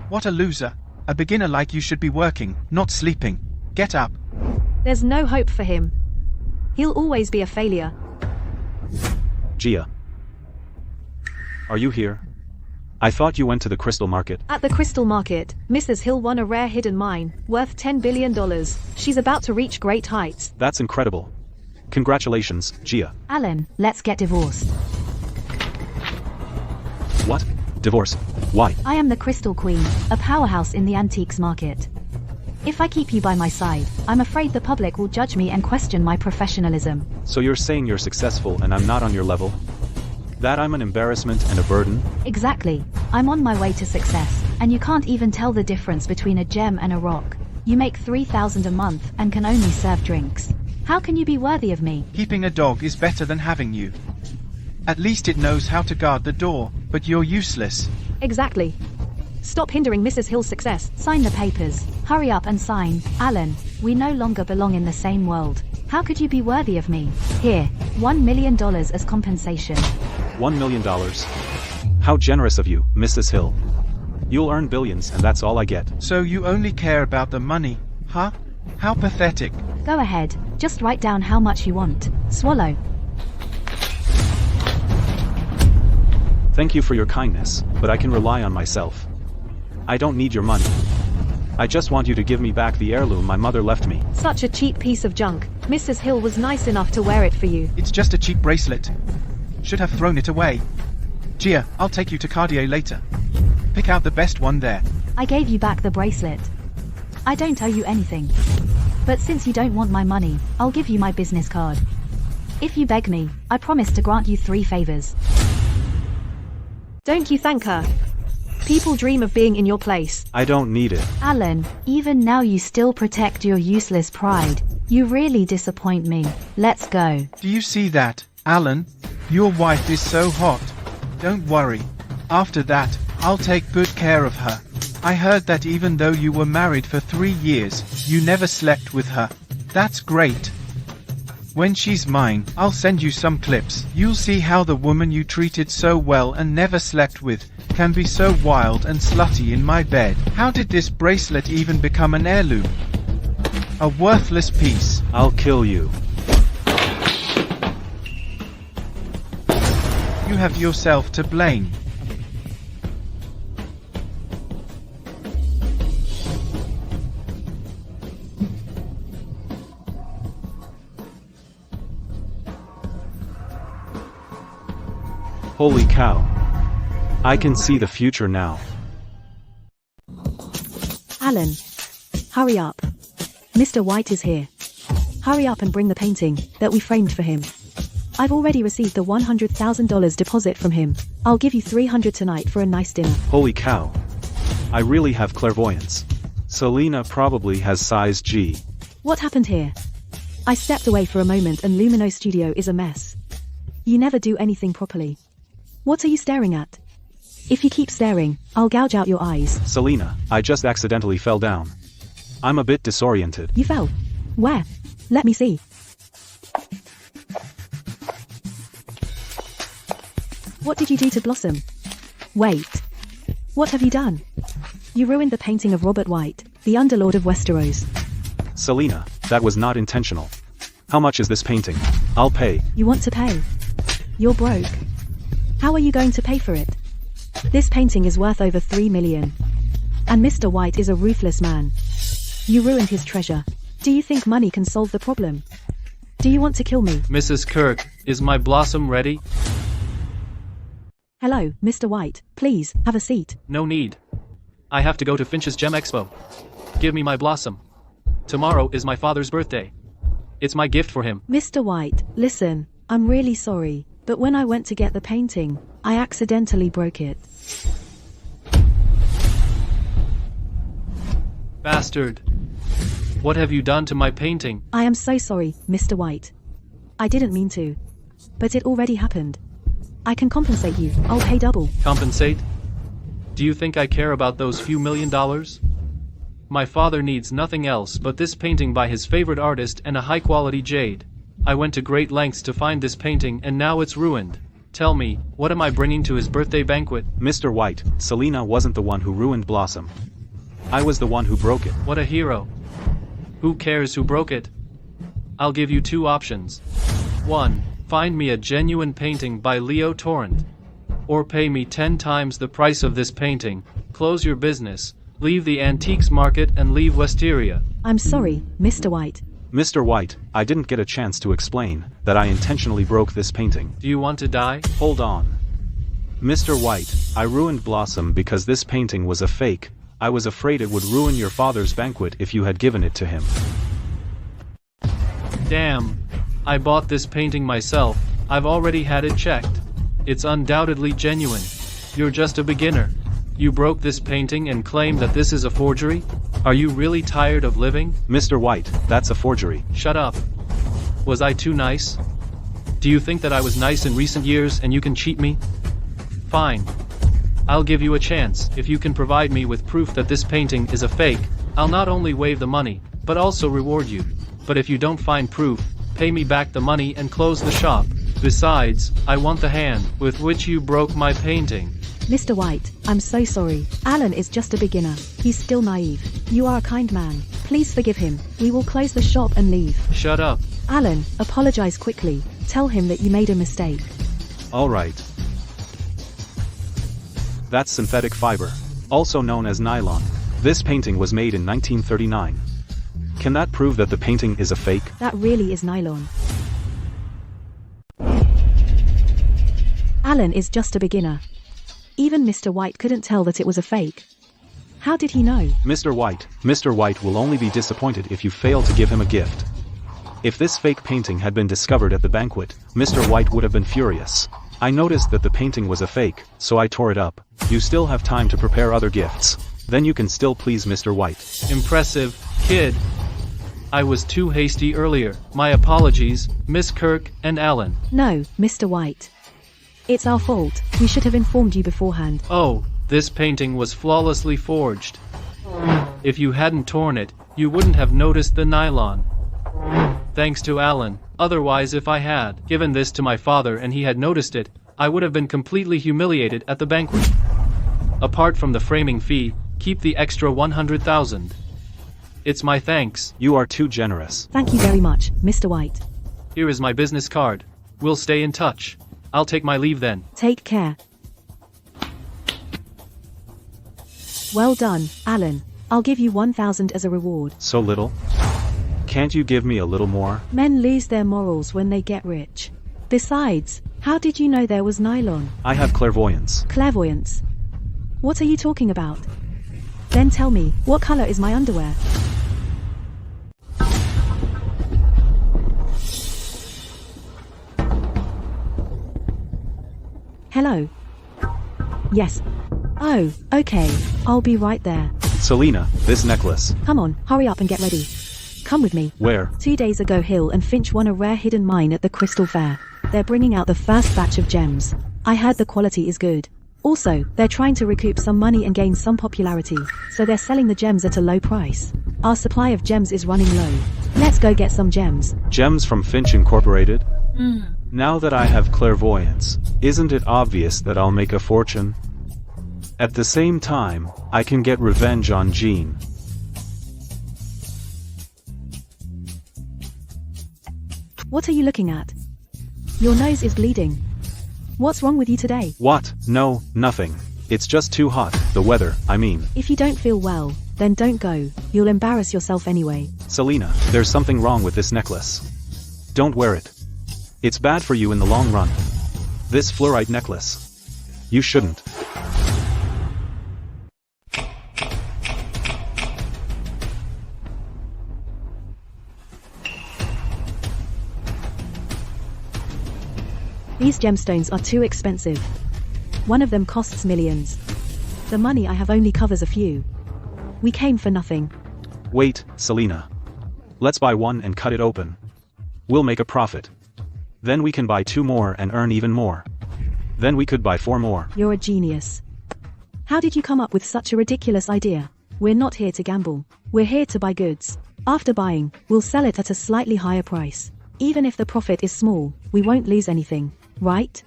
What a loser. A beginner like you should be working, not sleeping. Get up. There's no hope for him. He'll always be a failure. Gia. Are you here? I thought you went to the crystal market. At the crystal market, Mrs. Hill won a rare hidden mine, worth $10 billion. She's about to reach great heights. That's incredible. Congratulations, Gia. Alan, let's get divorced. What? Divorce? Why? I am the Crystal Queen, a powerhouse in the antiques market. If I keep you by my side, I'm afraid the public will judge me and question my professionalism. So you're saying you're successful and I'm not on your level? That I'm an embarrassment and a burden? Exactly. I'm on my way to success, and you can't even tell the difference between a gem and a rock. You make $3,000 a month and can only serve drinks. How can you be worthy of me? Keeping a dog is better than having you. At least it knows how to guard the door, but you're useless. Exactly. Stop hindering Mrs. Hill's success. Sign the papers. Hurry up and sign. Alan, we no longer belong in the same world. How could you be worthy of me? Here, $1 million as compensation. $1 million? How generous of you, Mrs. Hill. You'll earn billions and that's all I get. So you only care about the money, huh? How pathetic. Go ahead, just write down how much you want. Swallow. Thank you for your kindness, but I can rely on myself. I don't need your money. I just want you to give me back the heirloom my mother left me. Such a cheap piece of junk. Mrs. Hill was nice enough to wear it for you. It's just a cheap bracelet. Should have thrown it away. Gia, I'll take you to Cartier later. Pick out the best one there. I gave you back the bracelet. I don't owe you anything. But since you don't want my money, I'll give you my business card. If you beg me, I promise to grant you 3 favors. Don't you thank her? People dream of being in your place. I don't need it. Alan, even now you still protect your useless pride. You really disappoint me. Let's go. Do you see that, Alan? Your wife is so hot. Don't worry. After that, I'll take good care of her. I heard that even though you were married for 3 years, you never slept with her. That's great. When she's mine, I'll send you some clips. You'll see how the woman you treated so well and never slept with can be so wild and slutty in my bed. How did this bracelet even become an heirloom? A worthless piece. I'll kill you. You have yourself to blame. Holy cow. I can see the future now. Alan, hurry up. Mr. White is here. Hurry up and bring the painting that we framed for him. I've already received the $100,000 deposit from him. I'll give you $300 tonight for a nice dinner. Holy cow. I really have clairvoyance. Selena probably has size G. What happened here? I stepped away for a moment and Lumino Studio is a mess. You never do anything properly. What are you staring at? If you keep staring, I'll gouge out your eyes. Selena, I just accidentally fell down. I'm a bit disoriented. You fell? Where? Let me see. What did you do to Blossom? Wait. What have you done? You ruined the painting of Robert White, the Underlord of Westeros. Selena, that was not intentional. How much is this painting? I'll pay. You want to pay? You're broke. How are you going to pay for it? This painting is worth over $3 million. And Mr. White is a ruthless man. You ruined his treasure. Do you think money can solve the problem? Do you want to kill me? Mrs. Kirk, is my blossom ready? Hello, Mr. White. Please, have a seat. No need. I have to go to Finch's Gem Expo. Give me my blossom. Tomorrow is my father's birthday. It's my gift for him. Mr. White, listen, I'm really sorry, but when I went to get the painting, I accidentally broke it. Bastard. What have you done to my painting? I am so sorry, Mr. White. I didn't mean to. But it already happened. I can compensate you. I'll pay double. Compensate? Do you think I care about those few $1,000,000? My father needs nothing else but this painting by his favorite artist and a high-quality jade. I went to great lengths to find this painting and now it's ruined. Tell me, what am I bringing to his birthday banquet? Mr. White, Selena wasn't the one who ruined Blossom. I was the one who broke it. What a hero. Who cares who broke it? I'll give you two options. 1. Find me a genuine painting by Leo Torrent. Or pay me 10 times the price of this painting, close your business, leave the antiques market and leave Wisteria. I'm sorry, Mr. White. Mr. White, I didn't get a chance to explain that I intentionally broke this painting. Do you want to die? Hold on. Mr. White, I ruined Blossom because this painting was a fake. I was afraid it would ruin your father's banquet if you had given it to him. Damn. I bought this painting myself. I've already had it checked. It's undoubtedly genuine. You're just a beginner. You broke this painting and claim that this is a forgery? Are you really tired of living? Mr. White, that's a forgery. Shut up. Was I too nice? Do you think that I was nice in recent years and you can cheat me? Fine. I'll give you a chance. If you can provide me with proof that this painting is a fake, I'll not only waive the money, but also reward you. But if you don't find proof, pay me back the money and close the shop. Besides, I want the hand with which you broke my painting. Mr. White, I'm so sorry. Alan is just a beginner. He's still naive. You are a kind man. Please forgive him. We will close the shop and leave. Shut up. Alan, apologize quickly. Tell him that you made a mistake. Alright. That's synthetic fiber, also known as nylon. This painting was made in 1939. Can that prove that the painting is a fake? That really is nylon. Alan is just a beginner. Even Mr. White couldn't tell that it was a fake. How did he know? Mr. White will only be disappointed if you fail to give him a gift. If this fake painting had been discovered at the banquet, Mr. White would have been furious. I noticed that the painting was a fake, so I tore it up. You still have time to prepare other gifts. Then you can still please Mr. White. Impressive, kid. I was too hasty earlier. My apologies, Miss Kirk and Alan. No, Mr. White. It's our fault. We should have informed you beforehand. Oh, this painting was flawlessly forged. If you hadn't torn it, you wouldn't have noticed the nylon. Thanks to Alan. Otherwise, if I had given this to my father and he had noticed it, I would have been completely humiliated at the banquet. Apart from the framing fee, keep the extra 100,000. It's my thanks. You are too generous. Thank you very much, Mr. White. Here is my business card. We'll stay in touch. I'll take my leave then. Take care. Well done, Alan. I'll give you 1,000 as a reward. So little? Can't you give me a little more? Men lose their morals when they get rich. Besides, how did you know there was nylon? I have clairvoyance. Clairvoyance? What are you talking about? Then tell me, what color is my underwear? Hello? Yes. Oh, okay. I'll be right there. Selena, this necklace. Come on, hurry up and get ready. Come with me. Where? 2 days ago Hill and Finch won a rare hidden mine at the Crystal Fair. They're bringing out the first batch of gems. I heard the quality is good. Also, they're trying to recoup some money and gain some popularity, so they're selling the gems at a low price. Our supply of gems is running low. Let's go get some gems. Gems from Finch Incorporated? Now that I have clairvoyance, isn't it obvious that I'll make a fortune? At the same time, I can get revenge on Jean. What are you looking at? Your nose is bleeding. What's wrong with you today? What? No, nothing. It's just too hot, the weather, I mean. If you don't feel well, then don't go. You'll embarrass yourself anyway. Selena, there's something wrong with this necklace. Don't wear it. It's bad for you in the long run. This fluorite necklace. You shouldn't. These gemstones are too expensive. One of them costs millions. The money I have only covers a few. We came for nothing. Wait, Selena. Let's buy one and cut it open. We'll make a profit. Then we can buy 2 more and earn even more. Then we could buy 4 more. You're a genius. How did you come up with such a ridiculous idea? We're not here to gamble. We're here to buy goods. After buying, we'll sell it at a slightly higher price. Even if the profit is small, we won't lose anything, right?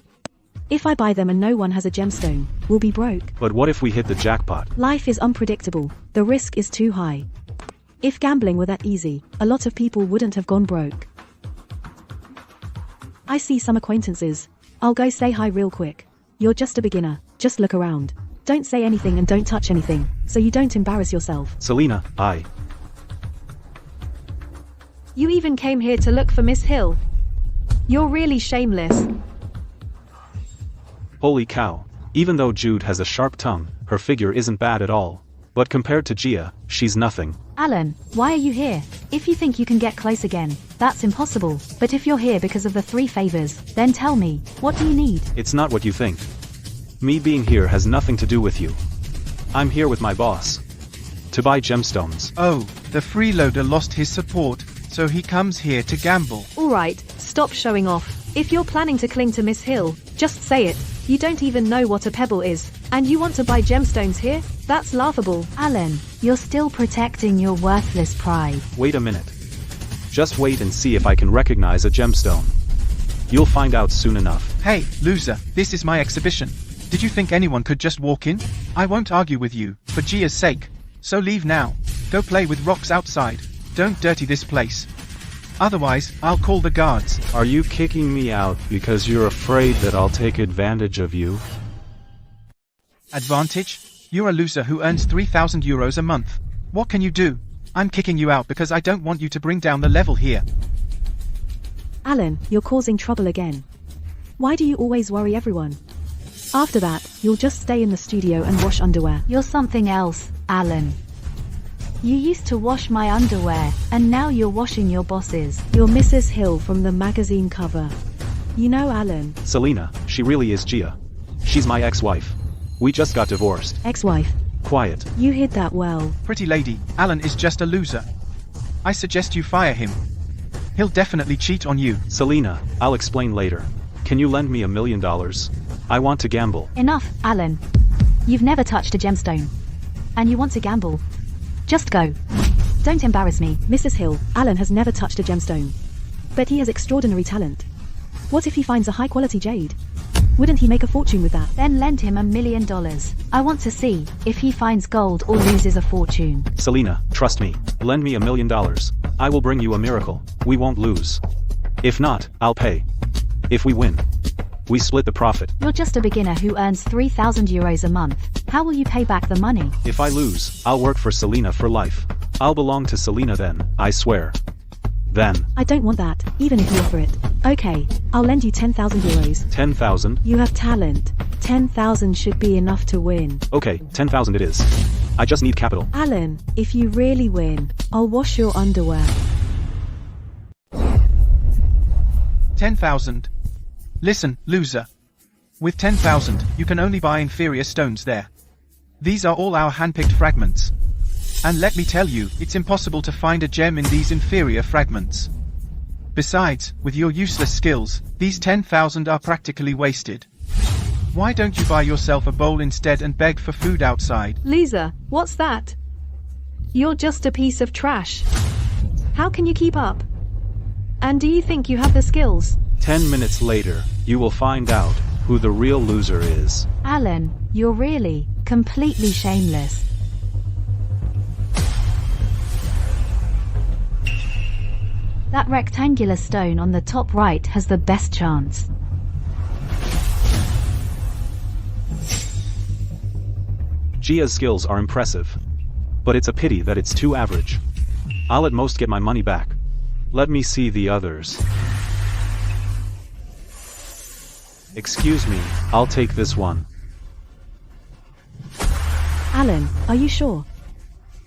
If I buy them and no one has a gemstone, we'll be broke. But what if we hit the jackpot? Life is unpredictable, the risk is too high. If gambling were that easy, a lot of people wouldn't have gone broke. I see some acquaintances. I'll go say hi real quick. You're just a beginner, just look around. Don't say anything and don't touch anything, so you don't embarrass yourself. Selena, You even came here to look for Miss Hill. You're really shameless. Holy cow. Even though Jude has a sharp tongue, her figure isn't bad at all. But compared to Gia, she's nothing. Alan, why are you here? If you think you can get close again, that's impossible. But if you're here because of the 3 favors, then tell me, what do you need? It's not what you think. Me being here has nothing to do with you. I'm here with my boss. To buy gemstones. Oh, the freeloader lost his support, so he comes here to gamble. Alright, stop showing off. If you're planning to cling to Miss Hill, just say it. You don't even know what a pebble is, and you want to buy gemstones here? That's laughable. Alan, you're still protecting your worthless pride. Wait a minute. Just wait and see if I can recognize a gemstone. You'll find out soon enough. Hey, loser, this is my exhibition. Did you think anyone could just walk in? I won't argue with you, for Gia's sake. So leave now. Go play with rocks outside. Don't dirty this place. Otherwise, I'll call the guards. Are you kicking me out because you're afraid that I'll take advantage of you? Advantage? You're a loser who earns 3,000 euros a month. What can you do? I'm kicking you out because I don't want you to bring down the level here. Alan, you're causing trouble again. Why do you always worry everyone? After that, you'll just stay in the studio and wash underwear. You're something else, Alan. You used to wash my underwear, and now you're washing your boss's. You're Mrs. Hill from the magazine cover. You know Alan. Selena, she really is Gia. She's my ex-wife. We just got divorced. Ex-wife. Quiet. You hid that well. Pretty lady, Alan is just a loser. I suggest you fire him. He'll definitely cheat on you. Selena, I'll explain later. Can you lend me $1 million? I want to gamble. Enough, Alan. You've never touched a gemstone. And you want to gamble. Just go. Don't embarrass me. Mrs. Hill, Alan has never touched a gemstone. But he has extraordinary talent. What if he finds a high-quality jade? Wouldn't he make a fortune with that? Then lend him $1 million. I want to see if he finds gold or loses a fortune. Selena, trust me. Lend me $1 million. I will bring you a miracle. We won't lose. If not, I'll pay. If we win, we split the profit. You're just a beginner who earns 3,000 euros a month. How will you pay back the money? If I lose, I'll work for Selena for life. I'll belong to Selena then, I swear. Then. I don't want that, even if you offer it. Okay, I'll lend you 10,000 euros. 10,000? You have talent. 10,000 should be enough to win. Okay, 10,000 it is. I just need capital. Alan, if you really win, I'll wash your underwear. 10,000. Listen, loser. With 10,000, you can only buy inferior stones there. These are all our handpicked fragments. And let me tell you, it's impossible to find a gem in these inferior fragments. Besides, with your useless skills, these 10,000 are practically wasted. Why don't you buy yourself a bowl instead and beg for food outside? Loser, what's that? You're just a piece of trash. How can you keep up? And do you think you have the skills? 10 minutes later, you will find out who the real loser is. Alan, you're really, completely shameless. That rectangular stone on the top right has the best chance. Gia's skills are impressive. But it's a pity that it's too average. I'll at most get my money back. Let me see the others. Excuse me, I'll take this one. Alan, are you sure?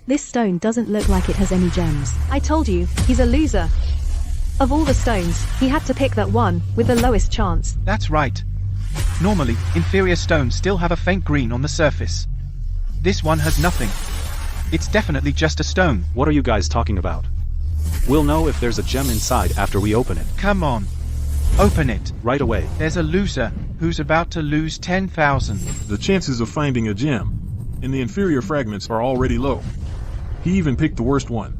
This stone doesn't look like it has any gems. I told you, he's a loser. Of all the stones, he had to pick that one, with the lowest chance. That's right. Normally, inferior stones still have a faint green on the surface. This one has nothing. It's definitely just a stone. What are you guys talking about? We'll know if there's a gem inside after we open it. Come on. Open it. Right away. There's a loser who's about to lose 10,000. The chances of finding a gem in the inferior fragments are already low. He even picked the worst one.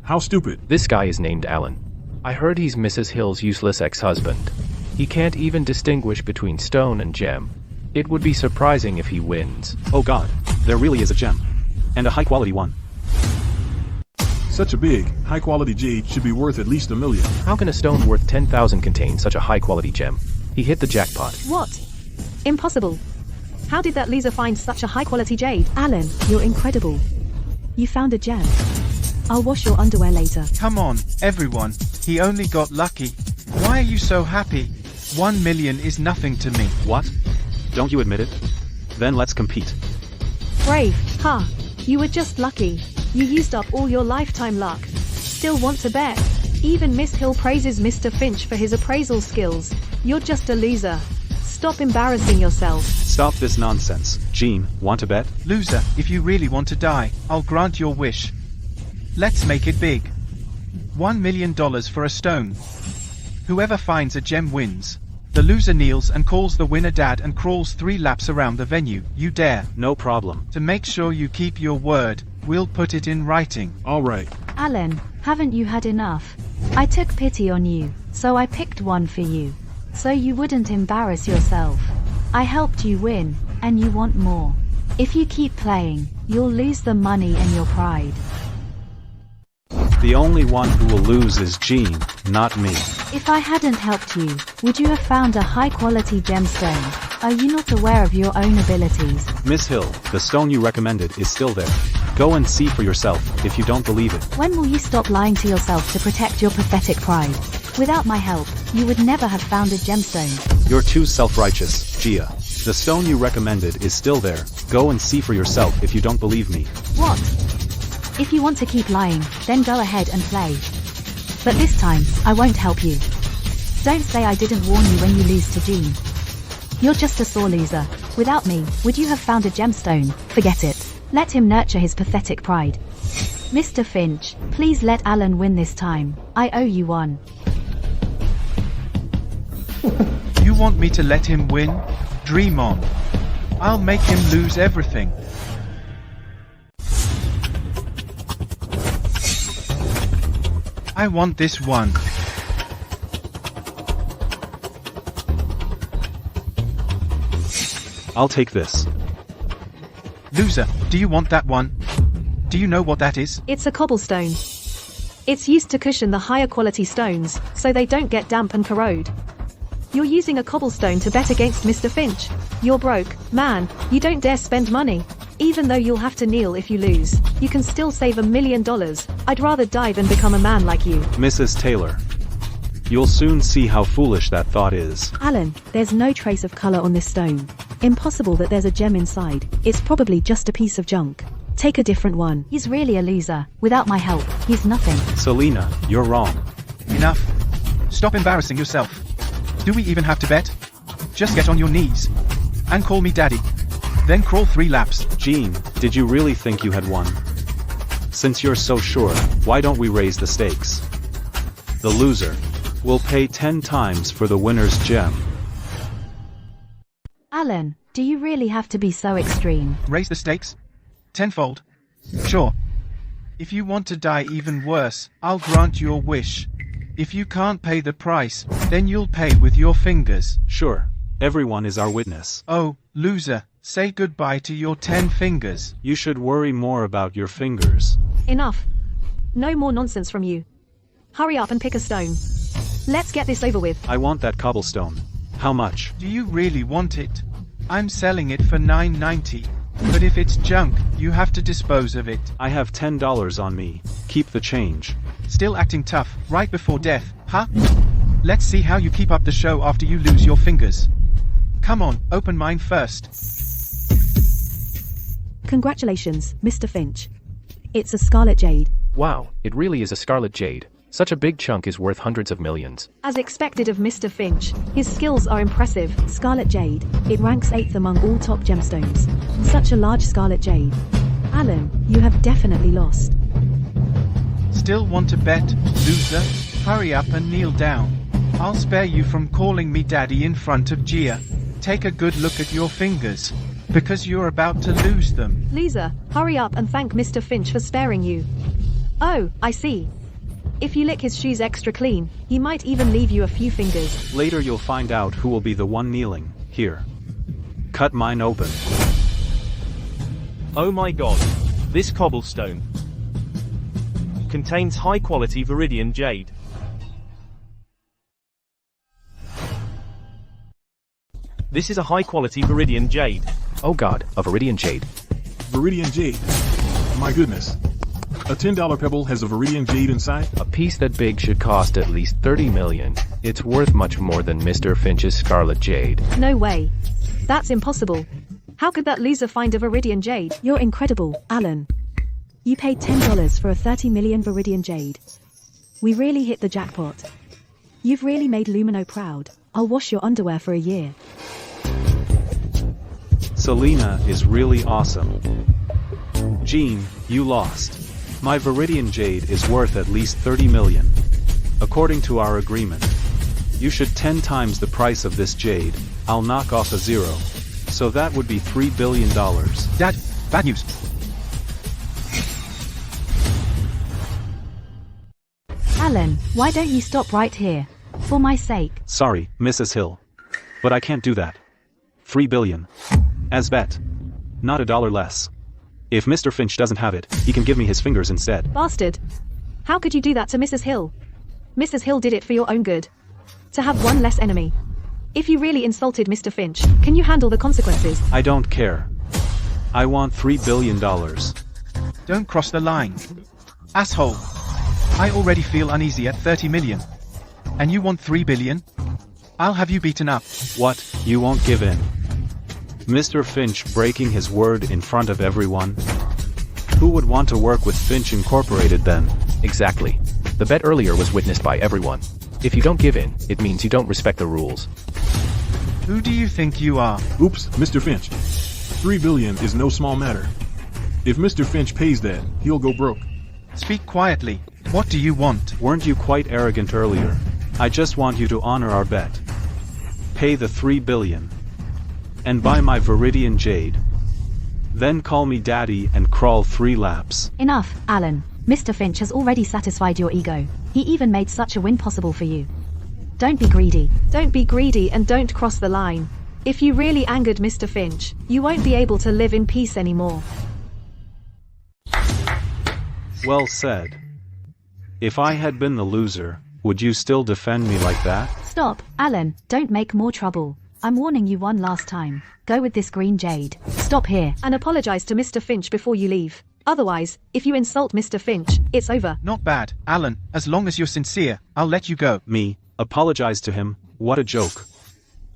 How stupid. This guy is named Alan. I heard he's Mrs. Hill's useless ex-husband. He can't even distinguish between stone and gem. It would be surprising if he wins. Oh god, there really is a gem. And a high-quality one. Such a big, high-quality jade should be worth at least $1 million. How can a stone worth 10,000 contain such a high-quality gem? He hit the jackpot. What? Impossible. How did that loser find such a high-quality jade? Alan, you're incredible. You found a gem. I'll wash your underwear later. Come on, everyone. He only got lucky. Why are you so happy? 1 million is nothing to me. What? Don't you admit it? Then let's compete. Brave, huh? You were just lucky. You used up all your lifetime luck. Still want to bet? Even Miss Hill praises Mr. Finch for his appraisal skills. You're just a loser. Stop embarrassing yourself. Stop this nonsense. Jean, want to bet? Loser, if you really want to die, I'll grant your wish. Let's make it big. $1 million for a stone. Whoever finds a gem wins. The loser kneels and calls the winner dad and crawls 3 laps around the venue. You dare? No problem. To make sure you keep your word, we'll put it in writing. All right. Alan, haven't you had enough? I took pity on you, so I picked one for you. So you wouldn't embarrass yourself. I helped you win, and you want more. If you keep playing, you'll lose the money and your pride. The only one who will lose is Jean, not me. If I hadn't helped you, would you have found a high-quality gemstone? Are you not aware of your own abilities? Miss Hill, the stone you recommended is still there. Go and see for yourself, if you don't believe it. When will you stop lying to yourself to protect your pathetic pride? Without my help, you would never have found a gemstone. You're too self-righteous, Gia. The stone you recommended is still there. Go and see for yourself if you don't believe me. What? If you want to keep lying, then go ahead and play. But this time, I won't help you. Don't say I didn't warn you when you lose to Jean. You're just a sore loser. Without me, would you have found a gemstone? Forget it. Let him nurture his pathetic pride. Mr. Finch, please let Alan win this time. I owe you one. You want me to let him win? Dream on. I'll make him lose everything. I want this one. I'll take this. Loser, do you want that one? Do you know what that is? It's a cobblestone. It's used to cushion the higher quality stones, so they don't get damp and corrode. You're using a cobblestone to bet against Mr. Finch. You're broke, man. You don't dare spend money. Even though you'll have to kneel if you lose, you can still save $1 million. I'd rather die than become a man like you. Mrs. Taylor. You'll soon see how foolish that thought is. Alan, there's no trace of color on this stone. Impossible that there's a gem inside. It's probably just a piece of junk. Take a different one. He's really a loser. Without my help, he's nothing. Selena, you're wrong. Enough. Stop embarrassing yourself. Do we even have to bet? Just get on your knees. And call me daddy. Then crawl 3 laps. Jean, did you really think you had won? Since you're so sure, why don't we raise the stakes? The loser will pay 10 times for the winner's gem. Alan, do you really have to be so extreme? Raise the stakes? Tenfold? Sure. If you want to die even worse, I'll grant your wish. If you can't pay the price, then you'll pay with your fingers. Sure. Everyone is our witness. Oh, loser, say goodbye to your 10 fingers. You should worry more about your fingers. Enough. No more nonsense from you. Hurry up and pick a stone. Let's get this over with. I want that cobblestone. How much? Do you really want it? I'm selling it for $9.90. But if it's junk, you have to dispose of it. I have $10 on me. Keep the change. Still acting tough, right before death, huh? Let's see how you keep up the show after you lose your fingers. Come on, open mine first. Congratulations, Mr. Finch. It's a scarlet jade. Wow, it really is a scarlet jade. Such a big chunk is worth hundreds of millions. As expected of Mr. Finch, his skills are impressive. Scarlet jade. It ranks 8th among all top gemstones. Such a large scarlet jade. Alan, you have definitely lost. Still want to bet, loser? Hurry up and kneel down. I'll spare you from calling me daddy in front of Gia. Take a good look at your fingers, because you're about to lose them. Loser, hurry up and thank Mr. Finch for sparing you. Oh, I see. If you lick his shoes extra clean, he might even leave you a few fingers. Later you'll find out who will be the one kneeling. Here. Cut mine open. Oh my god. This cobblestone contains high-quality Viridian jade. This is a high-quality Viridian jade. Oh god, a Viridian jade. Viridian jade. My goodness. A $10 pebble has a Viridian jade inside? A piece that big should cost at least 30 million. It's worth much more than Mr. Finch's scarlet jade. No way. That's impossible. How could that loser find a Viridian jade? You're incredible, Alan. You paid $10 for a 30 million Viridian jade. We really hit the jackpot. You've really made Lumino proud. I'll wash your underwear for a year. Selena is really awesome. Jean, you lost. My Viridian jade is worth at least 30 million. According to our agreement. You should 10 times the price of this jade. I'll knock off a zero. So that would be $3 billion. Dad, bad news. Alan, why don't you stop right here? For my sake. Sorry, Mrs. Hill. But I can't do that. 3 billion. As bet. Not $1 less. If Mr. Finch doesn't have it, he can give me his fingers instead. Bastard. How could you do that to Mrs. Hill? Mrs. Hill did it for your own good. To have one less enemy. If you really insulted Mr. Finch, can you handle the consequences? I don't care. I want $3 billion. Don't cross the line. Asshole. I already feel uneasy at 30 million. And you want 3 billion? I'll have you beaten up. What, you won't give in? Mr. Finch breaking his word in front of everyone? Who would want to work with Finch Incorporated then? Exactly. The bet earlier was witnessed by everyone. If you don't give in, it means you don't respect the rules. Who do you think you are? Oops, Mr. Finch. 3 billion is no small matter. If Mr. Finch pays that, he'll go broke. Speak quietly. What do you want? Weren't you quite arrogant earlier? I just want you to honor our bet. Pay the 3 billion. And buy my Viridian jade. Then call me daddy and crawl 3 laps. Enough, Alan. Mr. Finch has already satisfied your ego. He even made such a win possible for you. Don't be greedy. Don't be greedy and don't cross the line. If you really angered Mr. Finch, you won't be able to live in peace anymore. Well said. If I had been the loser, would you still defend me like that? Stop, Alan. Don't make more trouble. I'm warning you one last time. Go with this green jade. Stop here. And apologize to Mr. Finch before you leave. Otherwise, if you insult Mr. Finch, it's over. Not bad, Alan. As long as you're sincere, I'll let you go. Me? Apologize to him? What a joke.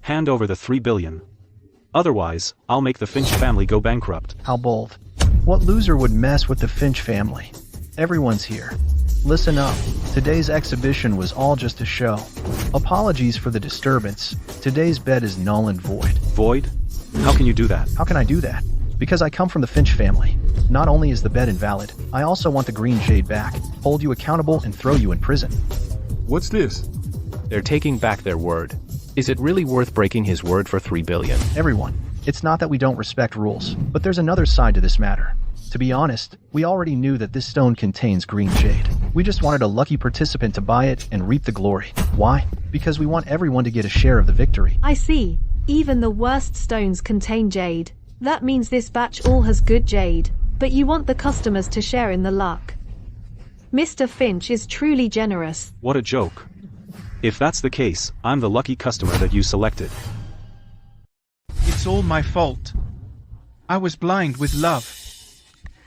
Hand over the 3 billion. Otherwise, I'll make the Finch family go bankrupt. How bold. What loser would mess with the Finch family? Everyone's here. Listen up. Today's exhibition was all just a show. Apologies for the disturbance. Today's bet is null and void. Void? How can you do that? How can I do that? Because I come from the Finch family. Not only is the bet invalid, I also want the green jade back, hold you accountable and throw you in prison. What's this? They're taking back their word. Is it really worth breaking his word for 3 billion? Everyone, it's not that we don't respect rules, but there's another side to this matter. To be honest, we already knew that this stone contains green jade. We just wanted a lucky participant to buy it and reap the glory. Why? Because we want everyone to get a share of the victory. I see. Even the worst stones contain jade. That means this batch all has good jade. But you want the customers to share in the luck. Mr. Finch is truly generous. What a joke. If that's the case, I'm the lucky customer that you selected. It's all my fault. I was blind with love.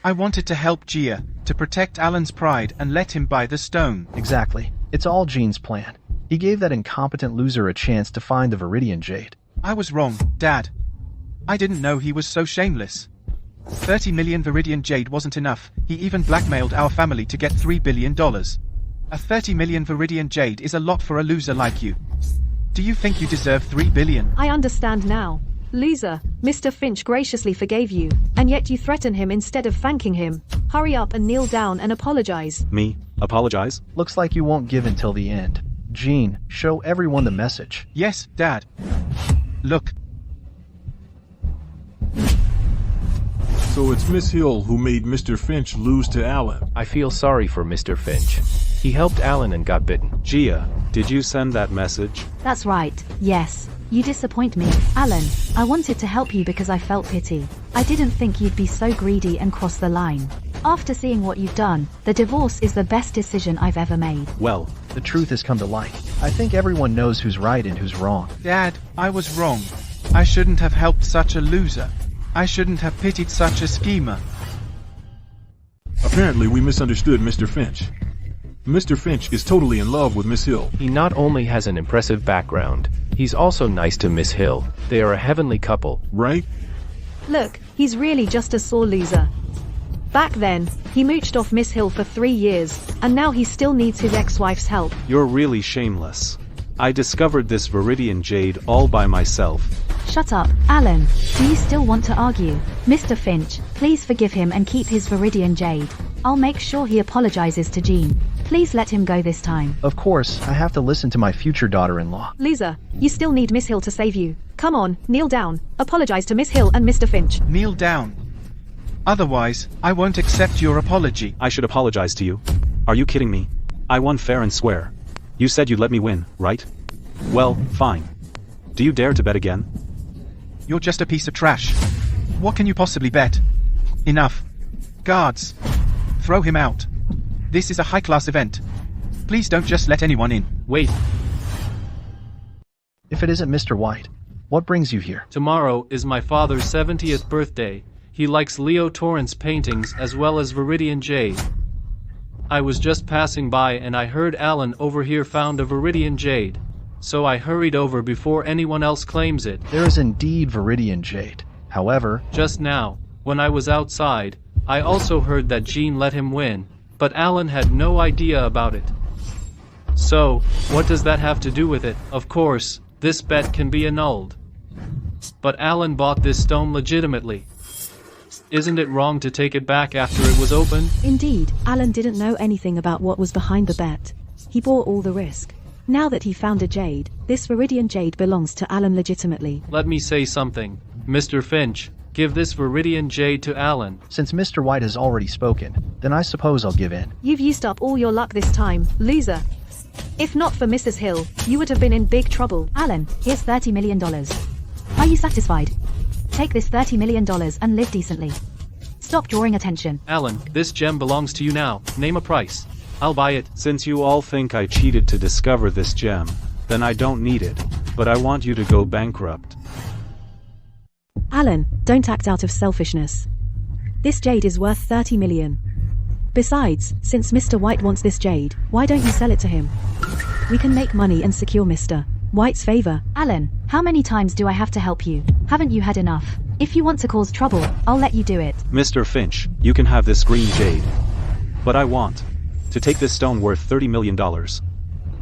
I wanted to help Gia, to protect Alan's pride and let him buy the stone. Exactly. It's all Gene's plan. He gave that incompetent loser a chance to find the Viridian jade. I was wrong, Dad. I didn't know he was so shameless. 30 million Viridian jade wasn't enough. He even blackmailed our family to get $3 billion. A 30 million Viridian jade is a lot for a loser like you. Do you think you deserve 3 billion? I understand now. Loser, Mr. Finch graciously forgave you, and yet you threaten him instead of thanking him. Hurry up and kneel down and apologize. Me? Apologize? Looks like you won't give until the end. Gene, show everyone the message. Yes, Dad. Look. So it's Miss Hill who made Mr. Finch lose to Alan. I feel sorry for Mr. Finch. He helped Alan and got bitten. Gia, did you send that message? That's right, yes. You disappoint me, Alan. I wanted to help you because I felt pity. I didn't think you'd be so greedy and cross the line. After seeing what you've done, the divorce is the best decision I've ever made. Well, The truth has come to light. I think everyone knows who's right and who's wrong. Dad, I was wrong. I shouldn't have helped such a loser. I shouldn't have pitied such a schemer. Apparently we misunderstood Mr. Finch. Mr. Finch is totally in love with Miss Hill. He not only has an impressive background, he's also nice to Miss Hill. They are a heavenly couple. Right? Look, he's really just a sore loser. Back then, he mooched off Miss Hill for 3 years, and now he still needs his ex-wife's help. you're really shameless. I discovered this Viridian Jade all by myself. Shut up, Alan. Do you still want to argue? Mr. Finch, please forgive him and keep his Viridian Jade. I'll make sure he apologizes to Jean. Please let him go this time. Of course, I have to listen to my future daughter-in-law. Loser, you still need Miss Hill to save you. Come on, kneel down. Apologize to Miss Hill and Mr. Finch. Kneel down. Otherwise, I won't accept your apology. I should apologize to you. Are you kidding me? I won fair and square. You said you'd let me win, right? Well, fine. Do you dare to bet again? You're just a piece of trash. What can you possibly bet? Enough. Guards. Throw him out. This is a high-class event. Please don't just let anyone in. Wait, If it isn't Mr. White, what brings you here? tomorrow is my father's 70th birthday. He likes Leo Torrance paintings as well as Viridian Jade. I was just passing by and I heard Alan over here found a Viridian Jade. So I hurried over before anyone else claims it. There is indeed Viridian Jade. However, Just now, when I was outside, I also heard that Jean let him win, but Alan had no idea about it. So, what does that have to do with it? Of course, this bet can be annulled. But Alan bought this stone legitimately. Isn't it wrong to take it back after it was opened? Indeed, Alan didn't know anything about what was behind the bet. He bore all the risk. Now that he found a jade, this Viridian Jade belongs to Alan legitimately. Let me say something. Mr. Finch, give this Viridian Jade to Alan. since Mr. White has already spoken, then I suppose I'll give in. You've used up all your luck this time, loser. If not for Mrs. Hill, you would have been in big trouble. Alan, here's $30 million. Are you satisfied? Take this $30 million and live decently. Stop drawing attention. Alan, this gem belongs to you now. Name a price. I'll buy it. Since you all think I cheated to discover this gem, then I don't need it. But I want you to go bankrupt. Alan, don't act out of selfishness. This jade is worth 30 million. Besides, since Mr. White wants this jade, why don't you sell it to him? We can make money and secure Mr. White's favor. Alan, how many times do I have to help you? Haven't you had enough? If you want to cause trouble, I'll let you do it. Mr. Finch, you can have this green jade. But I want to take this stone worth $30 million.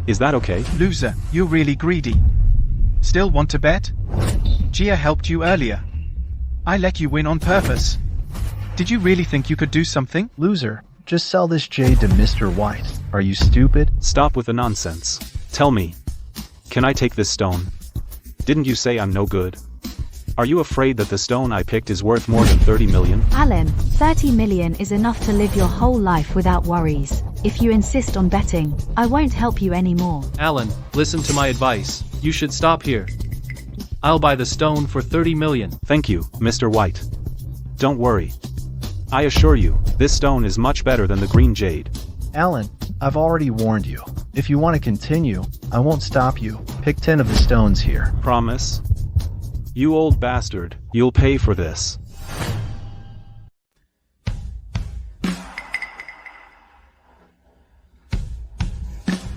Is that okay? Loser, you're really greedy. Still want to bet? Gia helped you earlier. I let you win on purpose. Did you really think you could do something? Loser, just sell this jade to Mr. White. Are you stupid? Stop with the nonsense. Tell me, can I take this stone? Didn't you say I'm no good? Are you afraid that the stone I picked is worth more than 30 million? Alan, 30 million is enough to live your whole life without worries. If you insist on betting, I won't help you anymore. Alan, listen to my advice. You should stop here. I'll buy the stone for 30 million. Thank you, Mr. White. Don't worry. I assure you, this stone is much better than the green jade. Alan, I've already warned you. If you want to continue, I won't stop you. Pick 10 of the stones here. Promise? You old bastard, you'll pay for this.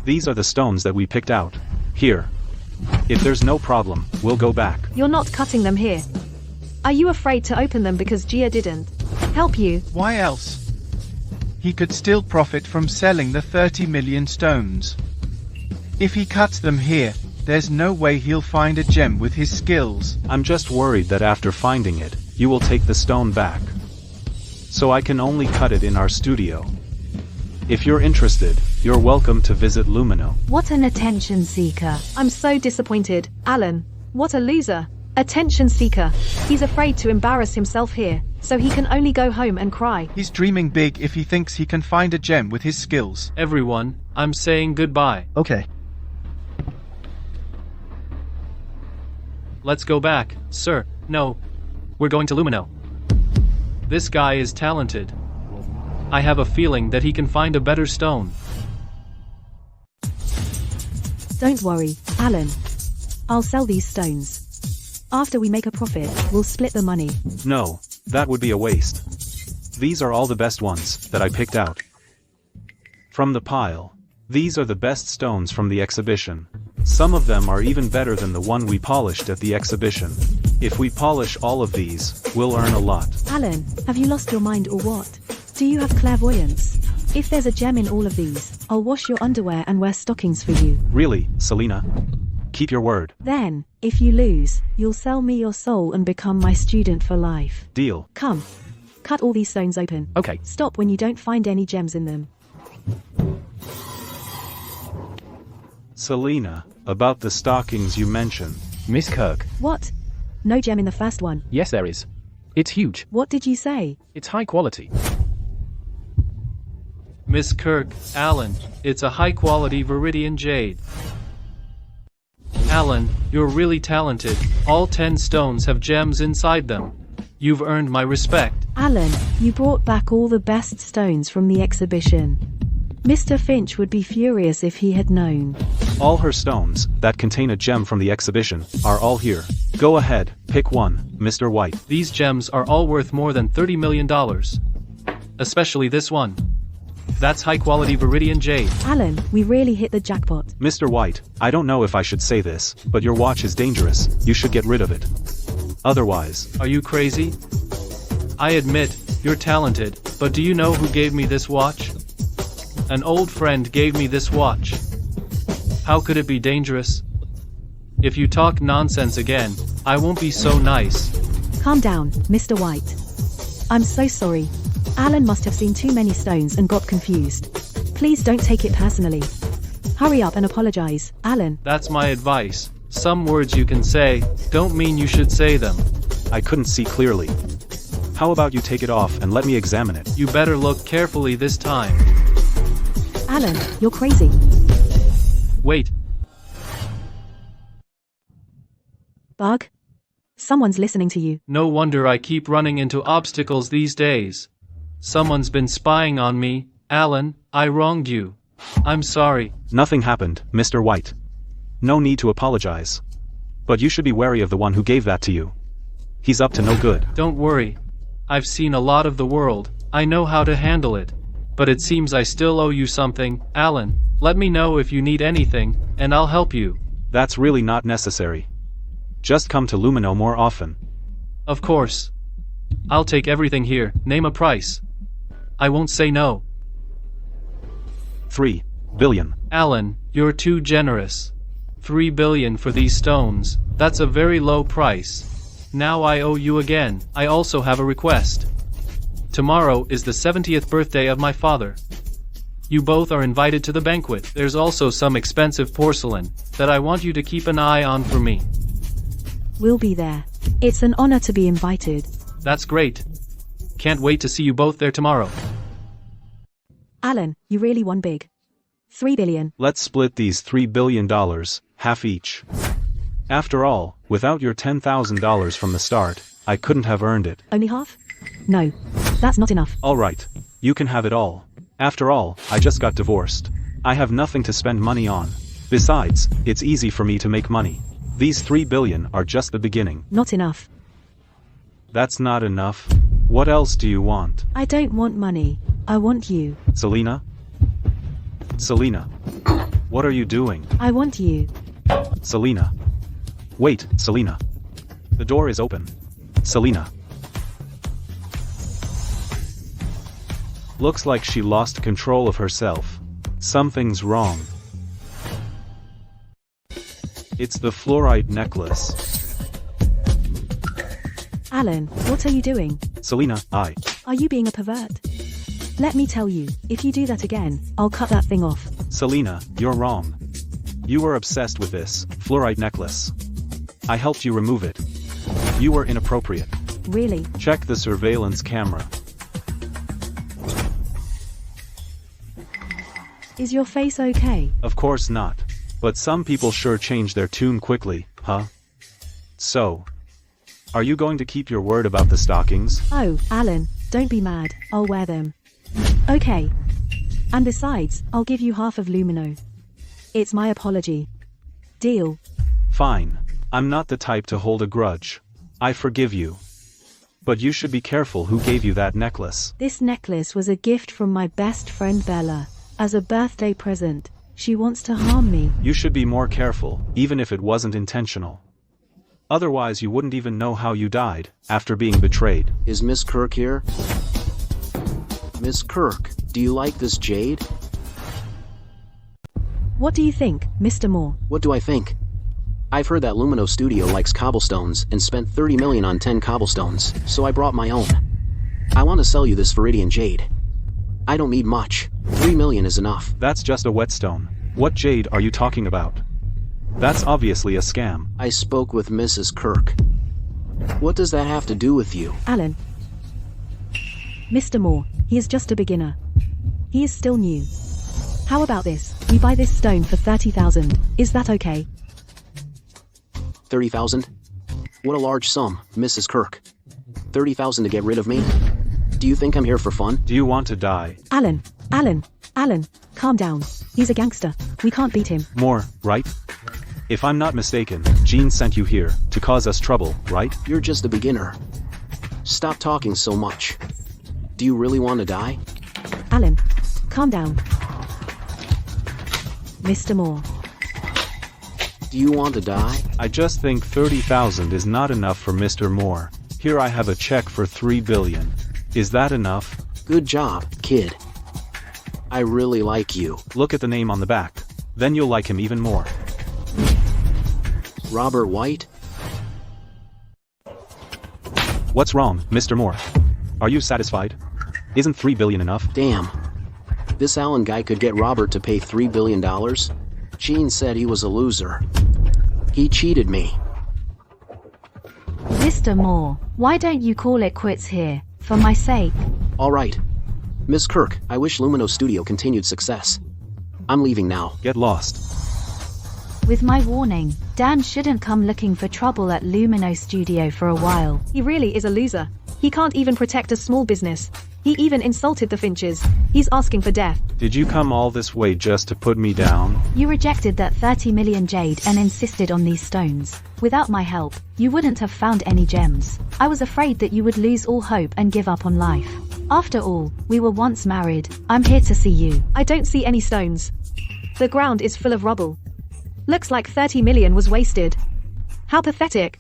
These are the stones that we picked out. Here. If there's no problem, we'll go back. You're not cutting them here. Are you afraid to open them because Gia didn't help you? Why else? He could still profit from selling the 30 million stones. If he cuts them here, there's no way he'll find a gem with his skills. I'm just worried that after finding it, you will take the stone back. So I can only cut it in our studio. If you're interested, you're welcome to visit Lumino. What an attention seeker. I'm so disappointed. Alan, what a loser. Attention seeker. He's afraid to embarrass himself here, so he can only go home and cry. He's dreaming big if he thinks he can find a gem with his skills. Everyone, I'm saying goodbye. Okay. Let's go back, sir. No. We're going to Lumino. This guy is talented. I have a feeling that he can find a better stone. Don't worry, Alan. I'll sell these stones. After we make a profit, we'll split the money. No, that would be a waste. These are all the best ones that I picked out from the pile. These are the best stones from the exhibition. Some of them are even better than the one we polished at the exhibition. If we polish all of these, we'll earn a lot. Alan, have you lost your mind or what? Do you have clairvoyance? If there's a gem in all of these, I'll wash your underwear and wear stockings for you. Really, Selena? Keep your word. Then, if you lose, you'll sell me your soul and become my student for life. Deal. Come. Cut all these stones open. Okay. Stop when you don't find any gems in them. Selena, about the stockings you mentioned. Miss Kirk. What? No gem in the first one. Yes, there is. It's huge. What did you say? It's high quality. Miss Kirk, Alan, it's a high-quality Viridian jade. Alan, you're really talented. All 10 stones have gems inside them. You've earned my respect. Alan, you brought back all the best stones from the exhibition. Mr. Finch would be furious if he had known. All her stones, that contain a gem from the exhibition, are all here. Go ahead, pick one, Mr. White. These gems are all worth more than $30 million. Especially this one. That's high-quality Viridian jade. Alan, we really hit the jackpot. Mr. White, I don't know if I should say this, but your watch is dangerous. You should get rid of it. Otherwise... Are you crazy? I admit, you're talented, but do you know who gave me this watch? An old friend gave me this watch. How could it be dangerous? If you talk nonsense again, I won't be so nice. Calm down, Mr. White. I'm so sorry. Alan must have seen too many stones and got confused. Please don't take it personally. Hurry up and apologize, Alan. That's my advice. Some words you can say, don't mean you should say them. I couldn't see clearly. How about you take it off and let me examine it? You better look carefully this time. Alan, you're crazy. Wait. Bug? Someone's listening to you. No wonder I keep running into obstacles these days. Someone's been spying on me. Alan, I wronged you. I'm sorry. Nothing happened, Mr. White. No need to apologize. But you should be wary of the one who gave that to you. He's up to no good. Don't worry. I've seen a lot of the world. I know how to handle it. But it seems I still owe you something. Alan, let me know if you need anything, and I'll help you. That's really not necessary. Just come to Lumino more often. Of course. I'll take everything here. Name a price. I won't say no. 3 billion. Alan, you're too generous. 3 billion for these stones. That's a very low price. Now I owe you again. I also have a request. Tomorrow is the 70th birthday of my father. You both are invited to the banquet. There's also some expensive porcelain that I want you to keep an eye on for me. We'll be there. It's an honor to be invited. That's great. Can't wait to see you both there tomorrow. Alan, you really won big. 3 billion. Let's split these $3 billion, half each. After all, without your $10,000 from the start, I couldn't have earned it. Only half? No. That's not enough. Alright. You can have it all. After all, I just got divorced. I have nothing to spend money on. Besides, it's easy for me to make money. These 3 billion are just the beginning. Not enough. That's not enough. What else do you want? I don't want money. I want you. Selena? Selena. What are you doing? I want you. Selena. Wait, Selena. The door is open. Selena. Looks like she lost control of herself. Something's wrong. It's the fluorite necklace. Alan, what are you doing? Selena, Are you being a pervert? Let me tell you, if you do that again, I'll cut that thing off. Selena, you're wrong. You were obsessed with this fluorite necklace. I helped you remove it. You were inappropriate. Really? Check the surveillance camera. Is your face okay? Of course not. But some people sure change their tune quickly, huh? So, are you going to keep your word about the stockings? Oh, Alan, don't be mad, I'll wear them. Okay. And besides, I'll give you half of Lumino. It's my apology. Deal. Fine. I'm not the type to hold a grudge. I forgive you. But you should be careful who gave you that necklace. This necklace was a gift from my best friend Bella. As a birthday present. She wants to harm me. You should be more careful, even if it wasn't intentional. Otherwise you wouldn't even know how you died, after being betrayed. Is Miss Kirk here? Miss Kirk, do you like this jade? What do you think, Mr. Moore? What do I think? I've heard that Lumino Studio likes cobblestones and spent 30 million on 10 cobblestones, so I brought my own. I want to sell you this Viridian jade. I don't need much. 3 million is enough. That's just a whetstone. What jade are you talking about? That's obviously a scam. I spoke with Mrs. Kirk. What does that have to do with you? Alan. Mr. Moore, he is just a beginner. He is still new. How about this? We buy this stone for 30,000. Is that okay? 30,000? What a large sum, Mrs. Kirk. 30,000 to get rid of me? Do you think I'm here for fun? Do you want to die? Alan, calm down. He's a gangster. We can't beat him. More, right? If I'm not mistaken, Jean sent you here to cause us trouble, right? You're just a beginner. Stop talking so much. Do you really want to die? Alan, calm down. Mr. Moore. Do you want to die? I just think 30,000 is not enough for Mr. Moore. Here I have a check for 3 billion. Is that enough? Good job, kid. I really like you. Look at the name on the back. Then you'll like him even more. Robert White? What's wrong, Mr. Moore? Are you satisfied? Isn't 3 billion enough? Damn. This Allen guy could get Robert to pay $3 billion? Gene said he was a loser. He cheated me. Mr. Moore, why don't you call it quits here, for my sake? All right. Miss Kirk, I wish Lumino Studio continued success. I'm leaving now. Get lost. With my warning, Dan shouldn't come looking for trouble at Lumino Studio for a while. He really is a loser. He can't even protect a small business. He even insulted the Finches. He's asking for death. Did you come all this way just to put me down? You rejected that 30 million jade and insisted on these stones. Without my help, you wouldn't have found any gems. I was afraid that you would lose all hope and give up on life. After all, we were once married. I'm here to see you. I don't see any stones. The ground is full of rubble. Looks like 30 million was wasted. How pathetic.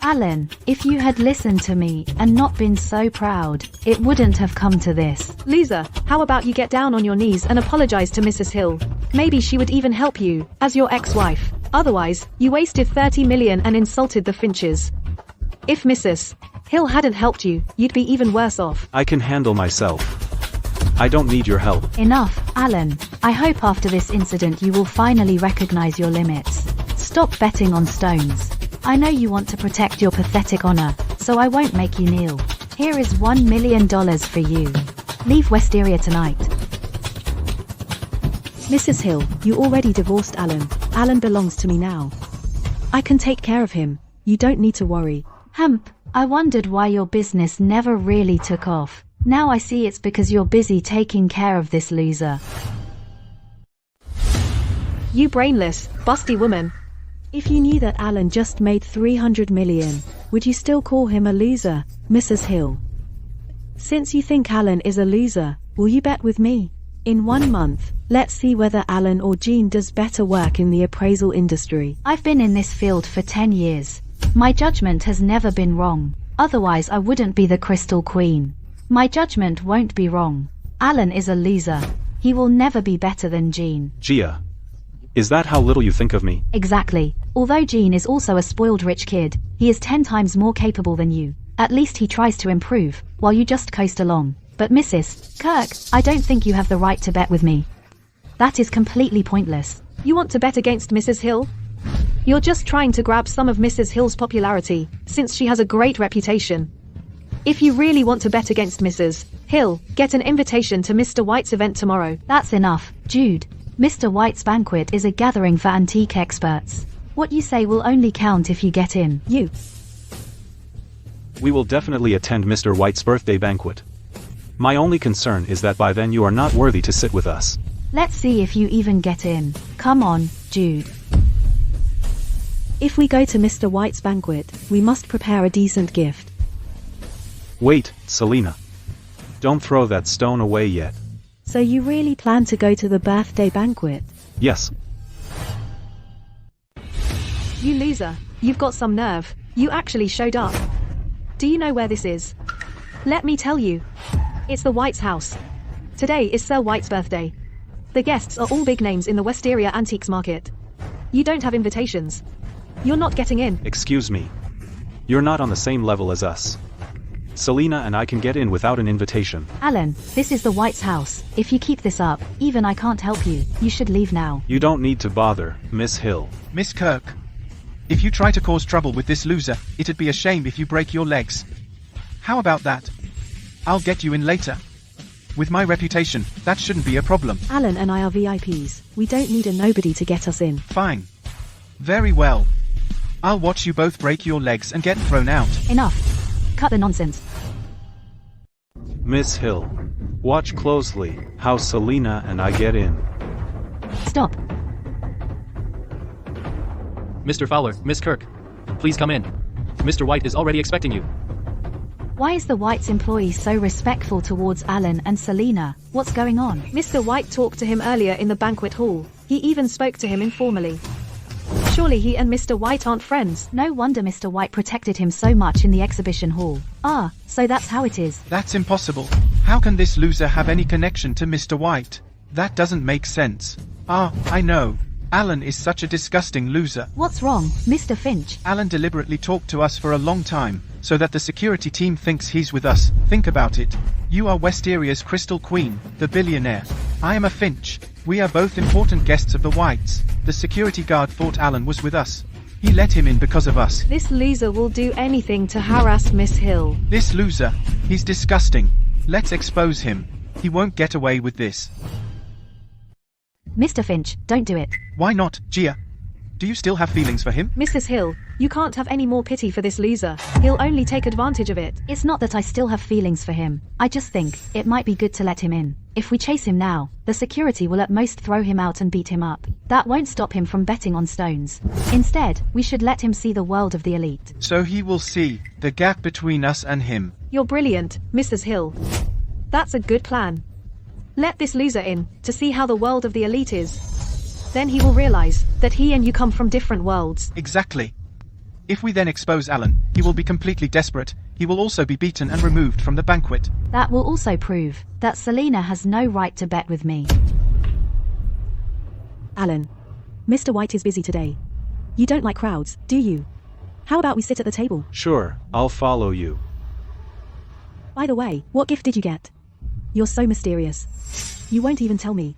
Alan, if you had listened to me and not been so proud, it wouldn't have come to this. Loser, how about you get down on your knees and apologize to Mrs. Hill? Maybe she would even help you, as your ex-wife. Otherwise, you wasted 30 million and insulted the Finches. If Mrs. Hill hadn't helped you, you'd be even worse off. I can handle myself. I don't need your help. Enough, Alan. I hope after this incident you will finally recognize your limits. Stop betting on stones. I know you want to protect your pathetic honor, so I won't make you kneel. Here is $1 million for you. Leave Wisteria tonight. Mrs. Hill, you already divorced Alan. Alan belongs to me now. I can take care of him. You don't need to worry. Hemp, I wondered why your business never really took off. Now I see it's because you're busy taking care of this loser. You brainless, busty woman. If you knew that Alan just made 300 million, would you still call him a loser, Mrs. Hill? Since you think Alan is a loser, will you bet with me? In 1 month, let's see whether Alan or Jean does better work in the appraisal industry. I've been in this field for 10 years. My judgment has never been wrong. Otherwise I wouldn't be the Crystal Queen. My judgment won't be wrong. Alan is a loser. He will never be better than Jean. Gia. Is that how little you think of me? Exactly. Although Jean is also a spoiled rich kid, he is 10 times more capable than you. At least he tries to improve, while you just coast along. But Mrs. Kirk, I don't think you have the right to bet with me. That is completely pointless. You want to bet against Mrs. Hill? You're just trying to grab some of Mrs. Hill's popularity, since she has a great reputation. If you really want to bet against Mrs. Hill, get an invitation to Mr. White's event tomorrow. That's enough, Jude. Mr. White's banquet is a gathering for antique experts. What you say will only count if you get in. You. We will definitely attend Mr. White's birthday banquet. My only concern is that by then you are not worthy to sit with us. Let's see if you even get in. Come on, Jude. If we go to Mr. White's banquet, we must prepare a decent gift. Wait, Selena. Don't throw that stone away yet. So you really plan to go to the birthday banquet? Yes. You loser. You've got some nerve. You actually showed up. Do you know where this is? Let me tell you. It's the White's house. Today is Sir White's birthday. The guests are all big names in the Westeria antiques market. You don't have invitations. You're not getting in. Excuse me. You're not on the same level as us. Selena and I can get in without an invitation. Alan, this is the White's house. If you keep this up, even I can't help you. You should leave now. You don't need to bother, Miss Hill. Miss Kirk. If you try to cause trouble with this loser, it'd be a shame if you break your legs. How about that? I'll get you in later. With my reputation, that shouldn't be a problem. Alan and I are VIPs. We don't need a nobody to get us in. Fine. Very well. I'll watch you both break your legs and get thrown out. Enough. Cut the nonsense. Miss Hill. Watch closely how Selena and I get in. Stop. Mr. Fowler, Miss Kirk. Please come in. Mr. White is already expecting you. Why is the White's employee so respectful towards Alan and Selena? What's going on? Mr. White talked to him earlier in the banquet hall. He even spoke to him informally. Surely he and Mr. White aren't friends. No wonder Mr. White protected him so much in the exhibition hall. Ah, so that's how it is. That's impossible. How can this loser have any connection to Mr. White? That doesn't make sense. Ah, I know. Alan is such a disgusting loser. What's wrong, Mr. Finch? Alan deliberately talked to us for a long time, so that the security team thinks he's with us. Think about it. You are Westeria's Crystal Queen, the billionaire. I am a Finch. We are both important guests of the Whites. The security guard thought Alan was with us. He let him in because of us. This loser will do anything to harass Miss Hill. This loser, he's disgusting. Let's expose him. He won't get away with this. Mr. Finch, don't do it. Why not, Gia? Do you still have feelings for him? Mrs. Hill, you can't have any more pity for this loser. He'll only take advantage of it. It's not that I still have feelings for him. I just think it might be good to let him in. If we chase him now, the security will at most throw him out and beat him up. That won't stop him from betting on stones. Instead, we should let him see the world of the elite. So he will see the gap between us and him. You're brilliant, Mrs. Hill. That's a good plan. Let this loser in, to see how the world of the elite is. Then he will realize that he and you come from different worlds. Exactly. If we then expose Alan, he will be completely desperate. He will also be beaten and removed from the banquet. That will also prove that Selena has no right to bet with me. Alan. Mr. White is busy today. You don't like crowds, do you? How about we sit at the table? Sure, I'll follow you. By the way, what gift did you get? You're so mysterious. You won't even tell me.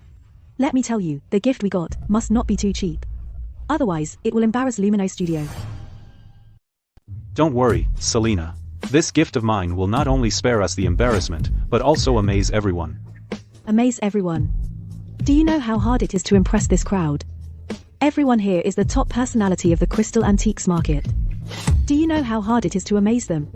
Let me tell you, the gift we got must not be too cheap. Otherwise, it will embarrass Lumino Studio. Don't worry, Selena. This gift of mine will not only spare us the embarrassment, but also amaze everyone. Amaze everyone. Do you know how hard it is to impress this crowd? Everyone here is the top personality of the crystal antiques market. Do you know how hard it is to amaze them?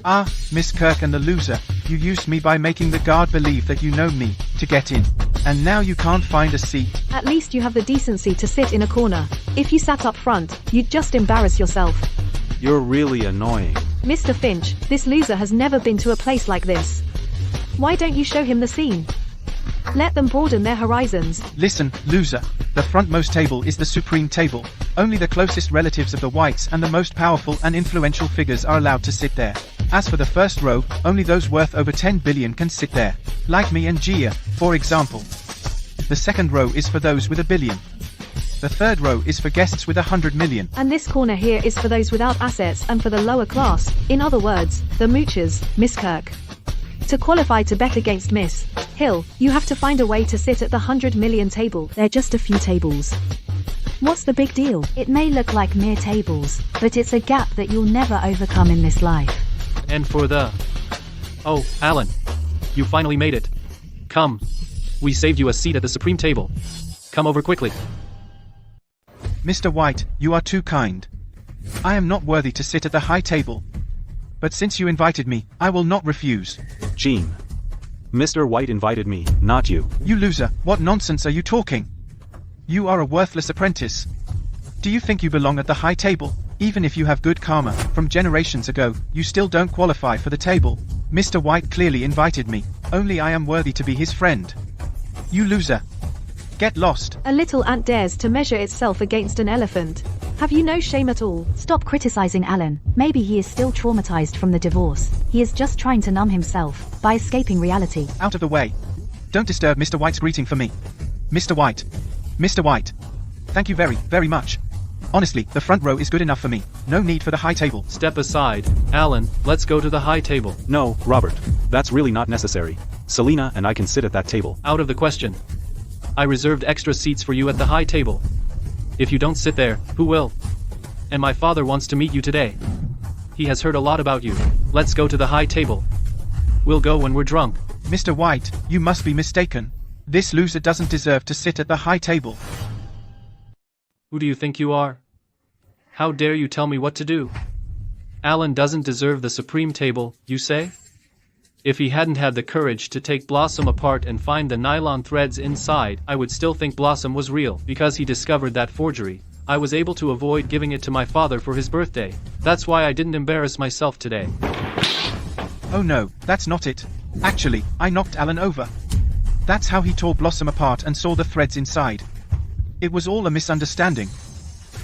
Ah, Miss Kirk and the loser, you used me by making the guard believe that you know me, to get in. And now you can't find a seat. At least you have the decency to sit in a corner. If you sat up front, you'd just embarrass yourself. You're really annoying. Mr. Finch, this loser has never been to a place like this. Why don't you show him the scene? Let them broaden their horizons. Listen, loser. The frontmost table is the supreme table. Only the closest relatives of the Whites and the most powerful and influential figures are allowed to sit there. As for the first row, only those worth over 10 billion can sit there. Like me and Gia, for example. The second row is for those with $1 billion. The third row is for guests with 100 million. And this corner here is for those without assets and for the lower class. In other words, the moochers, Miss Kirk. To qualify to bet against Miss Hill, you have to find a way to sit at the 100 million table. They're just a few tables. What's the big deal? It may look like mere tables, but it's a gap that you'll never overcome in this life. And for the... Oh, Alan. You finally made it. Come. We saved you a seat at the Supreme Table. Come over quickly. Mr. White, you are too kind. I am not worthy to sit at the high table. But since you invited me, I will not refuse. Gene. Mr. White invited me, not you. You loser, what nonsense are you talking? You are a worthless apprentice. Do you think you belong at the high table? Even if you have good karma from generations ago, you still don't qualify for the table. Mr. White clearly invited me. Only I am worthy to be his friend. You loser. Get lost. A little ant dares to measure itself against an elephant. Have you no shame at all? Stop criticizing Alan. Maybe he is still traumatized from the divorce. He is just trying to numb himself by escaping reality. Out of the way. Don't disturb Mr. White's greeting for me. Mr. White. Mr. White. Thank you very, very much. Honestly, the front row is good enough for me. No need for the high table. Step aside. Alan, let's go to the high table. No, Robert. That's really not necessary. Selena and I can sit at that table. Out of the question. I reserved extra seats for you at the high table. If you don't sit there, who will? And my father wants to meet you today. He has heard a lot about you. Let's go to the high table. We'll go when we're drunk. Mr. White, you must be mistaken. This loser doesn't deserve to sit at the high table. Who do you think you are? How dare you tell me what to do? Alan doesn't deserve the supreme table, you say? If he hadn't had the courage to take Blossom apart and find the nylon threads inside, I would still think Blossom was real. Because he discovered that forgery, I was able to avoid giving it to my father for his birthday. That's why I didn't embarrass myself today. Oh no, that's not it. Actually, I knocked Alan over. That's how he tore Blossom apart and saw the threads inside. It was all a misunderstanding.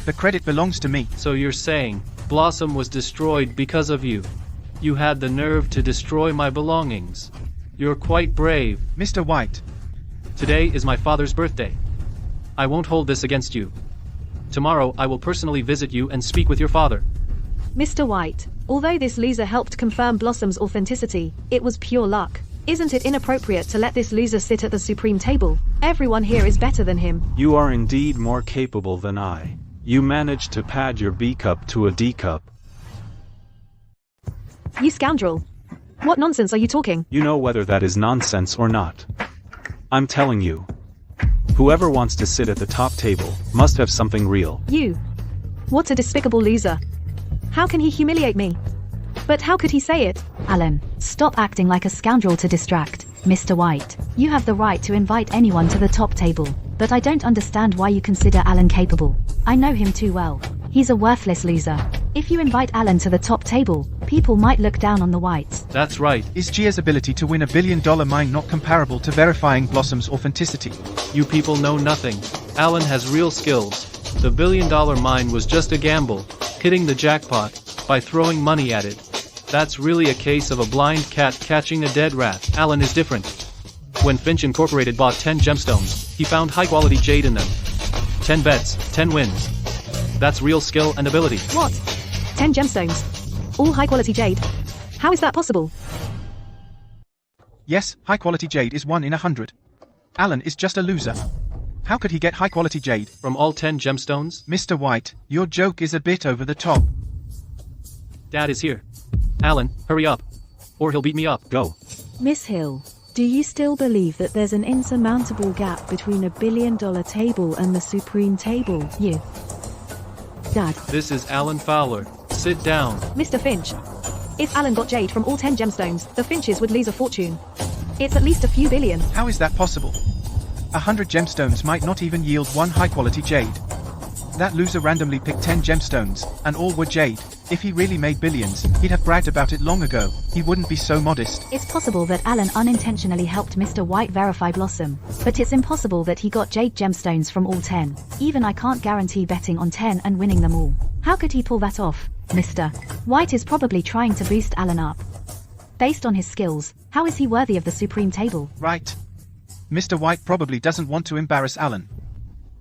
The credit belongs to me. So you're saying, Blossom was destroyed because of you? You had the nerve to destroy my belongings. You're quite brave. Mr. White. Today is my father's birthday. I won't hold this against you. Tomorrow I will personally visit you and speak with your father. Mr. White, although this loser helped confirm Blossom's authenticity, it was pure luck. Isn't it inappropriate to let this loser sit at the supreme table? Everyone here is better than him. You are indeed more capable than I. You managed to pad your B cup to a D cup. You scoundrel. What nonsense are you talking? You know whether that is nonsense or not. I'm telling you. Whoever wants to sit at the top table must have something real. You. What a despicable loser. How can he humiliate me? But how could he say it? Alan, stop acting like a scoundrel to distract. Mr. White, you have the right to invite anyone to the top table, but I don't understand why you consider Alan capable. I know him too well. He's a worthless loser. If you invite Alan to the top table, people might look down on the whites. That's right. Is Gia's ability to win $1 billion mine not comparable to verifying Blossom's authenticity? You people know nothing. Alan has real skills. The $1 billion mine was just a gamble, hitting the jackpot by throwing money at it. That's really a case of a blind cat catching a dead rat. Alan is different. When Finch Incorporated bought 10 gemstones, he found high-quality jade in them. 10 bets, 10 wins. That's real skill and ability. What? 10 gemstones? All high-quality jade? How is that possible? Yes, high-quality jade is 1 in 100. Alan is just a loser. How could he get high-quality jade? From all 10 gemstones? Mr. White, your joke is a bit over the top. Dad is here. Alan, hurry up. Or he'll beat me up. Go. Miss Hill, do you still believe that there's an insurmountable gap between $1 billion table and the supreme table? You. Dad. This is Alan Fowler. Sit down. Mr. Finch. If Alan got jade from all 10 gemstones, the Finches would lose a fortune. It's at least a few billion. How is that possible? 100 gemstones might not even yield 1 high-quality jade. That loser randomly picked 10 gemstones, and all were jade. If he really made billions, he'd have bragged about it long ago. He wouldn't be so modest. It's possible that Alan unintentionally helped Mr. White verify Blossom, but it's impossible that he got jade gemstones from all 10. Even I can't guarantee betting on 10 and winning them all. How could he pull that off? Mr. White is probably trying to boost Alan up. Based on his skills, how is he worthy of the supreme table? Right. Mr. White probably doesn't want to embarrass Alan.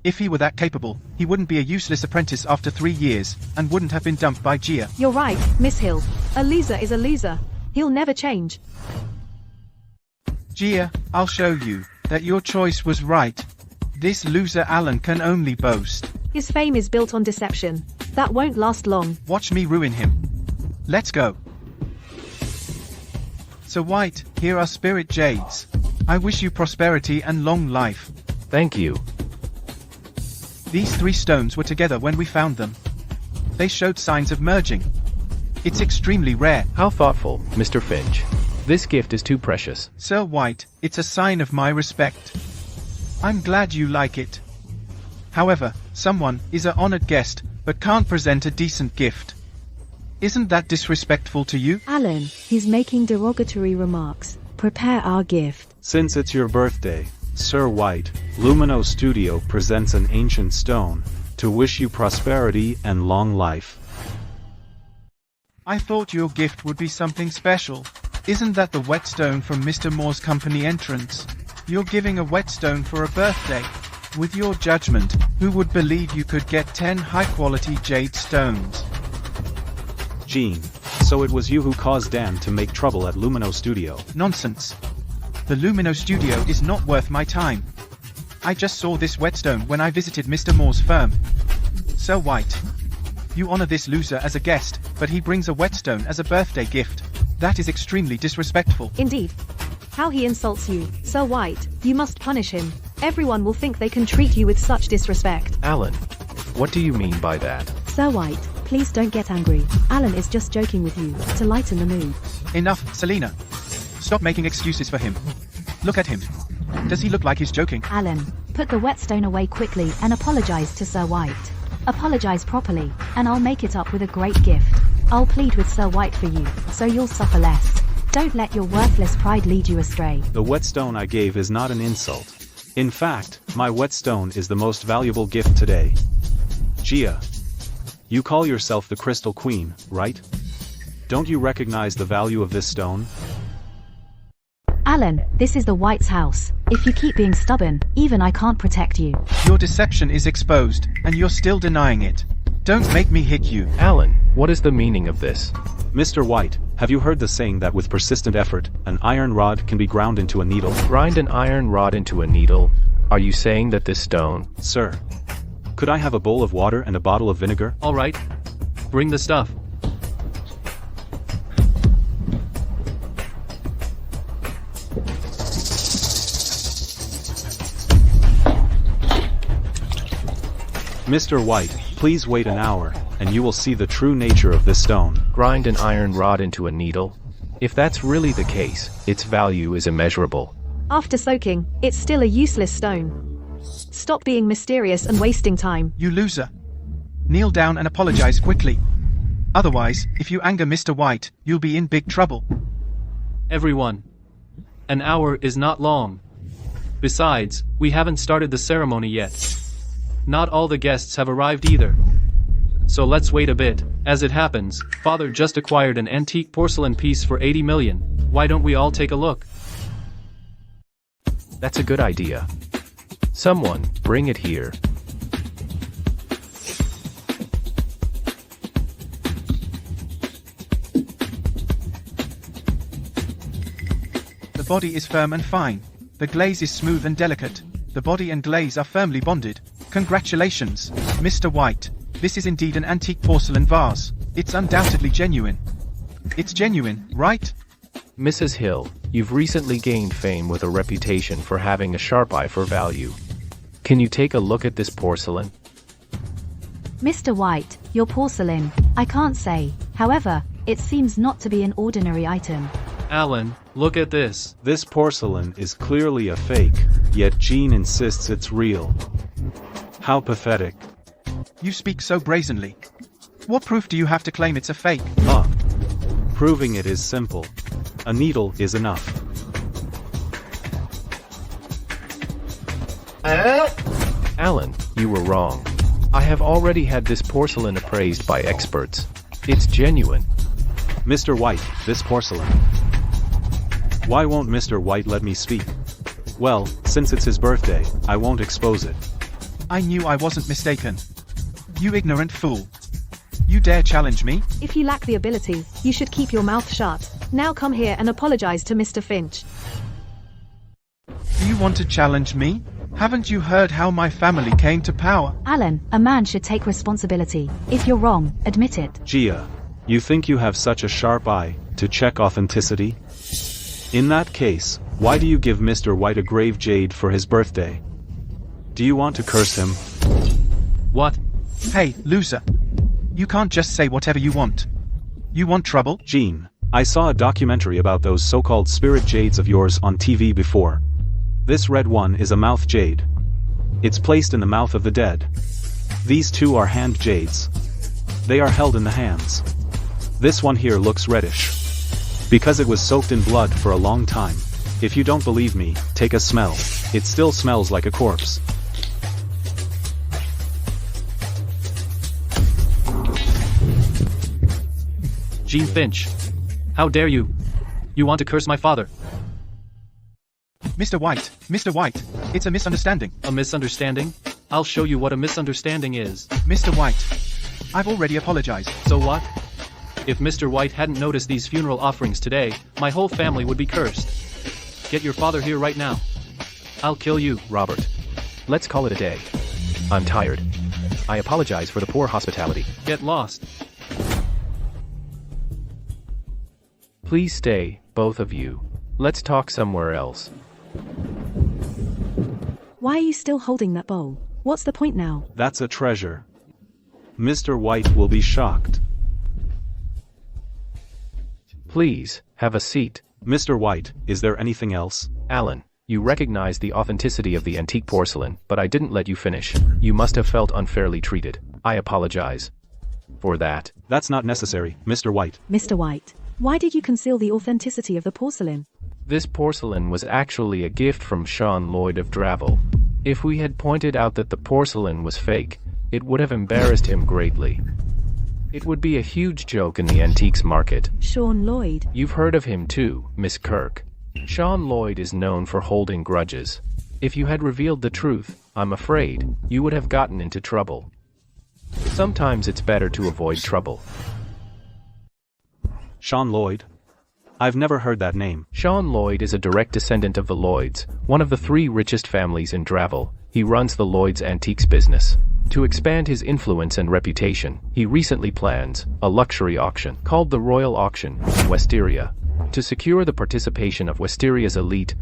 If he were that capable, he wouldn't be a useless apprentice after 3 years, and wouldn't have been dumped by Gia. You're right, Miss Hill. A loser is a loser. He'll never change. Gia, I'll show you that your choice was right. This loser Alan can only boast. His fame is built on deception. That won't last long. Watch me ruin him. Let's go. So White, here are spirit jades. I wish you prosperity and long life. Thank you. These 3 stones were together when we found them. They showed signs of merging. It's extremely rare. How thoughtful, Mr. Finch. This gift is too precious. Sir White, it's a sign of my respect. I'm glad you like it. However, someone is an honored guest, but can't present a decent gift. Isn't that disrespectful to you? Alan, he's making derogatory remarks. Prepare our gift. Since it's your birthday, Sir White, Lumino Studio presents an ancient stone to wish you prosperity and long life. I thought your gift would be something special. Isn't that the whetstone from Mr. Moore's company entrance? You're giving a whetstone for a birthday. With your judgment, who would believe you could get 10 high-quality jade stones? Gene, so it was you who caused Dan to make trouble at Lumino Studio. Nonsense. The Lumino Studio is not worth my time. I just saw this whetstone when I visited Mr. Moore's firm. Sir White, you honor this loser as a guest, but he brings a whetstone as a birthday gift. That is extremely disrespectful. Indeed. How he insults you, Sir White, you must punish him. Everyone will think they can treat you with such disrespect. Alan, what do you mean by that? Sir White, please don't get angry. Alan is just joking with you, to lighten the mood. Enough, Selena. Stop making excuses for him. Look at him. Does he look like he's joking? Alan, put the whetstone away quickly and apologize to Sir White. Apologize properly, and I'll make it up with a great gift. I'll plead with Sir White for you, so you'll suffer less. Don't let your worthless pride lead you astray. The whetstone I gave is not an insult. In fact, my whetstone is the most valuable gift today. Gia, you call yourself the Crystal Queen, right? Don't you recognize the value of this stone? Alan, this is the White's house. If you keep being stubborn, even I can't protect you. Your deception is exposed, and you're still denying it. Don't make me hit you. Alan, what is the meaning of this? Mr. White, have you heard the saying that with persistent effort, an iron rod can be ground into a needle? Grind an iron rod into a needle? Are you saying that this stone... Sir, could I have a bowl of water and a bottle of vinegar? All right. Bring the stuff. Mr. White, please wait an hour, and you will see the true nature of this stone. Grind an iron rod into a needle? If that's really the case, its value is immeasurable. After soaking, it's still a useless stone. Stop being mysterious and wasting time. You loser. Kneel down and apologize quickly. Otherwise, if you anger Mr. White, you'll be in big trouble. Everyone. An hour is not long. Besides, we haven't started the ceremony yet. Not all the guests have arrived either. So let's wait a bit. As it happens, Father just acquired an antique porcelain piece for 80 million. Why don't we all take a look? That's a good idea. Someone, bring it here. The body is firm and fine. The glaze is smooth and delicate. The body and glaze are firmly bonded. Congratulations, Mr. White. This is indeed an antique porcelain vase. It's undoubtedly genuine. It's genuine, right? Mrs. Hill, you've recently gained fame with a reputation for having a sharp eye for value. Can you take a look at this porcelain? Mr. White, your porcelain, I can't say. However, it seems not to be an ordinary item. Alan, look at this. This porcelain is clearly a fake, yet Jean insists it's real. How pathetic. You speak so brazenly. What proof do you have to claim it's a fake? Proving it is simple. A needle is enough. Alan, you were wrong. I have already had this porcelain appraised by experts. It's genuine. Mr. White, this porcelain. Why won't Mr. White let me speak? Well, since it's his birthday, I won't expose it. I knew I wasn't mistaken. You ignorant fool. You dare challenge me? If you lack the ability, you should keep your mouth shut. Now come here and apologize to Mr. Finch. Do you want to challenge me? Haven't you heard how my family came to power? Alan, a man should take responsibility. If you're wrong, admit it. Gia, you think you have such a sharp eye to check authenticity? In that case, why do you give Mr. White a grave jade for his birthday? Do you want to curse him? What? Hey, loser. You can't just say whatever you want. You want trouble? Gene, I saw a documentary about those so-called spirit jades of yours on TV before. This red one is a mouth jade. It's placed in the mouth of the dead. These two are hand jades. They are held in the hands. This one here looks reddish. Because it was soaked in blood for a long time. If you don't believe me, take a smell. It still smells like a corpse. Gene Finch. How dare you? You want to curse my father? Mr. White, it's a misunderstanding. A misunderstanding? I'll show you what a misunderstanding is. Mr. White, I've already apologized. So what? If Mr. White hadn't noticed these funeral offerings today, my whole family would be cursed. Get your father here right now. I'll kill you. Robert, let's call it a day. I'm tired. I apologize for the poor hospitality. Get lost. Please stay, both of you. Let's talk somewhere else. Why are you still holding that bowl? What's the point now? That's a treasure. Mr. White will be shocked. Please, have a seat. Mr. White, is there anything else? Alan, you recognize the authenticity of the antique porcelain, but I didn't let you finish. You must have felt unfairly treated. I apologize for that. That's not necessary, Mr. White. Mr. White, why did you conceal the authenticity of the porcelain? This porcelain was actually a gift from Sean Lloyd of Dravel. If we had pointed out that the porcelain was fake, it would have embarrassed him greatly. It would be a huge joke in the antiques market. Sean Lloyd? You've heard of him too, Miss Kirk. Sean Lloyd is known for holding grudges. If you had revealed the truth, I'm afraid, you would have gotten into trouble. Sometimes it's better to avoid trouble. Sean Lloyd? I've never heard that name. Sean Lloyd is a direct descendant of the Lloyds, one of the 3 richest families in Dravel. He runs the Lloyds Antiques business. To expand his influence and reputation, he recently plans a luxury auction called the Royal Auction in Wisteria. To secure the participation of Wistaria's elite,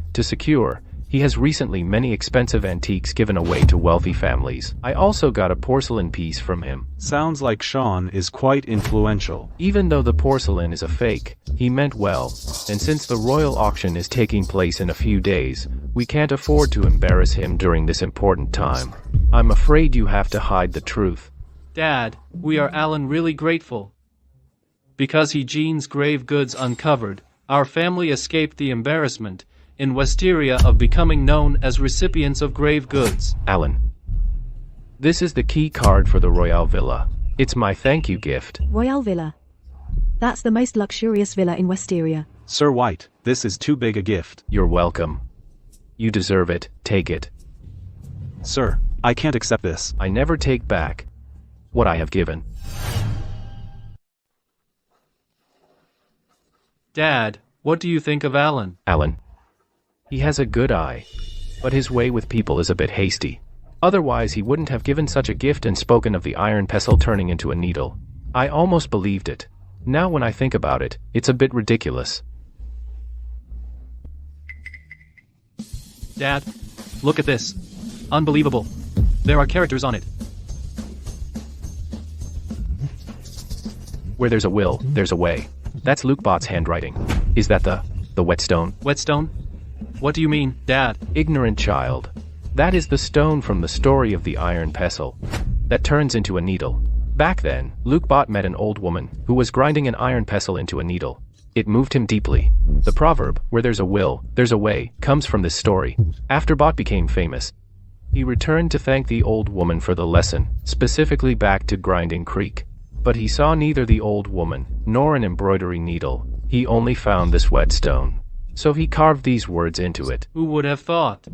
he has recently many expensive antiques given away to wealthy families. I also got a porcelain piece from him. Sounds like Sean is quite influential. Even though the porcelain is a fake, he meant well, and since the royal auction is taking place in a few days, we can't afford to embarrass him during this important time. I'm afraid you have to hide the truth. Dad, we are Alan really grateful. Because Gene's grave goods uncovered, our family escaped the embarrassment in Wisteria of becoming known as recipients of grave goods. Alan, this is the key card for the Royale Villa. It's my thank you gift. Royale Villa? That's the most luxurious villa in Wisteria. Sir White, this is too big a gift. You're welcome. You deserve it, take it. Sir, I can't accept this. I never take back what I have given. Dad, what do you think of Alan? Alan. He has a good eye, but his way with people is a bit hasty. Otherwise he wouldn't have given such a gift and spoken of the iron pestle turning into a needle. I almost believed it. Now when I think about it, it's a bit ridiculous. Dad, look at this. Unbelievable. There are characters on it. Where there's a will, there's a way. That's Luke Bot's handwriting. Is that the whetstone? Whetstone? What do you mean, Dad? Ignorant child. That is the stone from the story of the iron pestle that turns into a needle. Back then, Luke Bot met an old woman who was grinding an iron pestle into a needle. It moved him deeply. The proverb, where there's a will, there's a way, comes from this story. After Bot became famous, he returned to thank the old woman for the lesson, specifically back to Grinding Creek. But he saw neither the old woman, nor an embroidery needle. He only found this whetstone. So he carved these words into it. Who would have thought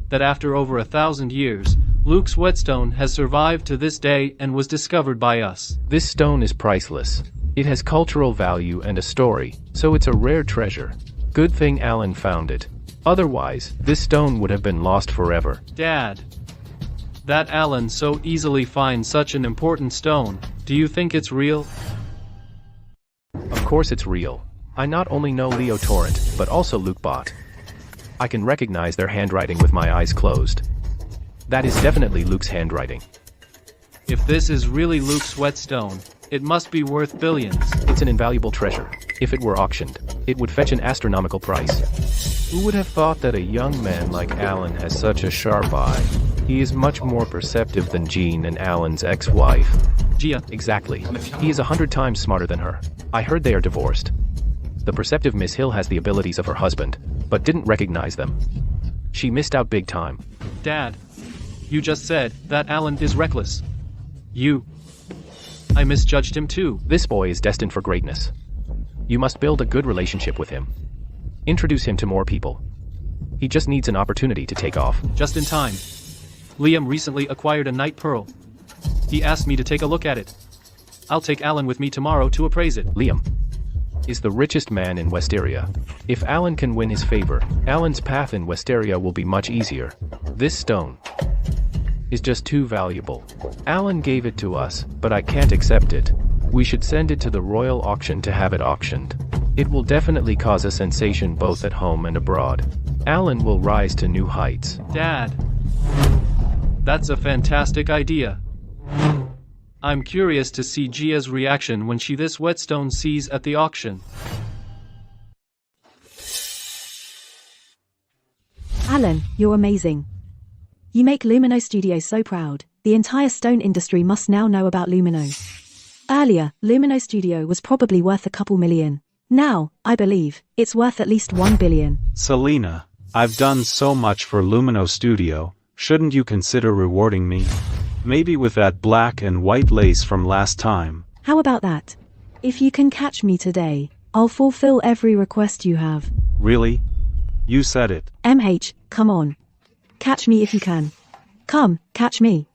that after over 1,000 years, Luke's whetstone has survived to this day and was discovered by us? This stone is priceless. It has cultural value and a story, so it's a rare treasure. Good thing Alan found it. Otherwise, this stone would have been lost forever. Dad. That Alan so easily finds such an important stone. Do you think it's real? Of course it's real. I not only know Leo Torrent, but also Luke Bot. I can recognize their handwriting with my eyes closed. That is definitely Luke's handwriting. If this is really Luke's whetstone, it must be worth billions. It's an invaluable treasure. If it were auctioned, it would fetch an astronomical price. Who would have thought that a young man like Alan has such a sharp eye? He is much more perceptive than Jean and Alan's ex-wife. Gia. Exactly. He is 100 times smarter than her. I heard they are divorced. The perceptive Miss Hill has the abilities of her husband, but didn't recognize them. She missed out big time. Dad. You just said that Alan is reckless. I misjudged him too. This boy is destined for greatness. You must build a good relationship with him. Introduce him to more people. He just needs an opportunity to take off. Just in time. Liam recently acquired a night pearl. He asked me to take a look at it. I'll take Alan with me tomorrow to appraise it. Liam is the richest man in Westeria. If Alan can win his favor, Alan's path in Westeria will be much easier. This stone is just too valuable. Alan gave it to us, but I can't accept it. We should send it to the royal auction to have it auctioned. It will definitely cause a sensation both at home and abroad. Alan will rise to new heights. Dad. That's a fantastic idea. I'm curious to see Gia's reaction when she this whetstone sees at the auction. Alan, you're amazing. You make Lumino Studios so proud. The entire stone industry must now know about Lumino. Earlier, Lumino Studio was probably worth a couple million. Now, I believe, it's worth at least 1 billion. Selena, I've done so much for Lumino Studio, shouldn't you consider rewarding me? Maybe with that black and white lace from last time. How about that? If you can catch me today, I'll fulfill every request you have. Really? You said it. MH, come on. Catch me if you can. Come, catch me.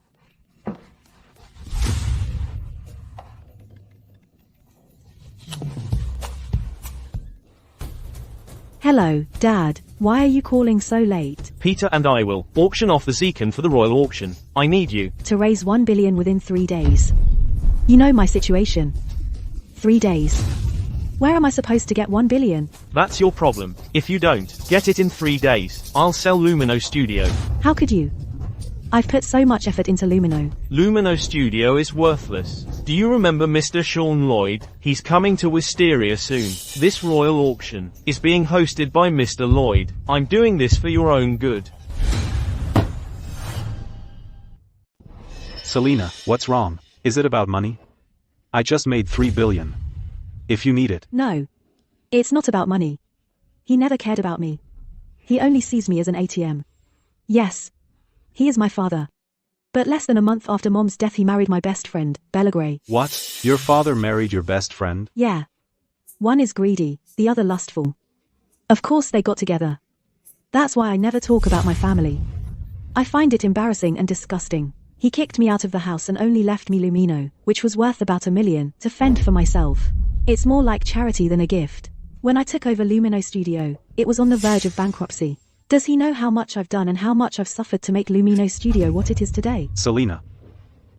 Hello, Dad. Why are you calling so late? Peter and I will auction off the Zekan for the royal auction. I need you to raise 1 billion within 3 days. You know my situation. 3 days. Where am I supposed to get 1 billion? That's your problem. If you don't get it in 3 days, I'll sell Lumino Studio. How could you? I've put so much effort into Lumino. Lumino Studio is worthless. Do you remember Mr. Sean Lloyd? He's coming to Wisteria soon. This royal auction is being hosted by Mr. Lloyd. I'm doing this for your own good. Selena, what's wrong? Is it about money? I just made 3 billion. If you need it. No. It's not about money. He never cared about me. He only sees me as an ATM. Yes. He is my father. But less than a month after Mom's death he married my best friend, Bella Gray. What? Your father married your best friend? Yeah. One is greedy, the other lustful. Of course they got together. That's why I never talk about my family. I find it embarrassing and disgusting. He kicked me out of the house and only left me Lumino, which was worth about 1 million, to fend for myself. It's more like charity than a gift. When I took over Lumino Studio, it was on the verge of bankruptcy. Does he know how much I've done and how much I've suffered to make Lumino Studio what it is today? Selena,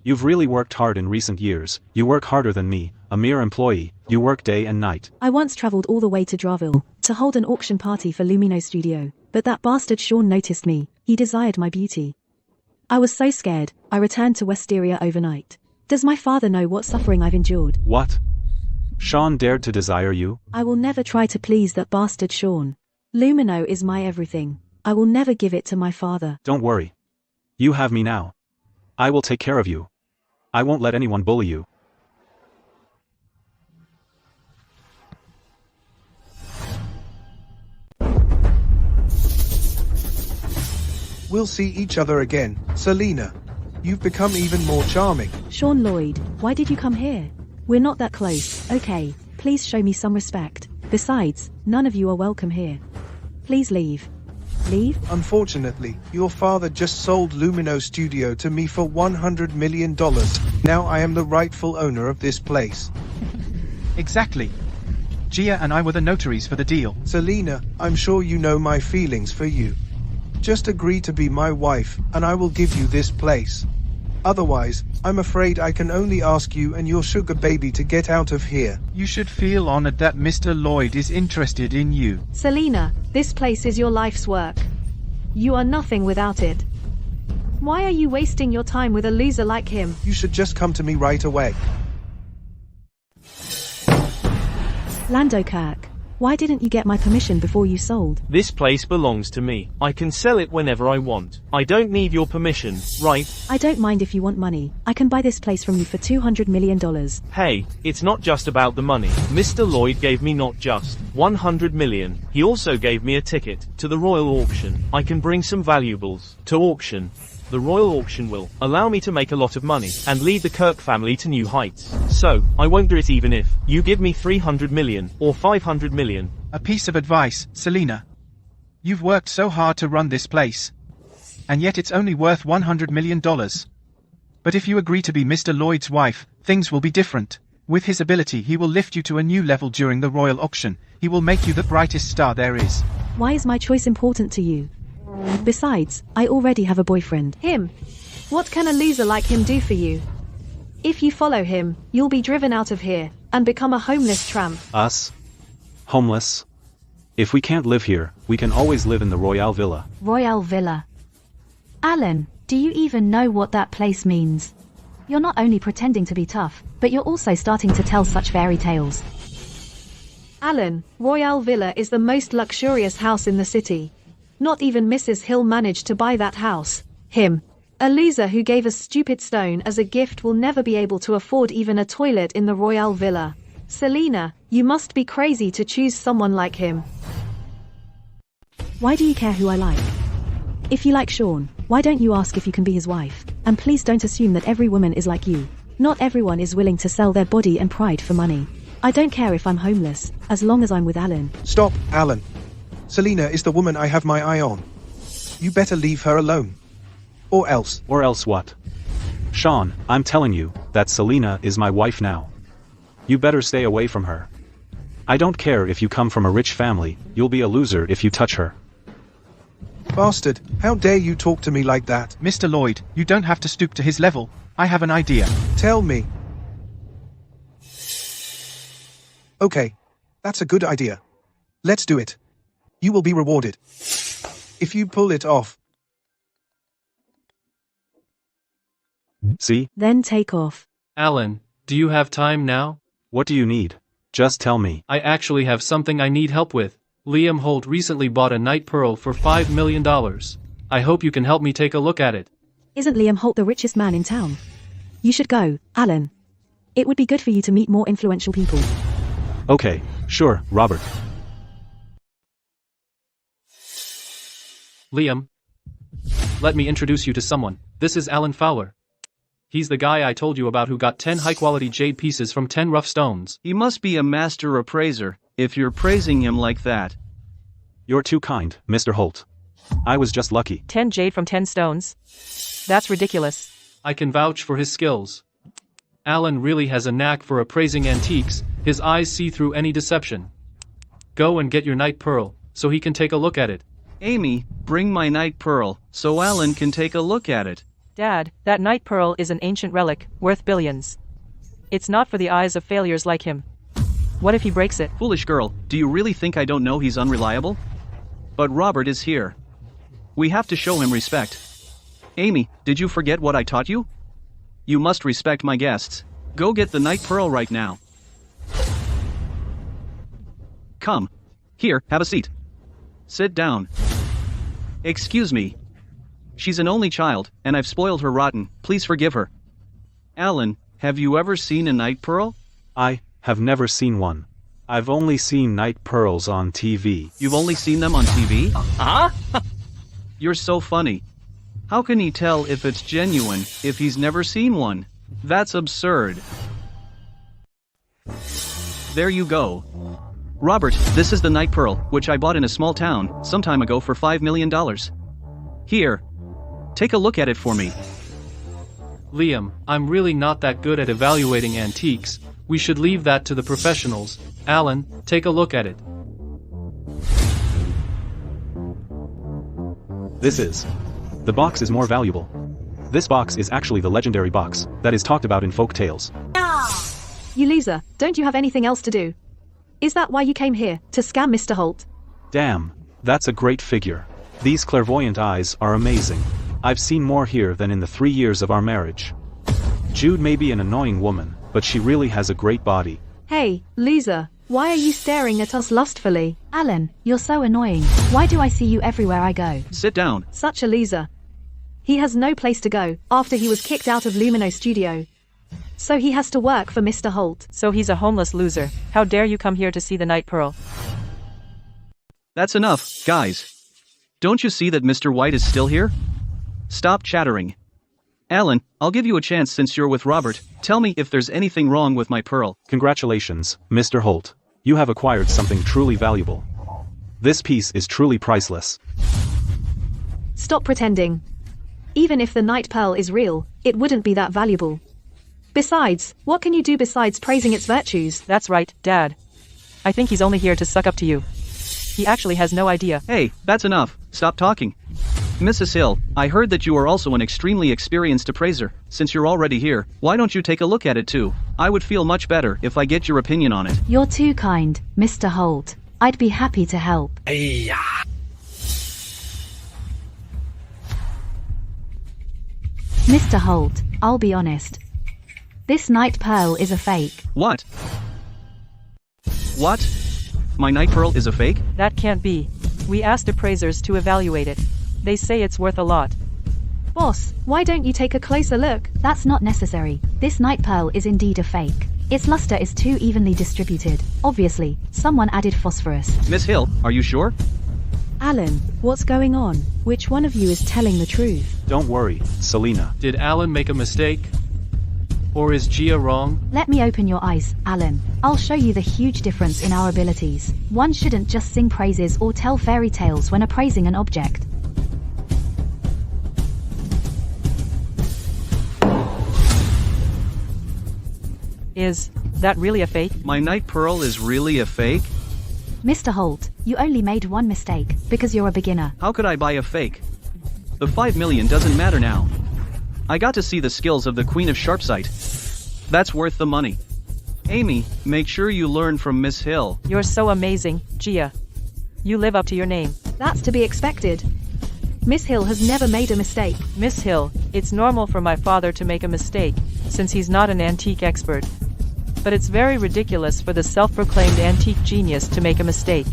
you've really worked hard in recent years. You work harder than me, a mere employee. You work day and night. I once traveled all the way to Draville to hold an auction party for Lumino Studio, but that bastard Sean noticed me. He desired my beauty. I was so scared, I returned to Westeria overnight. Does my father know what suffering I've endured? What? Sean dared to desire you? I will never try to please that bastard Sean. Lumino is my everything. I will never give it to my father. Don't worry. You have me now. I will take care of you. I won't let anyone bully you. We'll see each other again, Selena. You've become even more charming. Sean Lloyd, why did you come here? We're not that close, okay? Please show me some respect. Besides, none of you are welcome here. Please leave. Leave? Unfortunately, your father just sold Lumino Studio to me for $100 million. Now I am the rightful owner of this place. Exactly. Gia and I were the notaries for the deal. Selena, I'm sure you know my feelings for you. Just agree to be my wife, and I will give you this place. Otherwise, I'm afraid I can only ask you and your sugar baby to get out of here. You should feel honored that Mr. Lloyd is interested in you. Selena, this place is your life's work. You are nothing without it. Why are you wasting your time with a loser like him? You should just come to me right away. Lando Kirk, why didn't you get my permission before you sold? This place belongs to me. I can sell it whenever I want. I don't need your permission, right? I don't mind if you want money. I can buy this place from you for $200 million. Hey, it's not just about the money. Mr. Lloyd gave me not just 100 million. He also gave me a ticket to the royal auction. I can bring some valuables to auction. The royal auction will allow me to make a lot of money and lead the Kirk family to new heights. So, I won't do it even if you give me 300 million or 500 million. A piece of advice, Selena. You've worked so hard to run this place. And yet it's only worth $100 million. But if you agree to be Mr. Lloyd's wife, things will be different. With his ability, he will lift you to a new level during the royal auction. He will make you the brightest star there is. Why is my choice important to you? Besides, I already have a boyfriend. Him? What can a loser like him do for you? If you follow him, you'll be driven out of here and become a homeless tramp. Us? Homeless? If we can't live here, we can always live in the Royale Villa. Royal Villa. Alan, do you even know what that place means? You're not only pretending to be tough, but you're also starting to tell such fairy tales. Alan, Royal Villa is the most luxurious house in the city. Not even Mrs. Hill managed to buy that house. Him. A loser who gave a stupid stone as a gift will never be able to afford even a toilet in the Royal Villa. Selena, you must be crazy to choose someone like him. Why do you care who I like? If you like Sean, why don't you ask if you can be his wife? And please don't assume that every woman is like you. Not everyone is willing to sell their body and pride for money. I don't care if I'm homeless, as long as I'm with Alan. Stop, Alan. Selena is the woman I have my eye on. You better leave her alone. Or else. Or else what? Sean, I'm telling you, that Selena is my wife now. You better stay away from her. I don't care if you come from a rich family, you'll be a loser if you touch her. Bastard, how dare you talk to me like that? Mr. Lloyd, you don't have to stoop to his level. I have an idea. Tell me. Okay. That's a good idea. Let's do it. You will be rewarded. If you pull it off. See? Then take off. Alan, do you have time now? What do you need? Just tell me. I actually have something I need help with. Liam Holt recently bought a night pearl for $5 million. I hope you can help me take a look at it. Isn't Liam Holt the richest man in town? You should go, Alan. It would be good for you to meet more influential people. Okay, sure, Robert. Liam. Let me introduce you to someone. This is Alan Fowler. He's the guy I told you about who got 10 high-quality jade pieces from 10 rough stones. He must be a master appraiser, if you're praising him like that. You're too kind, Mr. Holt. I was just lucky. 10 jade from 10 stones? That's ridiculous. I can vouch for his skills. Alan really has a knack for appraising antiques. His eyes see through any deception. Go and get your night pearl, so he can take a look at it. Amy, bring my night pearl, so Alan can take a look at it. Dad, that night pearl is an ancient relic, worth billions. It's not for the eyes of failures like him. What if he breaks it? Foolish girl, do you really think I don't know he's unreliable? But Robert is here. We have to show him respect. Amy, did you forget what I taught you? You must respect my guests. Go get the night pearl right now. Come. Here, have a seat. Sit down. Excuse me. She's an only child, and I've spoiled her rotten. Please forgive her. Alan, have you ever seen a night pearl? I have never seen one. I've only seen night pearls on TV. You've only seen them on TV? Huh? You're so funny. How can he tell if it's genuine if he's never seen one? That's absurd. There you go. Robert, this is the night pearl, which I bought in a small town some time ago for $5 million. Here. Take a look at it for me. Liam, I'm really not that good at evaluating antiques. We should leave that to the professionals. Alan, take a look at it. The box is more valuable. This box is actually the legendary box that is talked about in folk tales. You loser, don't you have anything else to do? Is that why you came here, to scam Mr. Holt? Damn, that's a great figure. These clairvoyant eyes are amazing. I've seen more here than in the 3 years of our marriage. Jude may be an annoying woman, but she really has a great body. Hey, loser, why are you staring at us lustfully? Alan, you're so annoying. Why do I see you everywhere I go? Sit down. Such a loser. He has no place to go, after he was kicked out of Lumino Studio. So he has to work for Mr. Holt. So he's a homeless loser. How dare you come here to see the Night Pearl? That's enough, guys. Don't you see that Mr. White is still here? Stop chattering. Alan, I'll give you a chance since you're with Robert. Tell me if there's anything wrong with my pearl. Congratulations, Mr. Holt. You have acquired something truly valuable. This piece is truly priceless. Stop pretending. Even if the Night Pearl is real, it wouldn't be that valuable. Besides, what can you do besides praising its virtues? That's right, Dad. I think he's only here to suck up to you. He actually has no idea. Hey, that's enough. Stop talking. Mrs. Hill, I heard that you are also an extremely experienced appraiser. Since you're already here, why don't you take a look at it too? I would feel much better if I get your opinion on it. You're too kind, Mr. Holt. I'd be happy to help. Mr. Holt, I'll be honest. This Night Pearl is a fake. What? What? My Night Pearl is a fake? That can't be. We asked appraisers to evaluate it. They say it's worth a lot. Boss, why don't you take a closer look? That's not necessary. This Night Pearl is indeed a fake. Its luster is too evenly distributed. Obviously, someone added phosphorus. Miss Hill, are you sure? Alan, what's going on? Which one of you is telling the truth? Don't worry, Selena. Did Alan make a mistake? Or is Gia wrong? Let me open your eyes, Alan. I'll show you the huge difference in our abilities. One shouldn't just sing praises or tell fairy tales when appraising an object. Is that really a fake? My Night Pearl is really a fake? Mr. Holt, you only made one mistake, because you're a beginner. How could I buy a fake? The 5 million doesn't matter now. I got to see the skills of the Queen of Sharpsight. That's worth the money. Amy, make sure you learn from Miss Hill. You're so amazing, Gia. You live up to your name. That's to be expected. Miss Hill has never made a mistake. Miss Hill, it's normal for my father to make a mistake, since he's not an antique expert. But it's very ridiculous for the self-proclaimed antique genius to make a mistake.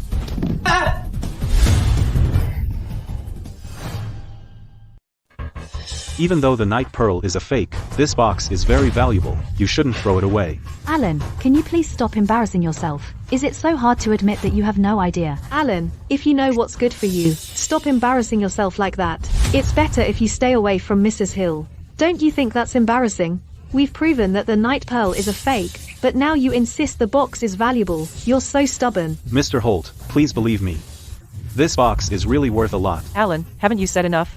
Even though the Night Pearl is a fake, this box is very valuable. You shouldn't throw it away. Alan, can you please stop embarrassing yourself? Is it so hard to admit that you have no idea? Alan, if you know what's good for you, stop embarrassing yourself like that. It's better if you stay away from Mrs. Hill. Don't you think that's embarrassing? We've proven that the Night Pearl is a fake, but now you insist the box is valuable. You're so stubborn. Mr. Holt, please believe me. This box is really worth a lot. Alan, haven't you said enough?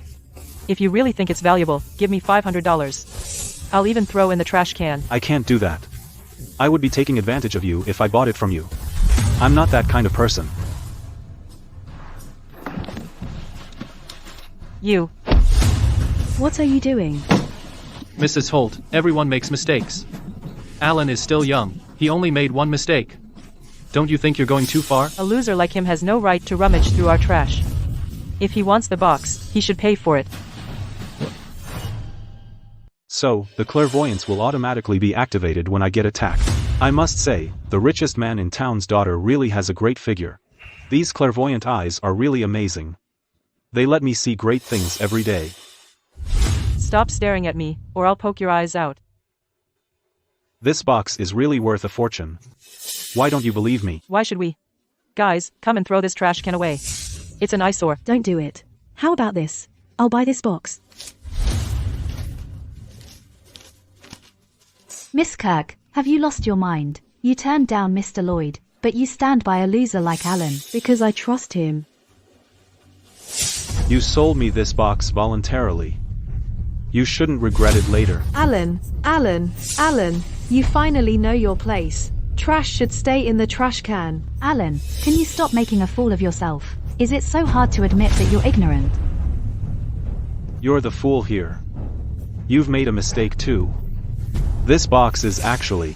If you really think it's valuable, give me $500. I'll even throw in the trash can. I can't do that. I would be taking advantage of you if I bought it from you. I'm not that kind of person. You. What are you doing? Mrs. Holt, everyone makes mistakes. Alan is still young. He only made one mistake. Don't you think you're going too far? A loser like him has no right to rummage through our trash. If he wants the box, he should pay for it. So, the clairvoyance will automatically be activated when I get attacked. I must say, the richest man in town's daughter really has a great figure. These clairvoyant eyes are really amazing. They let me see great things every day. Stop staring at me, or I'll poke your eyes out. This box is really worth a fortune. Why don't you believe me? Why should we? Guys, come and throw this trash can away. It's an eyesore. Don't do it. How about this? I'll buy this box. Miss Kirk, have you lost your mind? You turned down Mr. Lloyd, but you stand by a loser like Alan. Because I trust him. You sold me this box voluntarily. You shouldn't regret it later. Alan, You finally know your place. Trash should stay in the trash can. Alan, can you stop making a fool of yourself? Is it so hard to admit that you're ignorant? You're the fool here. You've made a mistake too. This box is actually...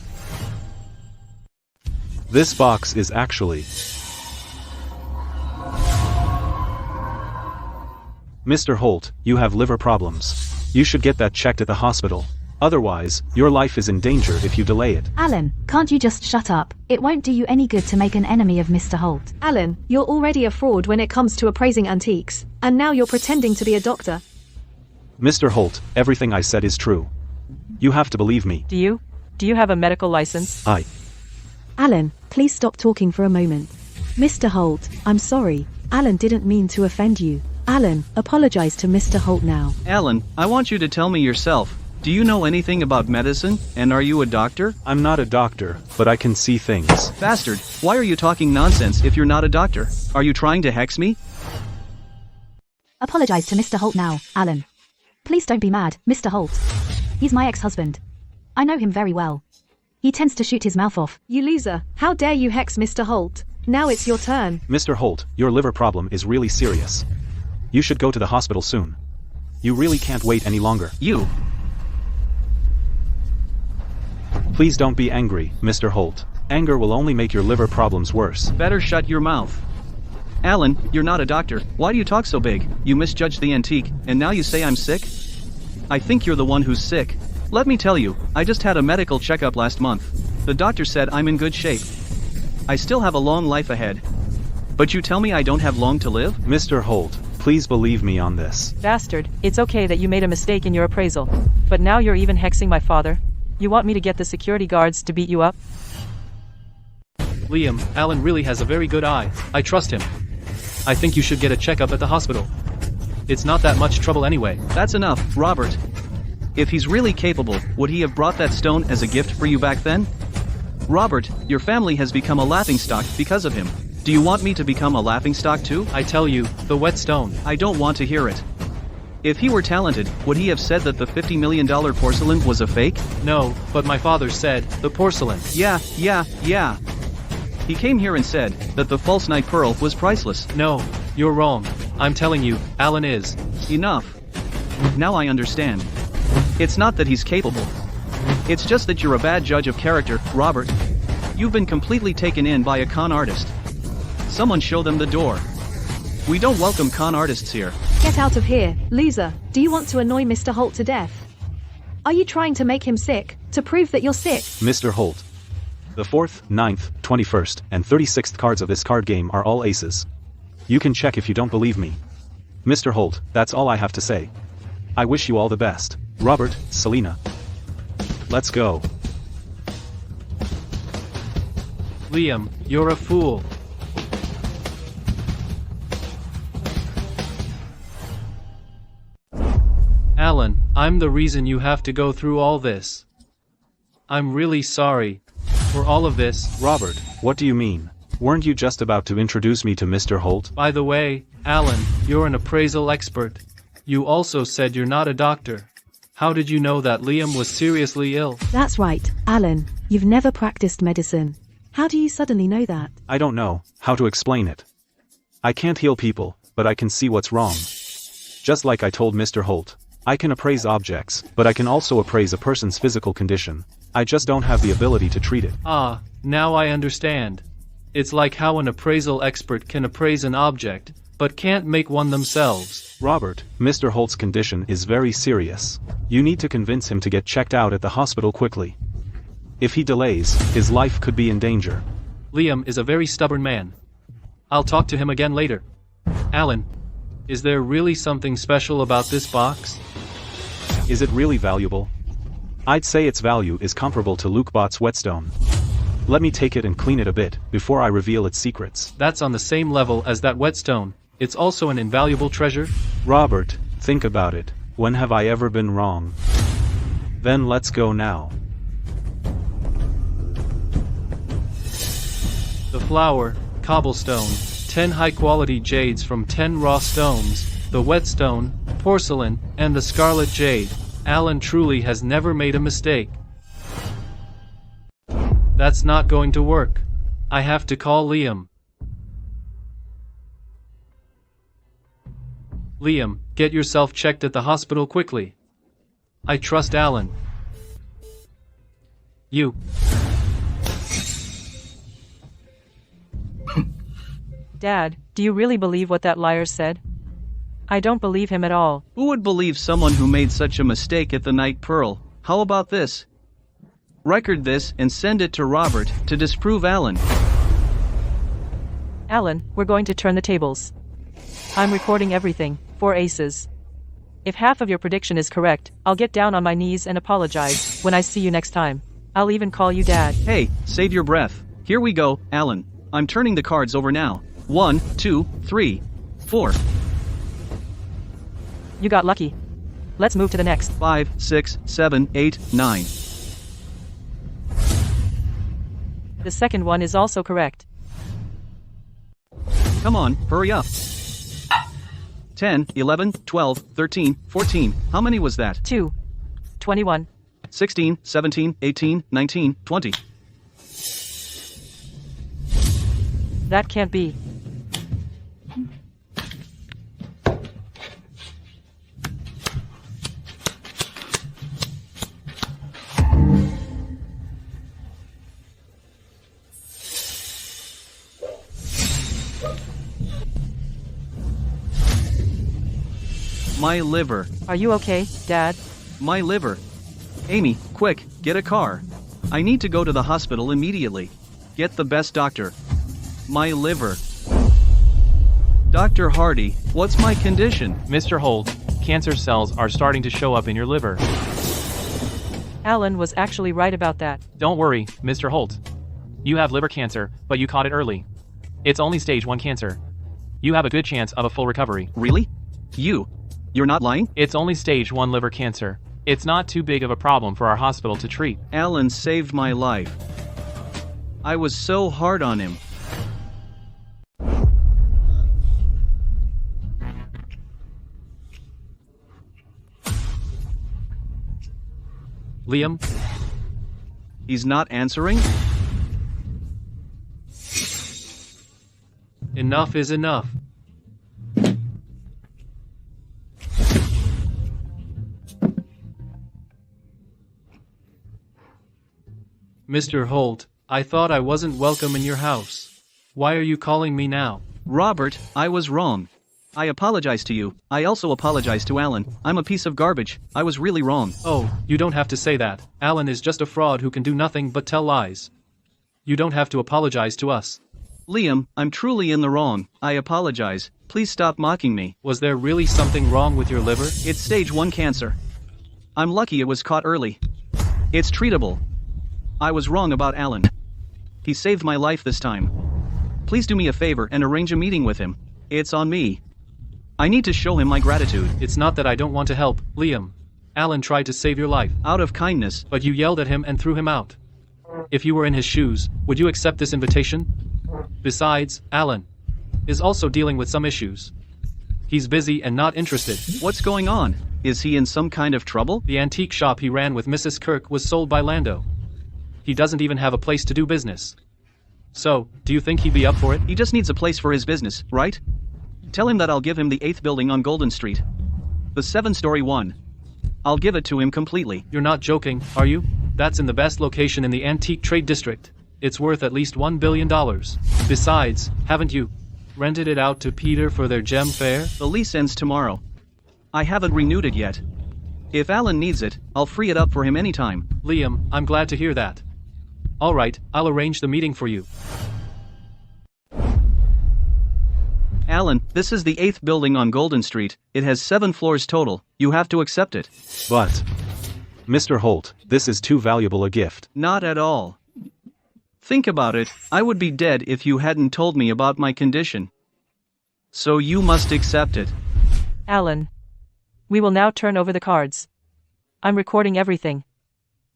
Mr. Holt, you have liver problems. You should get that checked at the hospital. Otherwise, your life is in danger if you delay it. Alan, can't you just shut up? It won't do you any good to make an enemy of Mr. Holt. Alan, you're already a fraud when it comes to appraising antiques, and now you're pretending to be a doctor. Mr. Holt, everything I said is true. You have to believe me. Do you have a medical license? Alan, please stop talking for a moment. Mr. Holt, I'm sorry. Alan didn't mean to offend you. Alan, apologize to Mr. Holt now. Alan, I want you to tell me yourself. Do you know anything about medicine, and are you a doctor? I'm not a doctor, but I can see things. Bastard, why are you talking nonsense if you're not a doctor? Are you trying to hex me? Apologize to Mr. Holt now, Alan. Please don't be mad, Mr. Holt. He's my ex-husband. I know him very well. He tends to shoot his mouth off. You loser, how dare you hex Mr. Holt? Now it's your turn. Mr. Holt, your liver problem is really serious. You should go to the hospital soon. You really can't wait any longer. You. Please don't be angry, Mr. Holt. Anger will only make your liver problems worse. Better shut your mouth. Alan, you're not a doctor. Why do you talk so big? You misjudged the antique, and now you say I'm sick? I think you're the one who's sick. Let me tell you, I just had a medical checkup last month. The doctor said I'm in good shape. I still have a long life ahead. But you tell me I don't have long to live? Mr. Holt, please believe me on this. Bastard, it's okay that you made a mistake in your appraisal. But now you're even hexing my father? You want me to get the security guards to beat you up? Liam, Alan really has a very good eye. I trust him. I think you should get a checkup at the hospital. It's not that much trouble anyway. That's enough, Robert. If he's really capable, would he have brought that stone as a gift for you back then? Robert, your family has become a laughingstock because of him. Do you want me to become a laughingstock too? I tell you, the whetstone. I don't want to hear it. If he were talented, would he have said that the $50 million porcelain was a fake? No, but my father said, the porcelain. Yeah. He came here and said that the false night pearl was priceless. No, you're wrong. I'm telling you, Alan is. Enough. Now I understand. It's not that he's capable. It's just that you're a bad judge of character, Robert. You've been completely taken in by a con artist. Someone show them the door. We don't welcome con artists here. Get out of here, loser. Do you want to annoy Mr. Holt to death? Are you trying to make him sick, to prove that you're sick? Mr. Holt. The 4th, 9th, 21st, and 36th cards of this card game are all aces. You can check if you don't believe me. Mr. Holt, that's all I have to say. I wish you all the best. Robert, Selena. Let's go. Liam, you're a fool. Alan, I'm the reason you have to go through all this. I'm really sorry for all of this. Robert, what do you mean? Weren't you just about to introduce me to Mr. Holt? By the way, Alan, you're an appraisal expert. You also said you're not a doctor. How did you know that Liam was seriously ill? That's right, Alan. You've never practiced medicine. How do you suddenly know that? I don't know how to explain it. I can't heal people, but I can see what's wrong. Just like I told Mr. Holt. I can appraise objects, but I can also appraise a person's physical condition. I just don't have the ability to treat it. Ah, now I understand. It's like how an appraisal expert can appraise an object, but can't make one themselves. Robert, Mr. Holt's condition is very serious. You need to convince him to get checked out at the hospital quickly. If he delays, his life could be in danger. Liam is a very stubborn man. I'll talk to him again later. Alan, is there really something special about this box? Is it really valuable? I'd say its value is comparable to Lukebot's whetstone. Let me take it and clean it a bit, before I reveal its secrets. That's on the same level as that whetstone. It's also an invaluable treasure. Robert, think about it. When have I ever been wrong? Then let's go now. The flower, cobblestone, 10 high-quality jades from 10 raw stones, the whetstone, porcelain, and the scarlet jade. Alan truly has never made a mistake. That's not going to work. I have to call Liam. Liam, get yourself checked at the hospital quickly. I trust Alan. You. Dad, do you really believe what that liar said? I don't believe him at all. Who would believe someone who made such a mistake at the Night Pearl? How about this? Record this and send it to Robert to disprove Alan. Alan, we're going to turn the tables. I'm recording everything, 4 aces. If half of your prediction is correct, I'll get down on my knees and apologize when I see you next time. I'll even call you Dad. Hey, save your breath. Here we go, Alan. I'm turning the cards over now. 1, 2, 3, 4. You got lucky. Let's move to the next. 5, 6, 7, 8, 9. The second one is also correct. Come on, hurry up. 10, 11, 12, 13, 14. How many was that? 2. 21. 16, 17, 18, 19, 20. That can't be. My liver. Are you okay, Dad? My liver. Amy, quick, get a car. I need to go to the hospital immediately. Get the best doctor. My liver. Dr. Hardy, what's my condition? Mr. Holt, cancer cells are starting to show up in your liver. Alan was actually right about that. Don't worry, Mr. Holt. You have liver cancer, but you caught it early. It's only stage 1 cancer. You have a good chance of a full recovery. Really? You're not lying? It's only stage 1 liver cancer. It's not too big of a problem for our hospital to treat. Alan saved my life. I was so hard on him. Liam? He's not answering? Enough is enough. Mr. Holt, I thought I wasn't welcome in your house. Why are you calling me now? Robert, I was wrong. I apologize to you. I also apologize to Alan. I'm a piece of garbage. I was really wrong. Oh, you don't have to say that. Alan is just a fraud who can do nothing but tell lies. You don't have to apologize to us. Liam, I'm truly in the wrong. I apologize. Please stop mocking me. Was there really something wrong with your liver? It's stage 1 cancer. I'm lucky it was caught early. It's treatable. I was wrong about Alan. He saved my life this time. Please do me a favor and arrange a meeting with him. It's on me. I need to show him my gratitude. It's not that I don't want to help, Liam. Alan tried to save your life. Out of kindness. But you yelled at him and threw him out. If you were in his shoes, would you accept this invitation? Besides, Alan is also dealing with some issues. He's busy and not interested. What's going on? Is he in some kind of trouble? The antique shop he ran with Mrs. Kirk was sold by Lando. He doesn't even have a place to do business. So, do you think he'd be up for it? He just needs a place for his business, right? Tell him that I'll give him the 8th building on Golden Street. The 7-story one. I'll give it to him completely. You're not joking, are you? That's in the best location in the antique trade district. It's worth at least $1 billion. Besides, haven't you rented it out to Peter for their gem fair? The lease ends tomorrow. I haven't renewed it yet. If Alan needs it, I'll free it up for him anytime. Liam, I'm glad to hear that. Alright, I'll arrange the meeting for you. Alan, this is the 8th building on Golden Street. It has 7 floors total. You have to accept it. But, Mr. Holt, this is too valuable a gift. Not at all. Think about it, I would be dead if you hadn't told me about my condition. So you must accept it. Alan. We will now turn over the cards. I'm recording everything.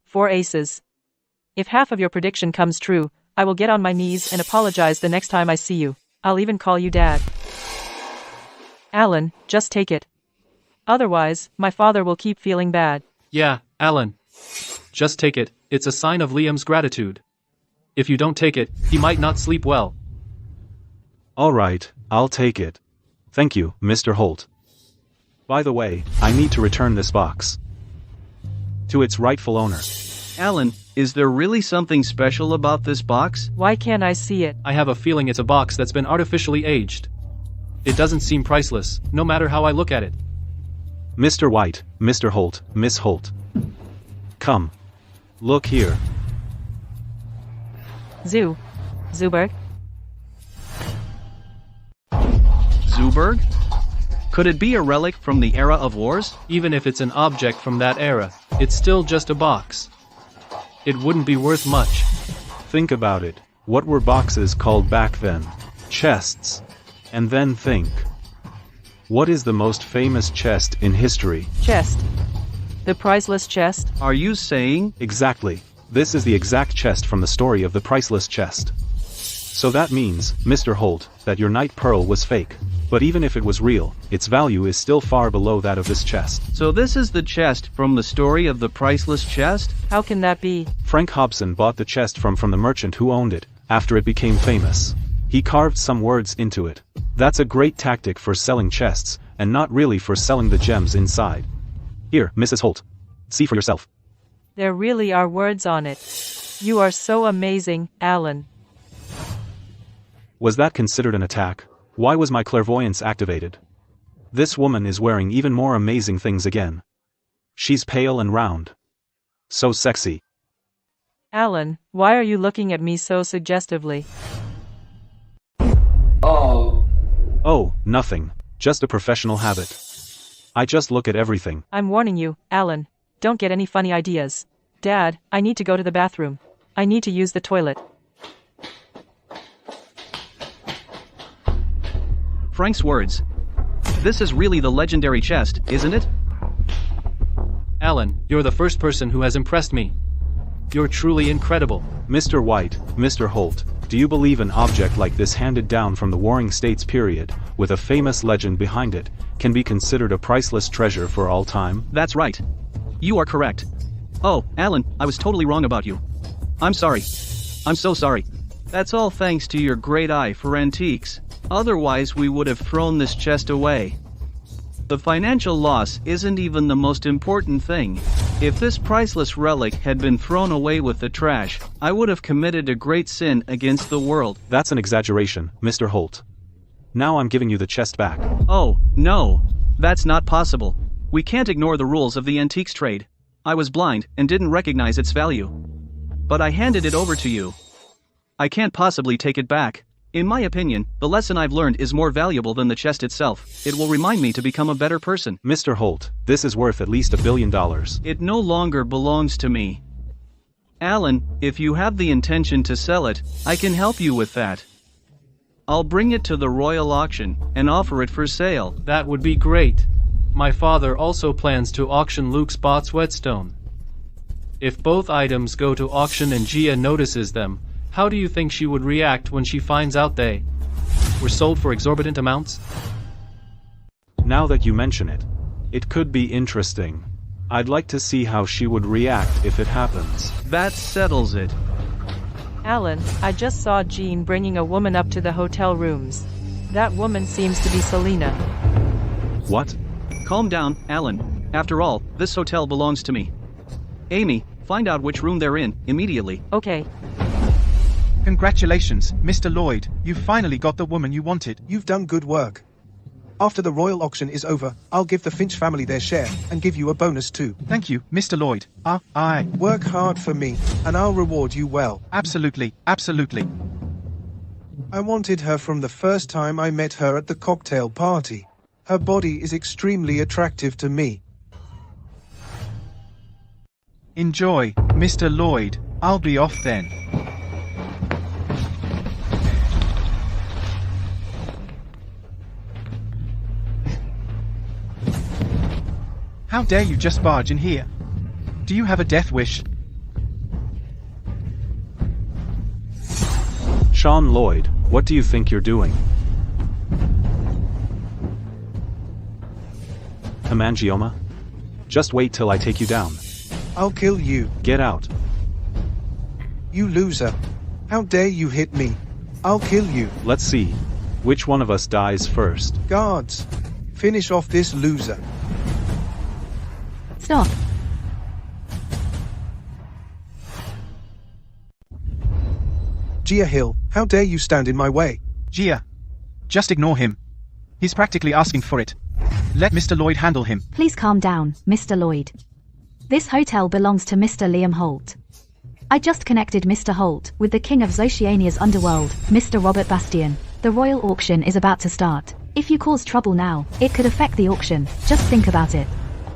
4 aces. If half of your prediction comes true, I will get on my knees and apologize the next time I see you. I'll even call you Dad. Alan, just take it. Otherwise, my father will keep feeling bad. Yeah, Alan. Just take it. It's a sign of Liam's gratitude. If you don't take it, he might not sleep well. Alright, I'll take it. Thank you, Mr. Holt. By the way, I need to return this box to its rightful owner. Alan, is there really something special about this box? Why can't I see it? I have a feeling it's a box that's been artificially aged. It doesn't seem priceless, no matter how I look at it. Mr. White, Mr. Holt, Miss Holt. Come. Look here. Zuberg? Zuberg? Could it be a relic from the era of wars? Even if it's an object from that era, it's still just a box. It wouldn't be worth much. Think about it. What were boxes called back then? Chests. And then think. What is the most famous chest in history? Chest. The priceless chest? Are you saying? Exactly. This is the exact chest from the story of the priceless chest. So that means, Mr. Holt, that your night pearl was fake. But even if it was real, its value is still far below that of this chest. So this is the chest from the story of the priceless chest? How can that be? Frank Hobson bought the chest from the merchant who owned it, after it became famous. He carved some words into it. That's a great tactic for selling chests, and not really for selling the gems inside. Here, Mrs. Holt. See for yourself. There really are words on it. You are so amazing, Alan. Was that considered an attack? Why was my clairvoyance activated? This woman is wearing even more amazing things again. She's pale and round. So sexy. Alan, why are you looking at me so suggestively? Oh, nothing. Just a professional habit. I just look at everything. I'm warning you, Alan. Don't get any funny ideas. Dad, I need to go to the bathroom. I need to use the toilet. Frank's words. This is really the legendary chest, isn't it? Alan, you're the first person who has impressed me. You're truly incredible. Mr. White, Mr. Holt, do you believe an object like this handed down from the Warring States period, with a famous legend behind it, can be considered a priceless treasure for all time? That's right. You are correct. Oh, Alan, I was totally wrong about you. I'm sorry. I'm so sorry. That's all thanks to your great eye for antiques. Otherwise we would have thrown this chest away. The financial loss isn't even the most important thing. If this priceless relic had been thrown away with the trash, I would have committed a great sin against the world. That's an exaggeration, Mr. Holt. Now I'm giving you the chest back. Oh, no. That's not possible. We can't ignore the rules of the antiques trade. I was blind and didn't recognize its value. But I handed it over to you. I can't possibly take it back. In my opinion, the lesson I've learned is more valuable than the chest itself. It will remind me to become a better person. Mr. Holt, this is worth at least $1 billion. It no longer belongs to me. Alan, if you have the intention to sell it, I can help you with that. I'll bring it to the royal auction and offer it for sale. That would be great. My father also plans to auction Luke's Bot's whetstone. If both items go to auction and Gia notices them, how do you think she would react when she finds out they were sold for exorbitant amounts? Now that you mention it, it could be interesting. I'd like to see how she would react if it happens. That settles it. Alan, I just saw Jean bringing a woman up to the hotel rooms. That woman seems to be Selena. What? Calm down, Alan. After all, this hotel belongs to me. Amy, find out which room they're in, immediately. Okay. Congratulations, Mr. Lloyd, you've finally got the woman you wanted. You've done good work. After the royal auction is over, I'll give the Finch family their share, and give you a bonus too. Thank you, Mr. Lloyd. I work hard for me, and I'll reward you well. Absolutely, absolutely. I wanted her from the first time I met her at the cocktail party. Her body is extremely attractive to me. Enjoy, Mr. Lloyd. I'll be off then. How dare you just barge in here? Do you have a death wish? Sean Lloyd, what do you think you're doing? Hemangioma? Just wait till I take you down. I'll kill you. Get out. You loser. How dare you hit me? I'll kill you. Let's see. Which one of us dies first? Guards, finish off this loser. Stop. Jia Hill, how dare you stand in my way? Gia, just ignore him. He's practically asking for it. Let Mr. Lloyd handle him. Please calm down, Mr. Lloyd. This hotel belongs to Mr. Liam Holt. I just connected Mr. Holt with the king of Zotiania's underworld, Mr. Robert Bastian. The royal auction is about to start. If you cause trouble now, it could affect the auction. Just think about it.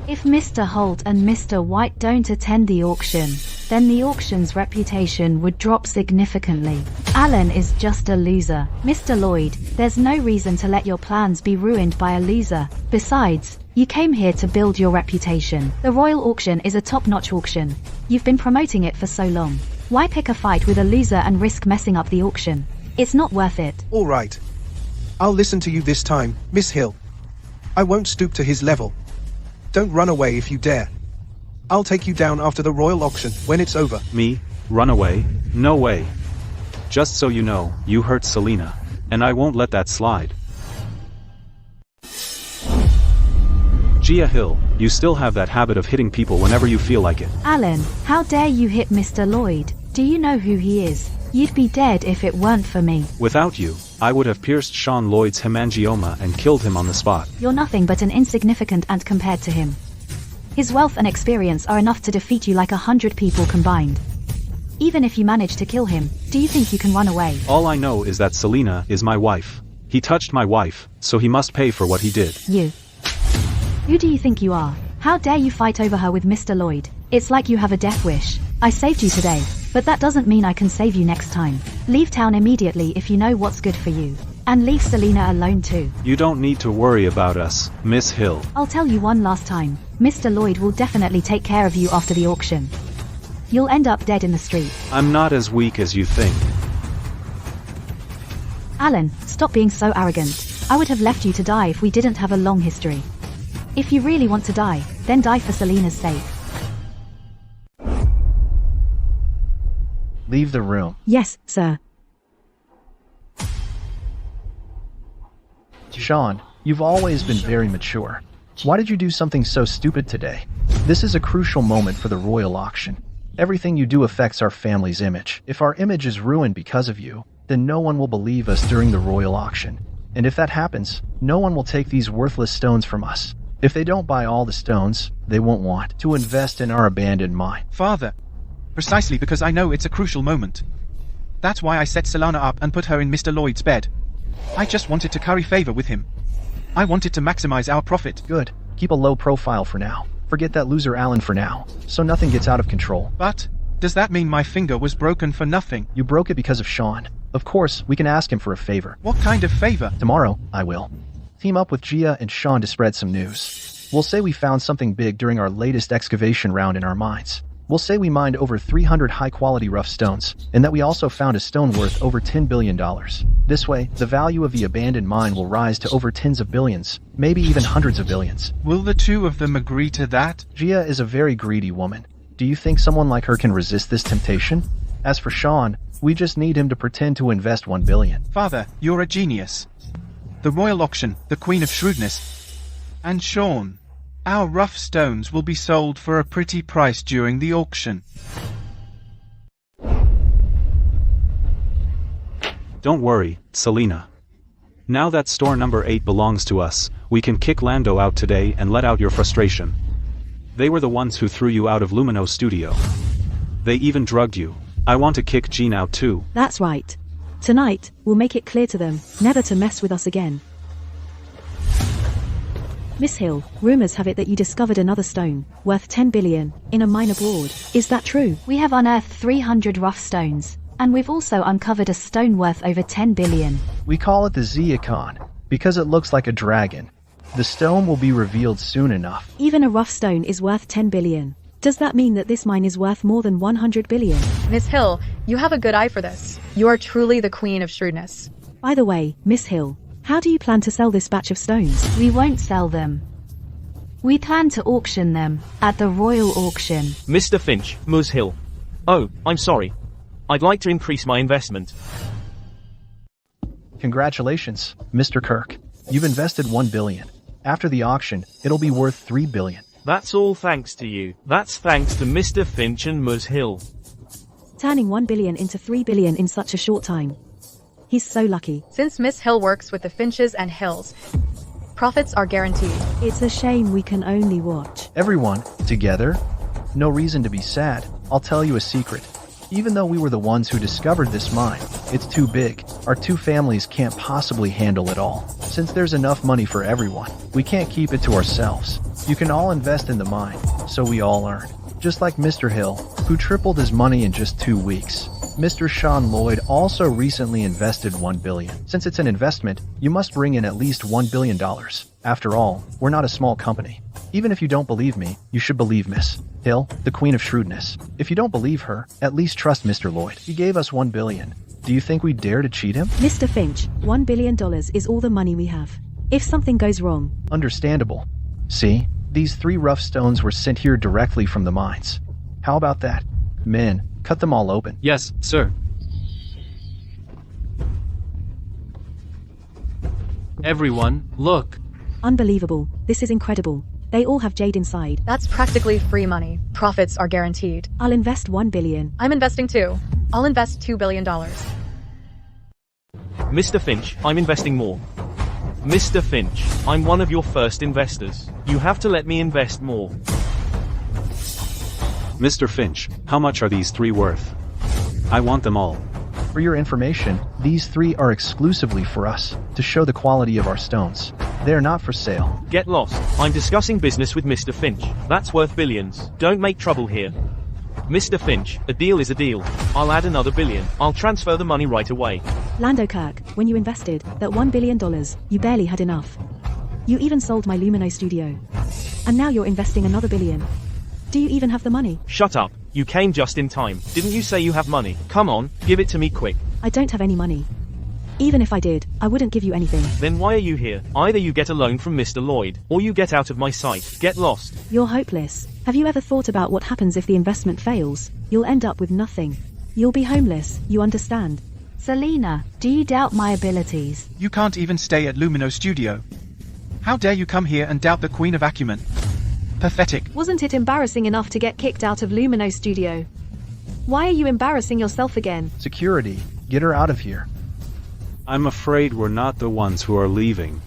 If Mr. Holt and Mr. White don't attend the auction, then the auction's reputation would drop significantly. Alan is just a loser. Mr. Lloyd, there's no reason to let your plans be ruined by a loser. Besides, you came here to build your reputation. The royal auction is a top-notch auction. You've been promoting it for so long. Why pick a fight with a loser and risk messing up the auction? It's not worth it. All right. I'll listen to you this time, Miss Hill. I won't stoop to his level. Don't run away if you dare. I'll take you down after the royal auction when it's over. Me? Run away? No way. Just so you know, you hurt Selena. And I won't let that slide. Gia Hill, you still have that habit of hitting people whenever you feel like it. Alan, how dare you hit Mr. Lloyd? Do you know who he is? You'd be dead if it weren't for me. Without you, I would have pierced Sean Lloyd's hemangioma and killed him on the spot. You're nothing but an insignificant ant compared to him. His wealth and experience are enough to defeat you like 100 people combined. Even if you manage to kill him, do you think you can run away? All I know is that Selena is my wife. He touched my wife, so he must pay for what he did. You. Who do you think you are? How dare you fight over her with Mr. Lloyd? It's like you have a death wish. I saved you today, but that doesn't mean I can save you next time. Leave town immediately if you know what's good for you. And leave Selena alone too. You don't need to worry about us, Miss Hill. I'll tell you one last time. Mr. Lloyd will definitely take care of you after the auction. You'll end up dead in the street. I'm not as weak as you think. Alan, stop being so arrogant. I would have left you to die if we didn't have a long history. If you really want to die, then die for Selena's sake. Leave the room. Yes, sir. Sean, you've always been very mature. Why did you do something so stupid today? This is a crucial moment for the royal auction. Everything you do affects our family's image. If our image is ruined because of you, then no one will believe us during the royal auction. And if that happens, no one will take these worthless stones from us. If they don't buy all the stones, they won't want to invest in our abandoned mine. Father, precisely because I know it's a crucial moment. That's why I set Selena up and put her in Mr. Lloyd's bed. I just wanted to curry favor with him. I wanted to maximize our profit. Good. Keep a low profile for now. Forget that loser Alan for now, so nothing gets out of control. But, does that mean my finger was broken for nothing? You broke it because of Sean. Of course, we can ask him for a favor. What kind of favor? Tomorrow, I will. Team up with Gia and Sean to spread some news. We'll say we found something big during our latest excavation round in our mines. We'll say we mined over 300 high-quality rough stones, and that we also found a stone worth over $10 billion. This way, the value of the abandoned mine will rise to over tens of billions, maybe even hundreds of billions. Will the two of them agree to that? Gia is a very greedy woman. Do you think someone like her can resist this temptation? As for Sean, we just need him to pretend to invest $1 billion. Father, you're a genius. The royal auction, the queen of shrewdness. And Sean, our rough stones will be sold for a pretty price during the auction. Don't worry, Selena. Now that store number 8 belongs to us, we can kick Lando out today and let out your frustration. They were the ones who threw you out of Lumino Studio. They even drugged you. I want to kick Jean out too. That's right. Tonight, we'll make it clear to them, never to mess with us again. Miss Hill, rumors have it that you discovered another stone, worth 10 billion, in a mine abroad. Is that true? We have unearthed 300 rough stones, and we've also uncovered a stone worth over 10 billion. We call it the Zeacon, because it looks like a dragon. The stone will be revealed soon enough. Even a rough stone is worth 10 billion. Does that mean that this mine is worth more than 100 billion? Miss Hill, you have a good eye for this. You are truly the queen of shrewdness. By the way, Miss Hill, how do you plan to sell this batch of stones? We won't sell them. We plan to auction them at the royal auction. Mr. Finch, Ms. Hill. Oh, I'm sorry. I'd like to increase my investment. Congratulations, Mr. Kirk. You've invested 1 billion. After the auction, it'll be worth 3 billion. That's all thanks to you. That's thanks to Mr. Finch and Ms. Hill. Turning 1 billion into 3 billion in such a short time. He's so lucky. Since Miss Hill works with the Finches and Hills, profits are guaranteed. It's a shame we can only watch. Everyone, together? No reason to be sad. I'll tell you a secret. Even though we were the ones who discovered this mine, it's too big. Our two families can't possibly handle it all. Since there's enough money for everyone, we can't keep it to ourselves. You can all invest in the mine, so we all earn. Just like Mr. Hill, who tripled his money in just 2 weeks. Mr. Sean Lloyd also recently invested 1 billion. Since it's an investment, you must bring in at least $1 billion. After all, we're not a small company. Even if you don't believe me, you should believe Miss Hill, the Queen of Shrewdness. If you don't believe her, at least trust Mr. Lloyd. He gave us 1 billion. Do you think we'd dare to cheat him? Mr. Finch, $1 billion is all the money we have. If something goes wrong... Understandable. See? These 3 rough stones were sent here directly from the mines. How about that? Men, cut them all open. Yes, sir. Everyone, look. Unbelievable. This is incredible. They all have jade inside. That's practically free money. Profits are guaranteed. I'll invest 1 billion. I'm investing too. I'll invest $2 billion. Mr. Finch, I'm investing more. Mr. Finch, I'm one of your first investors. You have to let me invest more. Mr. Finch, how much are these 3 worth? I want them all. For your information, these 3 are exclusively for us, to show the quality of our stones. They are not for sale. Get lost. I'm discussing business with Mr. Finch. That's worth billions. Don't make trouble here. Mr. Finch, a deal is a deal. I'll add another billion. I'll transfer the money right away. Lando Kirk, when you invested that $1 billion, you barely had enough. You even sold my Lumino studio. And now you're investing another billion. Do you even have the money? Shut up. You came just in time. Didn't you say you have money? Come on, give it to me quick. I don't have any money. Even if I did, I wouldn't give you anything. Then why are you here? Either you get a loan from Mr. Lloyd, or you get out of my sight. Get lost. You're hopeless. Have you ever thought about what happens if the investment fails? You'll end up with nothing. You'll be homeless, you understand? Selena, do you doubt my abilities? You can't even stay at Lumino Studio. How dare you come here and doubt the Queen of Acumen? Pathetic. Wasn't it embarrassing enough to get kicked out of Lumino Studio? Why are you embarrassing yourself again? Security, get her out of here. I'm afraid we're not the ones who are leaving.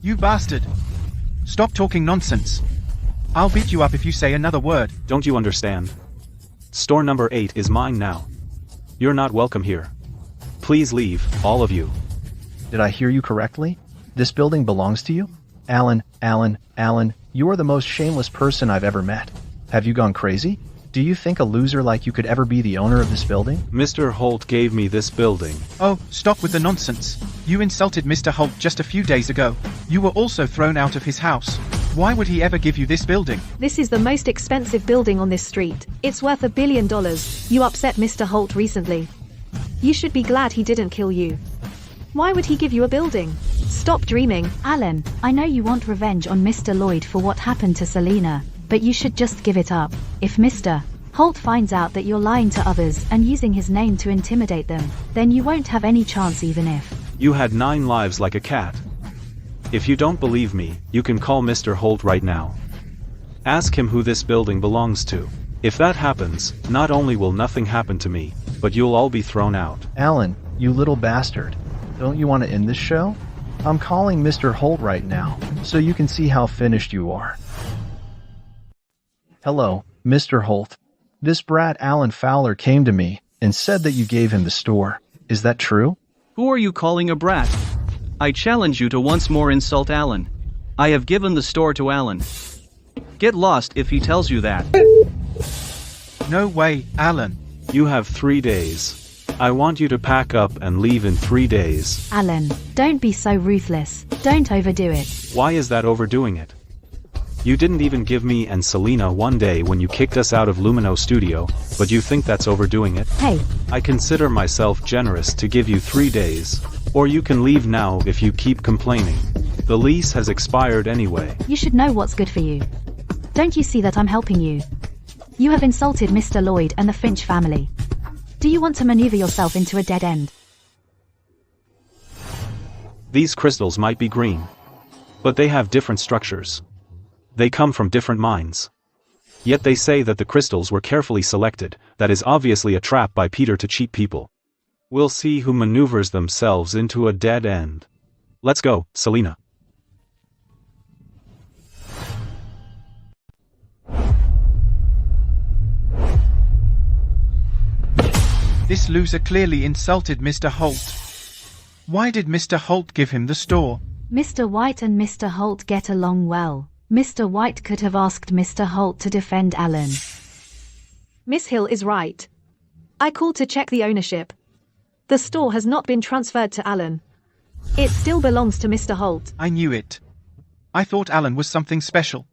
You bastard. Stop talking nonsense. I'll beat you up if you say another word. Don't you understand? Store number 8 is mine now. You're not welcome here. Please leave, all of you. Did I hear you correctly? This building belongs to you? Alan, you are the most shameless person I've ever met. Have you gone crazy? Do you think a loser like you could ever be the owner of this building? Mr. Holt gave me this building. Oh, stop with the nonsense. You insulted Mr. Holt just a few days ago. You were also thrown out of his house. Why would he ever give you this building? This is the most expensive building on this street. It's worth $1 billion. You upset Mr. Holt recently. You should be glad he didn't kill you. Why would he give you a building? Stop dreaming. Alan, I know you want revenge on Mr. Lloyd for what happened to Selena, but you should just give it up. If Mr. Holt finds out that you're lying to others and using his name to intimidate them, then you won't have any chance even if... You had 9 lives like a cat. If you don't believe me, you can call Mr. Holt right now. Ask him who this building belongs to. If that happens, not only will nothing happen to me, but you'll all be thrown out. Alan, you little bastard. Don't you want to end this show? I'm calling Mr. Holt right now, so you can see how finished you are. Hello, Mr. Holt. This brat Alan Fowler came to me and said that you gave him the store. Is that true? Who are you calling a brat? I challenge you to once more insult Alan. I have given the store to Alan. Get lost if he tells you that. No way, Alan. You have 3 days. I want you to pack up and leave in 3 days. Alan, don't be so ruthless. Don't overdo it. Why is that overdoing it? You didn't even give me and Selena 1 day when you kicked us out of Lumino Studio, but you think that's overdoing it? Hey. I consider myself generous to give you 3 days. Or you can leave now if you keep complaining. The lease has expired anyway. You should know what's good for you. Don't you see that I'm helping you? You have insulted Mr. Lloyd and the Finch family. Do you want to maneuver yourself into a dead end? These crystals might be green, but they have different structures. They come from different mines. Yet they say that the crystals were carefully selected. That is obviously a trap by Peter to cheat people. We'll see who maneuvers themselves into a dead end. Let's go, Selena. This loser clearly insulted Mr. Holt. Why did Mr. Holt give him the store? Mr. White and Mr. Holt get along well. Mr. White could have asked Mr. Holt to defend Alan. Miss Hill is right. I called to check the ownership. The store has not been transferred to Alan. It still belongs to Mr. Holt. I knew it. I thought Alan was something special.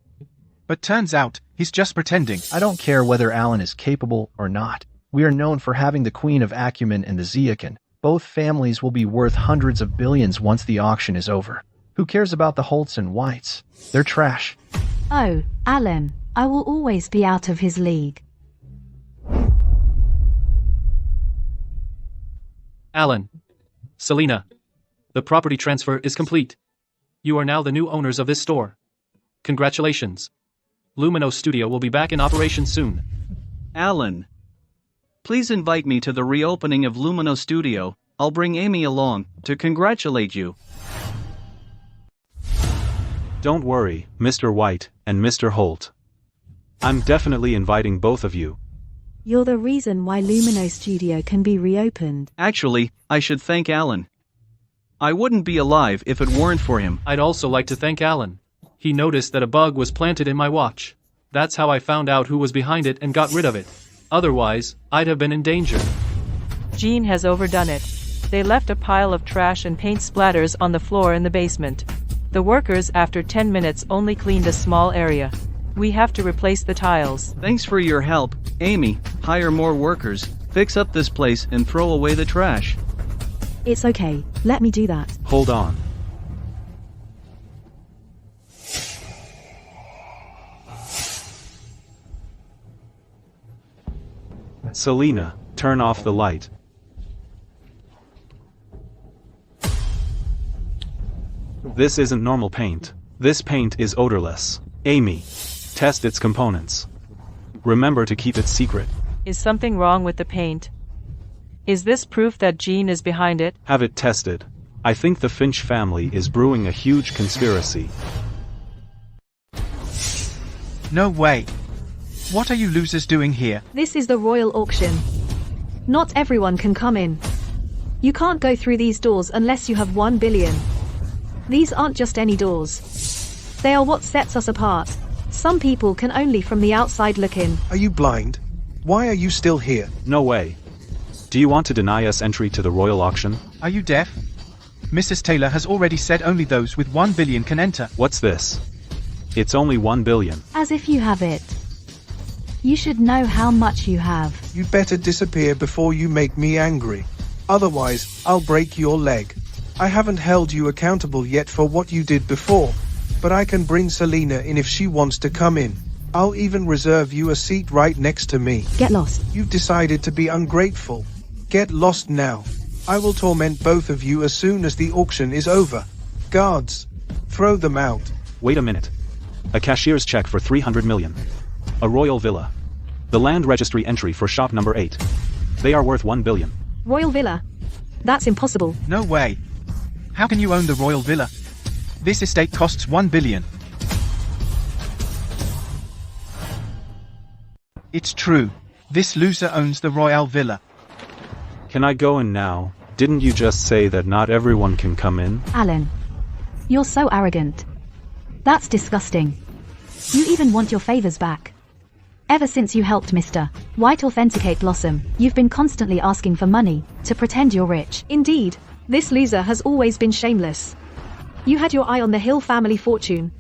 But turns out, he's just pretending. I don't care whether Alan is capable or not. We are known for having the Queen of Acumen and the Zeakin. Both families will be worth hundreds of billions once the auction is over. Who cares about the Holts and Whites? They're trash. Oh, Alan, I will always be out of his league. Alan. Selena. The property transfer is complete. You are now the new owners of this store. Congratulations. Lumino Studio will be back in operation soon. Alan. Please invite me to the reopening of Lumino Studio. I'll bring Amy along to congratulate you. Don't worry, Mr. White and Mr. Holt. I'm definitely inviting both of you. You're the reason why Lumino Studio can be reopened. Actually, I should thank Alan. I wouldn't be alive if it weren't for him. I'd also like to thank Alan. He noticed that a bug was planted in my watch. That's how I found out who was behind it and got rid of it. Otherwise, I'd have been in danger. Jean has overdone it. They left a pile of trash and paint splatters on the floor in the basement. The workers, after 10 minutes, only cleaned a small area. We have to replace the tiles. Thanks for your help, Amy. Hire more workers, fix up this place, and throw away the trash. It's okay, let me do that. Hold on. Selena, turn off the light. This isn't normal paint. This paint is odorless. Amy, test its components. Remember to keep it secret. Is something wrong with the paint? Is this proof that Jean is behind it? Have it tested. I think the Finch family is brewing a huge conspiracy. No way. What are you losers doing here? This is the royal auction. Not everyone can come in. You can't go through these doors unless you have 1 billion. These aren't just any doors. They are what sets us apart. Some people can only from the outside look in. Are you blind? Why are you still here? No way. Do you want to deny us entry to the royal auction? Are you deaf? Mrs. Taylor has already said only those with 1 billion can enter. What's this? It's only 1 billion. As if you have it. You should know how much you have. You'd better disappear before you make me angry. Otherwise, I'll break your leg. I haven't held you accountable yet for what you did before, but I can bring Selena in if she wants to come in. I'll even reserve you a seat right next to me. Get lost. You've decided to be ungrateful. Get lost now. I will torment both of you as soon as the auction is over. Guards, throw them out. Wait a minute. A cashier's check for 300 million. A royal villa. The land registry entry for shop number 8. They are worth 1 billion. Royal villa? That's impossible. No way. How can you own the royal villa? This estate costs 1 billion. It's true. This loser owns the royal villa. Can I go in now? Didn't you just say that not everyone can come in? Alan. You're so arrogant. That's disgusting. You even want your favors back. Ever since you helped Mr. White authenticate Blossom, you've been constantly asking for money to pretend you're rich. Indeed, this loser has always been shameless. You had your eye on the Hill family fortune.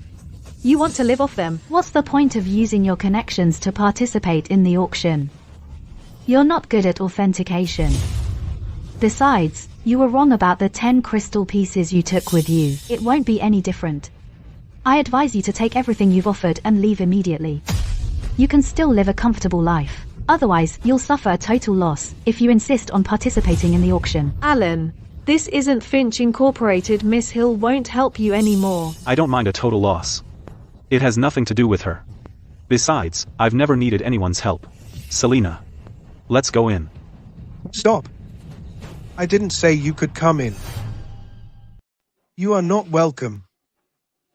You want to live off them. What's the point of using your connections to participate in the auction? You're not good at authentication. Besides, you were wrong about the 10 crystal pieces you took with you. It won't be any different. I advise you to take everything you've offered and leave immediately. You can still live a comfortable life. Otherwise, you'll suffer a total loss if you insist on participating in the auction. Alan, this isn't Finch Incorporated. Miss Hill won't help you anymore. I don't mind a total loss. It has nothing to do with her. Besides, I've never needed anyone's help. Selena. Let's go in. Stop. I didn't say you could come in. You are not welcome.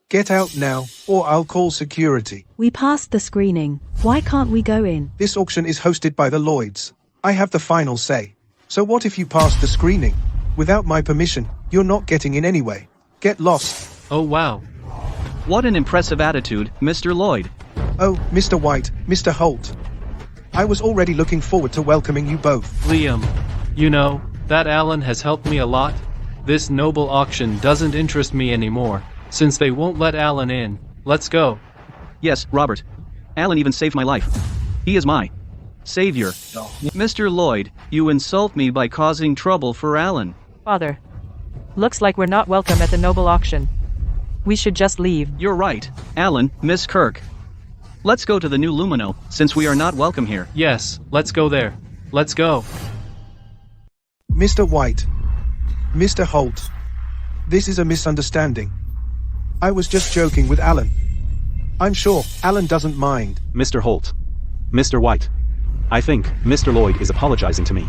Get out now, or I'll call security. We passed the screening. Why can't we go in? This auction is hosted by the Lloyds. I have the final say. So what if you passed the screening? Without my permission, you're not getting in anyway. Get lost. Oh wow. What an impressive attitude, Mr. Lloyd. Oh, Mr. White, Mr. Holt. I was already looking forward to welcoming you both. Liam, you know, that Alan has helped me a lot. This noble auction doesn't interest me anymore, since they won't let Alan in. Let's go. Yes, Robert. Alan even saved my life. He is my savior. Mr. Lloyd, you insult me by causing trouble for Alan. Father. Looks like we're not welcome at the noble auction. We should just leave. You're right, Alan, Miss Kirk. Let's go to the new Lumino, since we are not welcome here. Yes, let's go there. Let's go. Mr. White. Mr. Holt. This is a misunderstanding. I was just joking with Alan. I'm sure Alan doesn't mind. Mr. Holt. Mr. White. I think Mr. Lloyd is apologizing to me.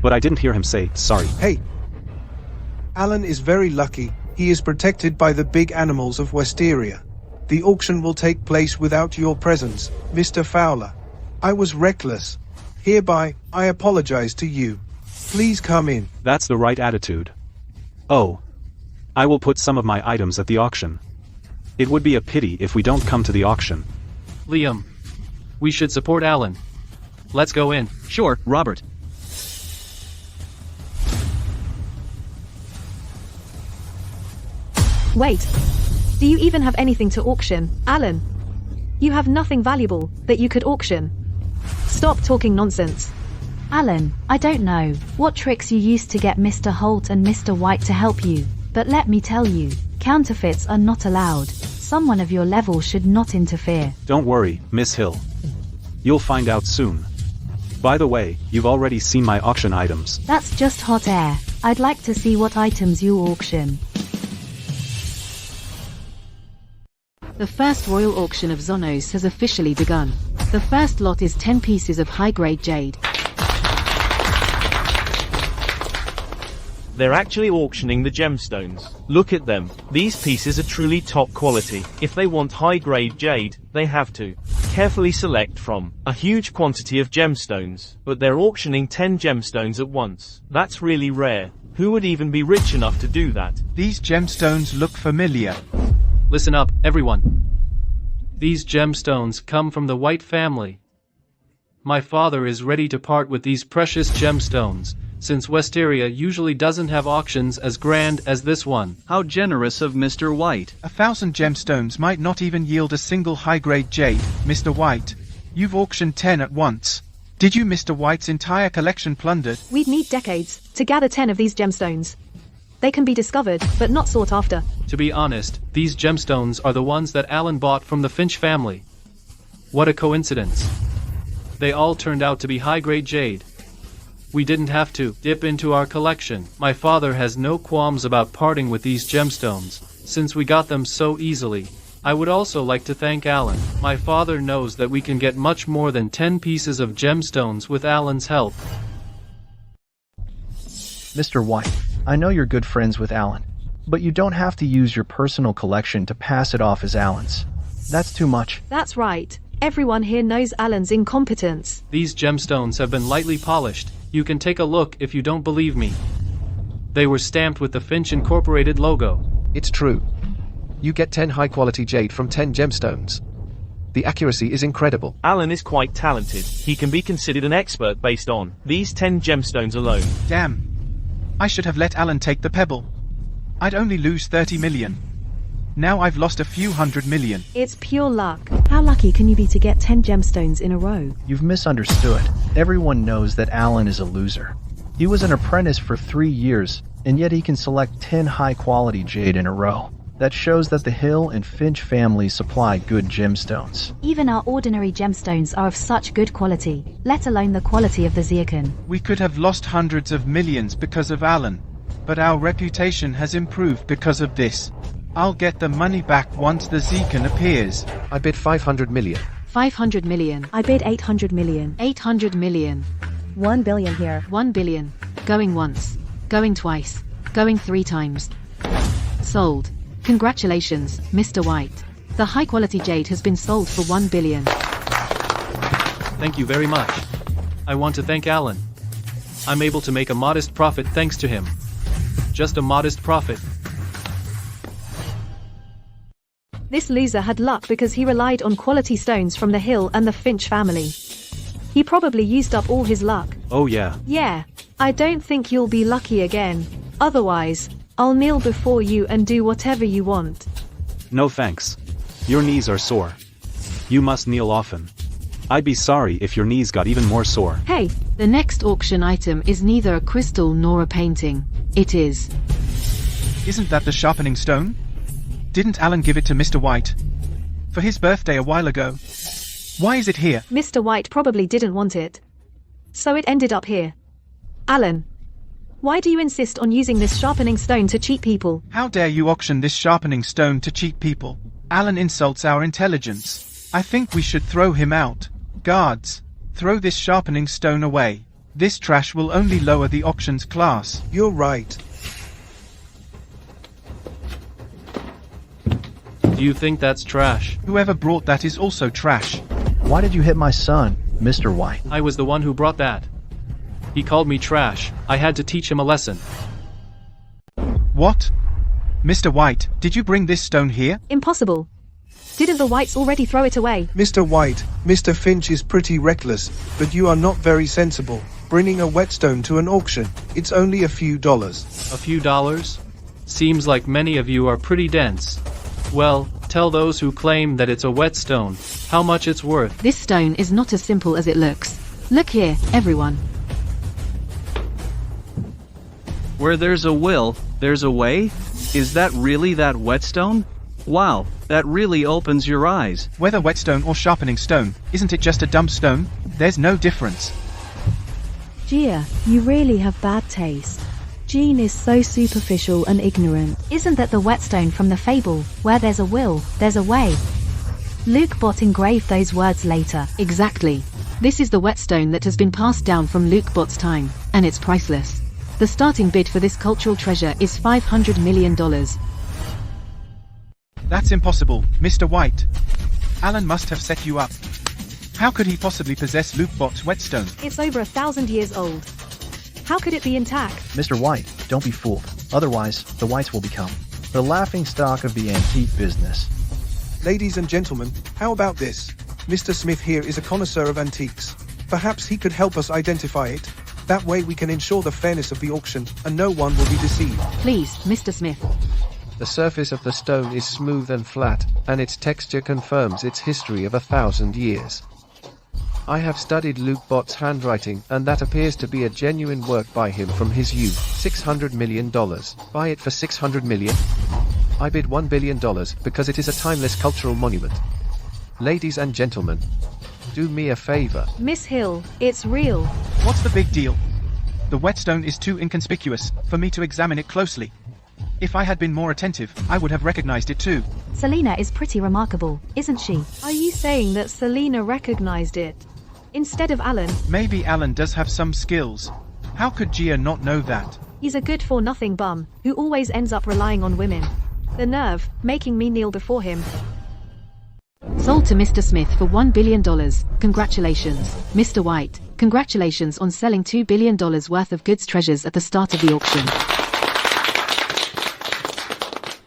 But I didn't hear him say sorry. Hey. Alan is very lucky. He is protected by the big animals of Wisteria. The auction will take place without your presence, Mr. Fowler. I was reckless. Hereby, I apologize to you. Please come in. That's the right attitude. Oh. I will put some of my items at the auction. It would be a pity if we don't come to the auction. Liam. We should support Alan. Let's go in. Sure, Robert. Wait. Do you even have anything to auction, Alan? You have nothing valuable that you could auction. Stop talking nonsense. Alan, I don't know what tricks you used to get Mr. Holt and Mr. White to help you, but let me tell you, counterfeits are not allowed. Someone of your level should not interfere. Don't worry, Miss Hill. You'll find out soon. By the way, you've already seen my auction items. That's just hot air. I'd like to see what items you auction. The first royal auction of Zonos has officially begun. The first lot is 10 pieces of high-grade jade. They're actually auctioning the gemstones. Look at them. These pieces are truly top quality. If they want high-grade jade, they have to carefully select from a huge quantity of gemstones. But they're auctioning 10 gemstones at once. That's really rare. Who would even be rich enough to do that? These gemstones look familiar. Listen up, everyone. These gemstones come from the White family. My father is ready to part with these precious gemstones, since Wisteria usually doesn't have auctions as grand as this one. How generous of Mr. White. 1,000 gemstones might not even yield a single high-grade jade, Mr. White. You've auctioned 10 at once. Did you Mr. White's entire collection plundered? We'd need decades to gather 10 of these gemstones. They can be discovered, but not sought after. To be honest, these gemstones are the ones that Alan bought from the Finch family. What a coincidence. They all turned out to be high-grade jade. We didn't have to dip into our collection. My father has no qualms about parting with these gemstones, since we got them so easily. I would also like to thank Alan. My father knows that we can get much more than 10 pieces of gemstones with Alan's help. Mr. White, I know you're good friends with Alan, but you don't have to use your personal collection to pass it off as Alan's. That's too much. That's right. Everyone here knows Alan's incompetence. These gemstones have been lightly polished. You can take a look if you don't believe me. They were stamped with the Finch Incorporated logo. It's true. You get 10 high-quality jade from 10 gemstones. The accuracy is incredible. Alan is quite talented. He can be considered an expert based on these 10 gemstones alone. Damn. I should have let Alan take the pebble. I'd only lose 30 million. Now I've lost a few 100 million. It's pure luck. How lucky can you be to get 10 gemstones in a row? You've misunderstood. Everyone knows that Alan is a loser. He was an apprentice for 3 years, and yet he can select 10 high-quality jade in a row. That shows that the Hill and Finch families supply good gemstones. Even our ordinary gemstones are of such good quality, let alone the quality of the zircon. We could have lost hundreds of millions because of Alan, but our reputation has improved because of this. I'll get the money back once the zircon appears. I bid 500 million. 500 million. I bid 800 million. 800 million. 1 billion here. 1 billion. Going once. Going twice. Going 3 times. Sold. Congratulations, Mr. White. The high-quality jade has been sold for 1 billion. Thank you very much. I want to thank Alan. I'm able to make a modest profit thanks to him. Just a modest profit. This loser had luck because he relied on quality stones from the Hill and the Finch family. He probably used up all his luck. Oh yeah. Yeah, I don't think you'll be lucky again. Otherwise, I'll kneel before you and do whatever you want. No thanks. Your knees are sore. You must kneel often. I'd be sorry if your knees got even more sore. Hey, the next auction item is neither a crystal nor a painting. It is. Isn't that the sharpening stone? Didn't Alan give it to Mr. White for his birthday a while ago? Why is it here? Mr. White probably didn't want it, so it ended up here. Alan, why do you insist on using this sharpening stone to cheat people? How dare you auction this sharpening stone to cheat people? Alan insults our intelligence. I think we should throw him out. Guards, throw this sharpening stone away. This trash will only lower the auction's class. You're right. Do you think that's trash? Whoever brought that is also trash. Why did you hit my son, Mr. White? I was the one who brought that. He called me trash. I had to teach him a lesson. What? Mr. White, did you bring this stone here? Impossible. Didn't the Whites already throw it away? Mr. White, Mr. Finch is pretty reckless, but you are not very sensible. Bringing a whetstone to an auction, it's only a few dollars. A few dollars? Seems like many of you are pretty dense. Well, tell those who claim that it's a whetstone how much it's worth. This stone is not as simple as it looks. Look here, everyone. Where there's a will, there's a way? Is that really that whetstone? Wow, that really opens your eyes. Whether whetstone or sharpening stone, isn't it just a dumb stone? There's no difference. Gia, you really have bad taste. Jean is so superficial and ignorant. Isn't that the whetstone from the fable, where there's a will, there's a way? Luke Bot engraved those words later. Exactly. This is the whetstone that has been passed down from Luke Bot's time, and it's priceless. The starting bid for this cultural treasure is $500 million. That's impossible, Mr. White. Alan must have set you up. How could he possibly possess Luke Bot's whetstone? It's over 1,000 years old. How could it be intact? Mr. White, don't be fooled. Otherwise, the Whites will become the laughingstock of the antique business. Ladies and gentlemen, how about this? Mr. Smith here is a connoisseur of antiques. Perhaps he could help us identify it. That way we can ensure the fairness of the auction, and no one will be deceived. Please, Mr. Smith. The surface of the stone is smooth and flat, and its texture confirms its history of 1,000 years. I have studied Luke Bot's handwriting, and that appears to be a genuine work by him from his youth. $600 million. Buy it for $600 million? I bid $1 billion, because it is a timeless cultural monument. Ladies and gentlemen, do me a favor. Miss Hill, it's real. What's the big deal? The whetstone is too inconspicuous for me to examine it closely. If I had been more attentive, I would have recognized it too. Selena is pretty remarkable, isn't she? Are you saying that Selena recognized it instead of Alan? Maybe Alan does have some skills. How could Gia not know that? He's a good-for-nothing bum, who always ends up relying on women. The nerve, making me kneel before him. Sold to Mr. Smith for $1 billion. Congratulations, Mr. White. Congratulations on selling $2 billion worth of goods treasures at the start of the auction.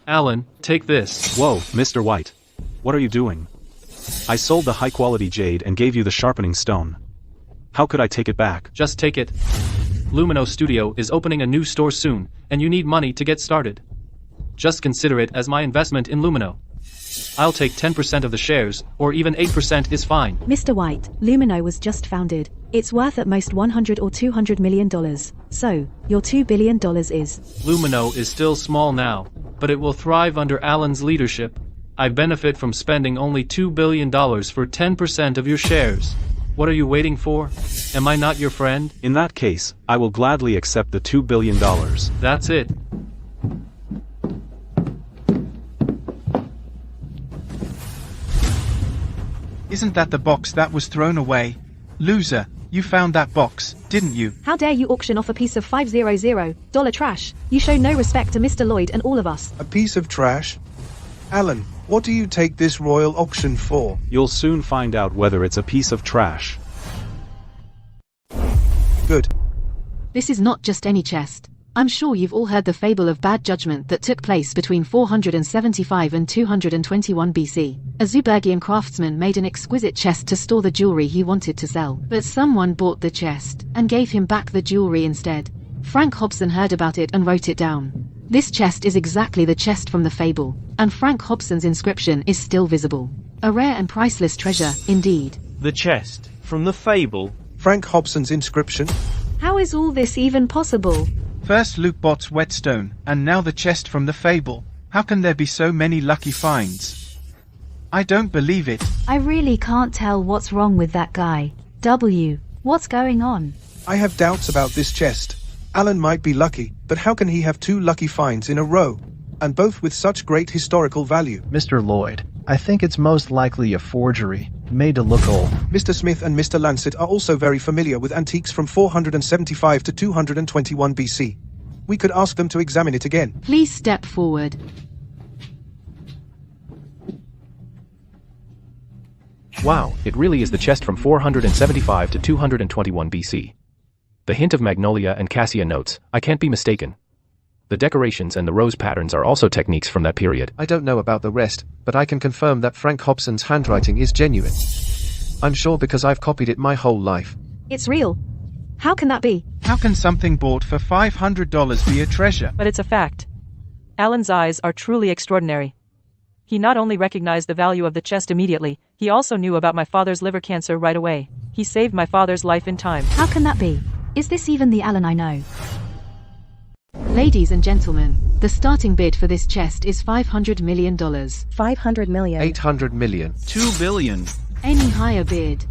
Alan, take this. Whoa, Mr. White. What are you doing? I sold the high-quality jade and gave you the sharpening stone. How could I take it back? Just take it. Lumino Studio is opening a new store soon, and you need money to get started. Just consider it as my investment in Lumino. I'll take 10% of the shares, or even 8% is fine. Mr. White, Lumino was just founded. It's worth at most $100 or $200 million. So, your $2 billion is... Lumino is still small now. but it will thrive under Alan's leadership. I benefit from spending only $2 billion for 10% of your shares. What are you waiting for? Am I not your friend? In that case, I will gladly accept the $2 billion. That's it. Isn't that the box that was thrown away? Loser, you found that box, didn't you? How dare you auction off a piece of $500 trash? You show no respect to Mr. Lloyd and all of us. A piece of trash? Alan, what do you take this royal auction for? You'll soon find out whether it's a piece of trash. Good. This is not just any chest. I'm sure you've all heard the fable of bad judgment that took place between 475 and 221 BC. A Zubergian craftsman made an exquisite chest to store the jewelry he wanted to sell, but someone bought the chest and gave him back the jewelry instead. Frank Hobson heard about it and wrote it down. This chest is exactly the chest from the fable, and Frank Hobson's inscription is still visible. A rare and priceless treasure, indeed. The chest from the fable? Frank Hobson's inscription? How is all this even possible? First Luke Bott's whetstone, and now the chest from the fable. How can there be so many lucky finds? I don't believe it. I really can't tell what's wrong with that guy. What's going on? I have doubts about this chest. Alan might be lucky, but how can he have 2 lucky finds in a row? And both with such great historical value. Mr. Lloyd, I think it's most likely a forgery, made to look old. Mr. Smith and Mr. Lancet are also very familiar with antiques from 475 to 221 BC. We could ask them to examine it again. Please step forward. Wow, it really is the chest from 475 to 221 BC. The hint of magnolia and cassia notes, I can't be mistaken. The decorations and the rose patterns are also techniques from that period. I don't know about the rest, but I can confirm that Frank Hobson's handwriting is genuine. I'm sure because I've copied it my whole life. It's real. How can that be? How can something bought for $500 be a treasure? But it's a fact. Alan's eyes are truly extraordinary. He not only recognized the value of the chest immediately, he also knew about my father's liver cancer right away. He saved my father's life in time. How can that be? Is this even the Alan I know? Ladies and gentlemen, the starting bid for this chest is $500 million. 500 million. 800 million. 2 billion. Any higher bid?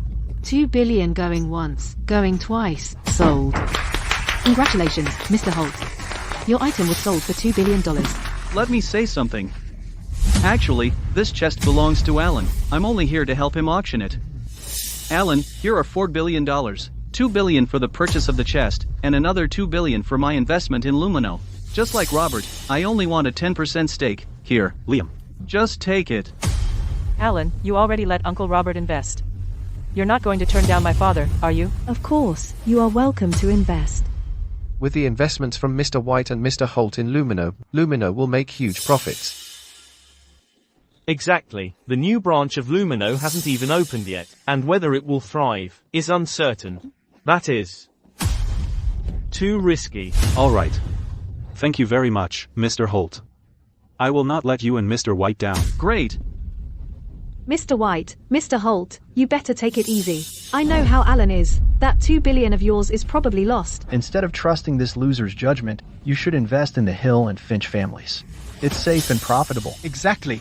2 billion going once, going twice, sold. Congratulations, Mr. Holt. Your item was sold for $2 billion. Let me say something. Actually, this chest belongs to Alan. I'm only here to help him auction it. Alan, here are $4 billion. $2 billion for the purchase of the chest, and another $2 billion for my investment in Lumino. Just like Robert, I only want a 10% stake. Here, Liam. Just take it. Alan, you already let Uncle Robert invest. You're not going to turn down my father, are you? Of course, you are welcome to invest. With the investments from Mr. White and Mr. Holt in Lumino, Lumino will make huge profits. Exactly. The new branch of Lumino hasn't even opened yet, and whether it will thrive is uncertain. That is too risky. All right. Thank you very much, Mr. Holt. I will not let you and Mr. White down. Great. Mr. White, Mr. Holt, you better take it easy. I know how Alan is. That 2 billion of yours is probably lost. Instead of trusting this loser's judgment, you should invest in the Hill and Finch families. It's safe and profitable. Exactly.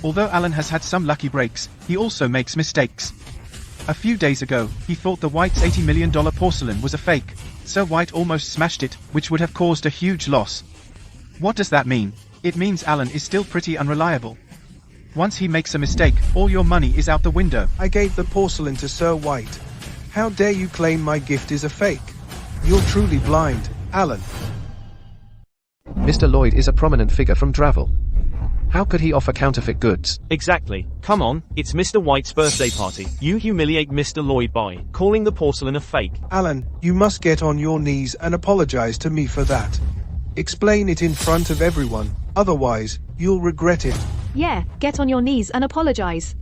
Although Alan has had some lucky breaks, he also makes mistakes. A few days ago, he thought the White's $80 million porcelain was a fake, so White almost smashed it, which would have caused a huge loss. What does that mean? It means Alan is still pretty unreliable. Once he makes a mistake, all your money is out the window. I gave the porcelain to Sir White. How dare you claim my gift is a fake? You're truly blind, Alan. Mr. Lloyd is a prominent figure from Dravel. How could he offer counterfeit goods? Exactly. Come on, it's Mr. White's birthday party. You humiliate Mr. Lloyd by calling the porcelain a fake. Alan, you must get on your knees and apologize to me for that. Explain it in front of everyone, otherwise, you'll regret it. Yeah, get on your knees and apologize.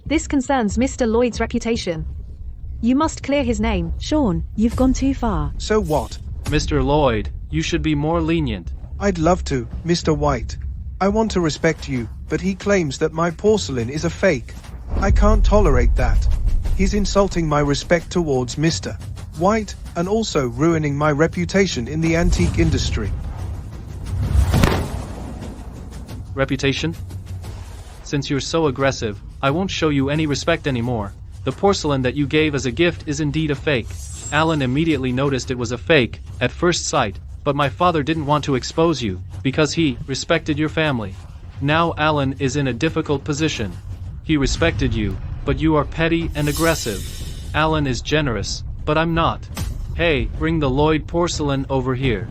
This concerns Mr. Lloyd's reputation. You must clear his name. Sean, you've gone too far. So what? Mr. Lloyd, you should be more lenient. I'd love to, Mr. White. I want to respect you, but he claims that my porcelain is a fake. I can't tolerate that. He's insulting my respect towards Mr. White, and also ruining my reputation in the antique industry. Reputation? Since you're so aggressive, I won't show you any respect anymore. The porcelain that you gave as a gift is indeed a fake. Alan immediately noticed it was a fake, at first sight, but my father didn't want to expose you, because he respected your family. Now Alan is in a difficult position. He respected you, but you are petty and aggressive. Alan is generous, but I'm not. Hey, bring the Lloyd porcelain over here.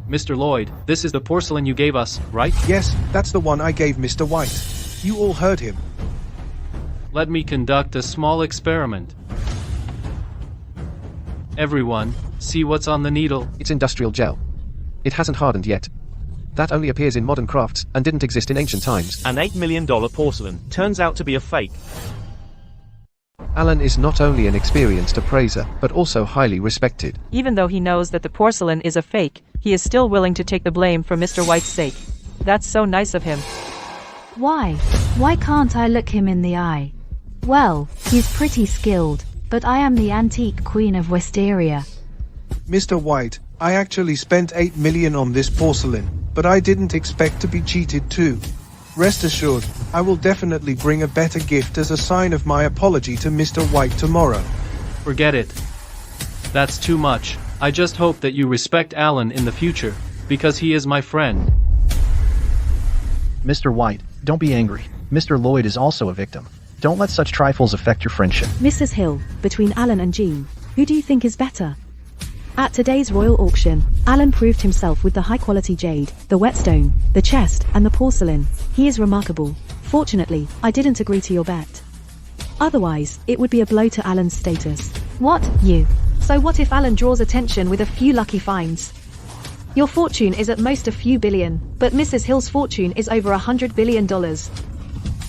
Mr. Lloyd, this is the porcelain you gave us, right? Yes, that's the one I gave Mr. White. You all heard him. Let me conduct a small experiment. Everyone, see what's on the needle? It's industrial gel. It hasn't hardened yet. That only appears in modern crafts, and didn't exist in ancient times. An $8 million porcelain turns out to be a fake. Alan is not only an experienced appraiser, but also highly respected. Even though he knows that the porcelain is a fake, he is still willing to take the blame for Mr. White's sake. That's so nice of him. Why? Why can't I look him in the eye? Well, he's pretty skilled, but I am the antique queen of Wisteria. Mr. White, I actually spent 8 million on this porcelain, but I didn't expect to be cheated too. Rest assured, I will definitely bring a better gift as a sign of my apology to Mr. White tomorrow. Forget it. That's too much. I just hope that you respect Alan in the future, because he is my friend. Mr. White, don't be angry. Mr. Lloyd is also a victim. Don't let such trifles affect your friendship. Mrs. Hill, between Alan and Jean, who do you think is better? At today's royal auction, Alan proved himself with the high-quality jade, the whetstone, the chest, and the porcelain. He is remarkable. Fortunately, I didn't agree to your bet. Otherwise, it would be a blow to Alan's status. What? You? So what if Alan draws attention with a few lucky finds? Your fortune is at most a few billion, but Mrs. Hill's fortune is over $100 billion.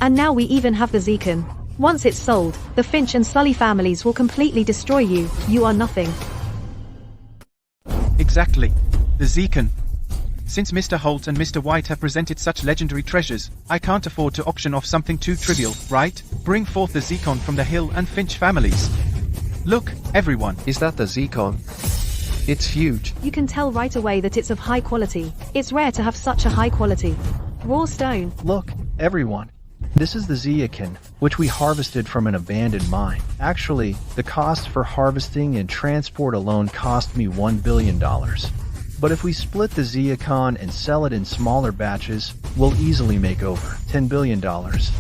And now we even have the Zekan. Once it's sold, the Finch and Sully families will completely destroy you. You are nothing. Exactly. The Zekan. Since Mr. Holt and Mr. White have presented such legendary treasures, I can't afford to auction off something too trivial, right? Bring forth the Zekon from the Hill and Finch families. Look, everyone. Is that the Zekon? It's huge. You can tell right away that it's of high quality. It's rare to have such a high quality raw stone. Look, everyone. This is the Zeakin, which we harvested from an abandoned mine. Actually, the cost for harvesting and transport alone cost me $1 billion. But if we split the Zeacon and sell it in smaller batches, we'll easily make over $10 billion.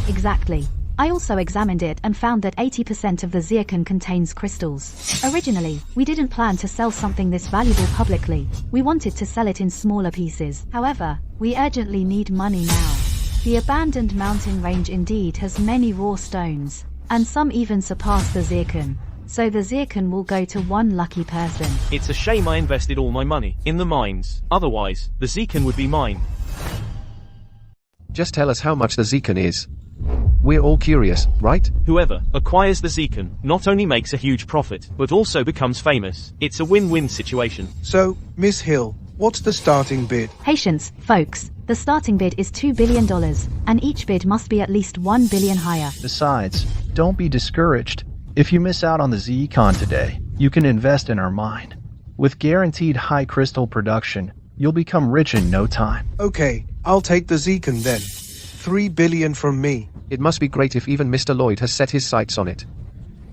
Exactly. I also examined it and found that 80% of the Zeacon contains crystals. Originally, we didn't plan to sell something this valuable publicly. We wanted to sell it in smaller pieces. However, we urgently need money now. The abandoned mountain range indeed has many raw stones, and some even surpass the Zeacon. So the Zeacon will go to one lucky person. It's a shame I invested all my money in the mines. Otherwise, the Zeacon would be mine. Just tell us how much the Zeacon is. We're all curious, right? Whoever acquires the Zeacon not only makes a huge profit, but also becomes famous. It's a win-win situation. So, Miss Hill, what's the starting bid? Patience, folks. The starting bid is $2 billion, and each bid must be at least $1 billion higher. Besides, don't be discouraged. If you miss out on the Zeacon today, you can invest in our mine. With guaranteed high crystal production, you'll become rich in no time. Okay, I'll take the Zeacon then. $3 billion from me. It must be great if even Mr. Lloyd has set his sights on it.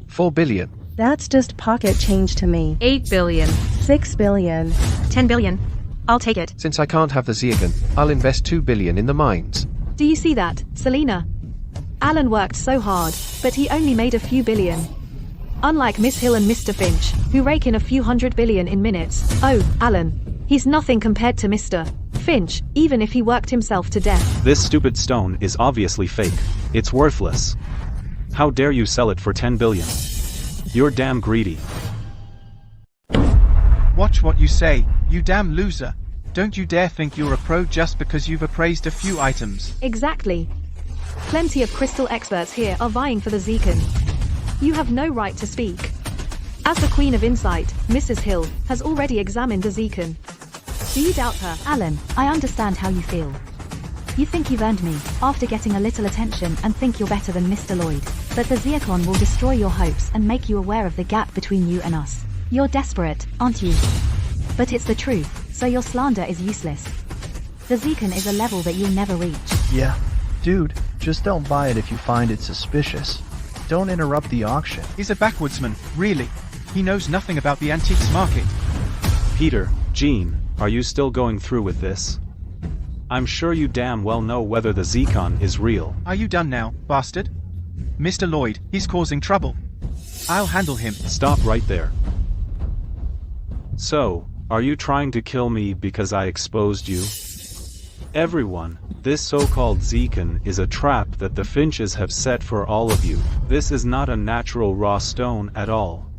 $4 billion. That's just pocket change to me. 8 billion. 6 billion. 10 billion. I'll take it. Since I can't have the Zeacon, I'll invest $2 billion in the mines. Do you see that, Selena? Alan worked so hard, but he only made a few billion. Unlike Miss Hill and Mr. Finch, who rake in a few $100 billion in minutes. Oh, Alan. He's nothing compared to Mr. Finch, even if he worked himself to death. This stupid stone is obviously fake. It's worthless. How dare you sell it for 10 billion? You're damn greedy. Watch what you say, you damn loser. Don't you dare think you're a pro just because you've appraised a few items. Exactly. Plenty of crystal experts here are vying for the Zeacon. You have no right to speak. As the Queen of Insight, Mrs. Hill has already examined the Zeacon. Do you doubt her? Alan, I understand how you feel. You think you've earned me, after getting a little attention, and think you're better than Mr. Lloyd. But the Zeacon will destroy your hopes and make you aware of the gap between you and us. You're desperate, aren't you? But it's the truth, so your slander is useless. The Zekan is a level that you'll never reach. Yeah. Dude, just don't buy it if you find it suspicious. Don't interrupt the auction. He's a backwoodsman, really. He knows nothing about the antiques market. Peter, Jean, are you still going through with this? I'm sure you damn well know whether the Zekon is real. Are you done now, bastard? Mr. Lloyd, he's causing trouble. I'll handle him. Stop right there. So, are you trying to kill me because I exposed you? Everyone, this so-called Zekon is a trap that the Finches have set for all of you. This is not a natural raw stone at all.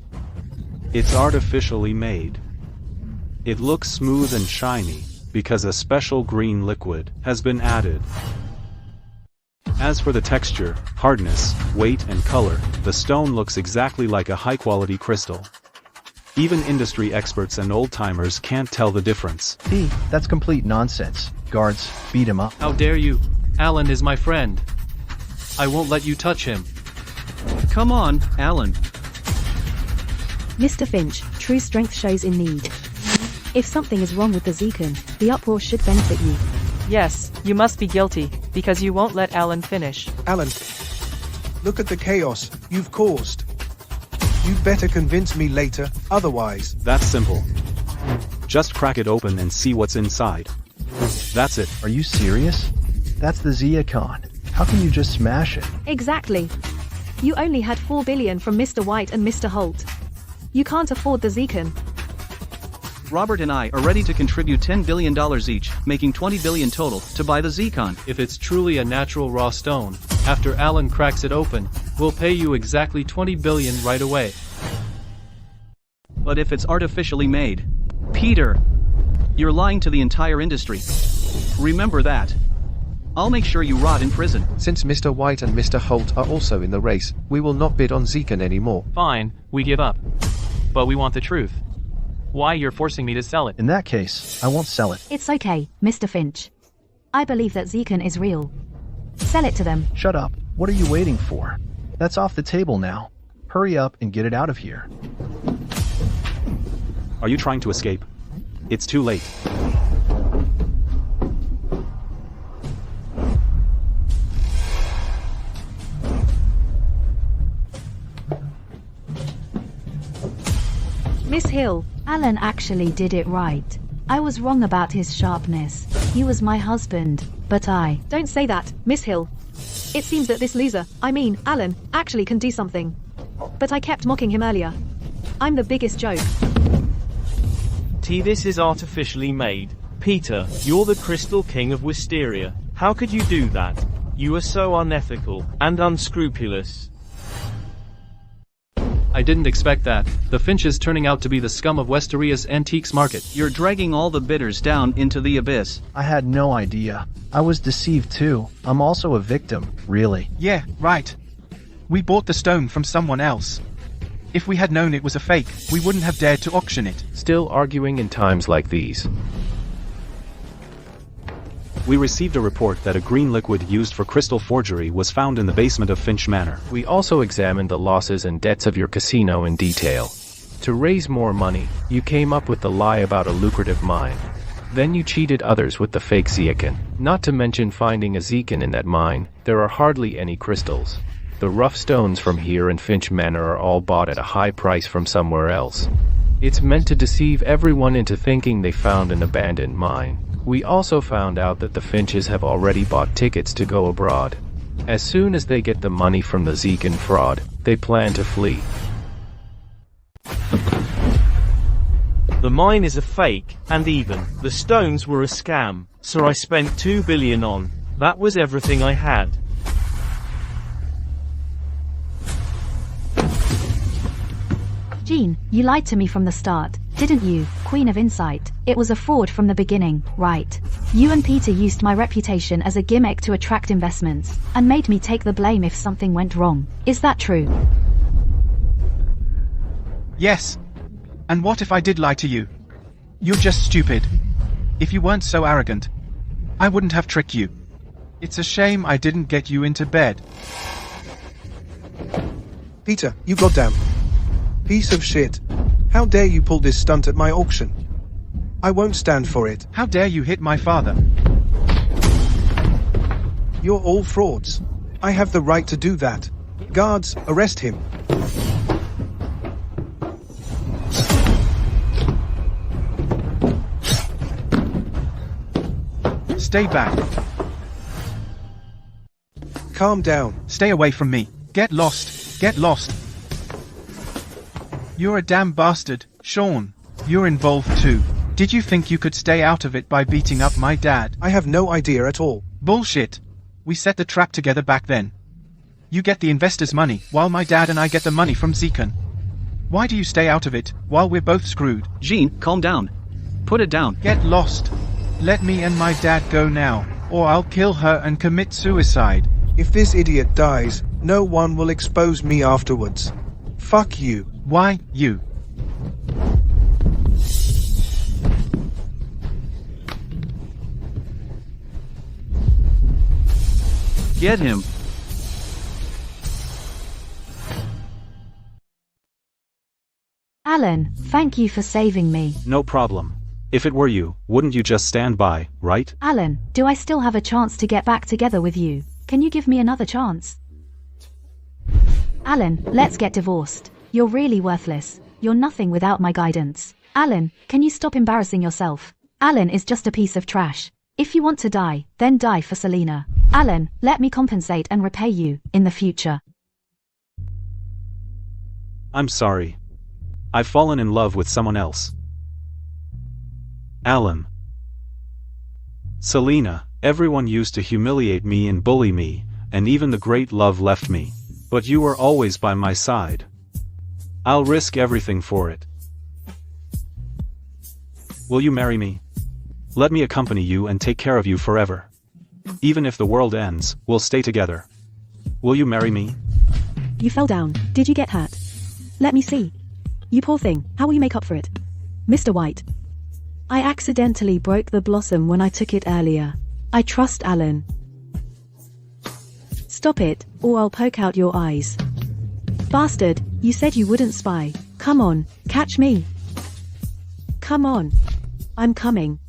It's artificially made. It looks smooth and shiny, because a special green liquid has been added. As for the texture, hardness, weight and color, the stone looks exactly like a high-quality crystal. Even industry experts and old-timers can't tell the difference. That's complete nonsense. Guards, beat him up. How dare you? Alan is my friend. I won't let you touch him. Come on, Alan. Mr. Finch, true strength shows in need. If something is wrong with the Zekon, the uproar should benefit you. Yes, you must be guilty, because you won't let Alan finish. Alan, look at the chaos you've caused. You'd better convince me later, otherwise. That's simple. Just crack it open and see what's inside. That's it. Are you serious? That's the Zeacon. How can you just smash it? Exactly. You only had 4 billion from Mr. White and Mr. Holt. You can't afford the Zekon. Robert and I are ready to contribute $10 billion each, making $20 billion total, to buy the Zekon. If it's truly a natural raw stone, after Alan cracks it open, we'll pay you exactly $20 billion right away. But if it's artificially made, Peter, you're lying to the entire industry. Remember that. I'll make sure you rot in prison. Since Mr. White and Mr. Holt are also in the race, we will not bid on Zekon anymore. Fine, we give up. But we want the truth. Why you're forcing me to sell it? In that case, I won't sell it. It's okay, Mr. Finch. I believe that Zekon is real. Sell it to them. Shut up. What are you waiting for? That's off the table now. Hurry up and get it out of here. Are you trying to escape? It's too late. Miss Hill. Alan actually did it right. I was wrong about his sharpness. He was my husband, but I... Don't say that, Miss Hill. It seems that this loser, Alan, actually can do something. But I kept mocking him earlier. I'm the biggest joke. This is artificially made. Peter, you're the Crystal King of Wisteria. How could you do that? You are so unethical and unscrupulous. I didn't expect that. The Finch is turning out to be the scum of Westeria's antiques market. You're dragging all the bidders down into the abyss. I had no idea. I was deceived too. I'm also a victim, really. Yeah, right. We bought the stone from someone else. If we had known it was a fake, we wouldn't have dared to auction it. Still arguing in times like these. We received a report that a green liquid used for crystal forgery was found in the basement of Finch Manor. We also examined the losses and debts of your casino in detail. To raise more money, you came up with the lie about a lucrative mine. Then you cheated others with the fake Zekon. Not to mention finding a Zekon in that mine, there are hardly any crystals. The rough stones from here in Finch Manor are all bought at a high price from somewhere else. It's meant to deceive everyone into thinking they found an abandoned mine. We also found out that the Finches have already bought tickets to go abroad. As soon as they get the money from the Zekon fraud, they plan to flee. The mine is a fake, and even the stones were a scam, so I spent $2 billion on. That was everything I had. Jean, you lied to me from the start, didn't you, Queen of Insight? It was a fraud from the beginning, right? You and Peter used my reputation as a gimmick to attract investments, and made me take the blame if something went wrong. Is that true? Yes. And what if I did lie to you? You're just stupid. If you weren't so arrogant, I wouldn't have tricked you. It's a shame I didn't get you into bed. Peter, you goddamn piece of shit. How dare you pull this stunt at my auction? I won't stand for it. How dare you hit my father? You're all frauds. I have the right to do that. Guards, arrest him. Stay back. Calm down. Stay away from me. Get lost. Get lost. You're a damn bastard, Sean. You're involved too. Did you think you could stay out of it by beating up my dad? I have no idea at all. Bullshit. We set the trap together back then. You get the investors' money, while my dad and I get the money from Zekan. Why do you stay out of it, while we're both screwed? Jean, calm down. Put it down. Get lost. Let me and my dad go now, or I'll kill her and commit suicide. If this idiot dies, no one will expose me afterwards. Fuck you. Why, you? Get him. Alan, thank you for saving me. No problem. If it were you, wouldn't you just stand by, right? Alan, do I still have a chance to get back together with you? Can you give me another chance? Alan, let's get divorced. You're really worthless. You're nothing without my guidance. Alan, can you stop embarrassing yourself? Alan is just a piece of trash. If you want to die, then die for Selena. Alan, let me compensate and repay you, in the future. I'm sorry. I've fallen in love with someone else. Alan. Selena, everyone used to humiliate me and bully me, and even the great love left me. But you were always by my side. I'll risk everything for it. Will you marry me? Let me accompany you and take care of you forever. Even if the world ends, we'll stay together. Will you marry me? You fell down. Did you get hurt? Let me see. You poor thing, how will you make up for it? Mr. White. I accidentally broke the blossom when I took it earlier. I trust Alan. Stop it, or I'll poke out your eyes. Bastard, you said you wouldn't spy. Come on, catch me. Come on. I'm coming.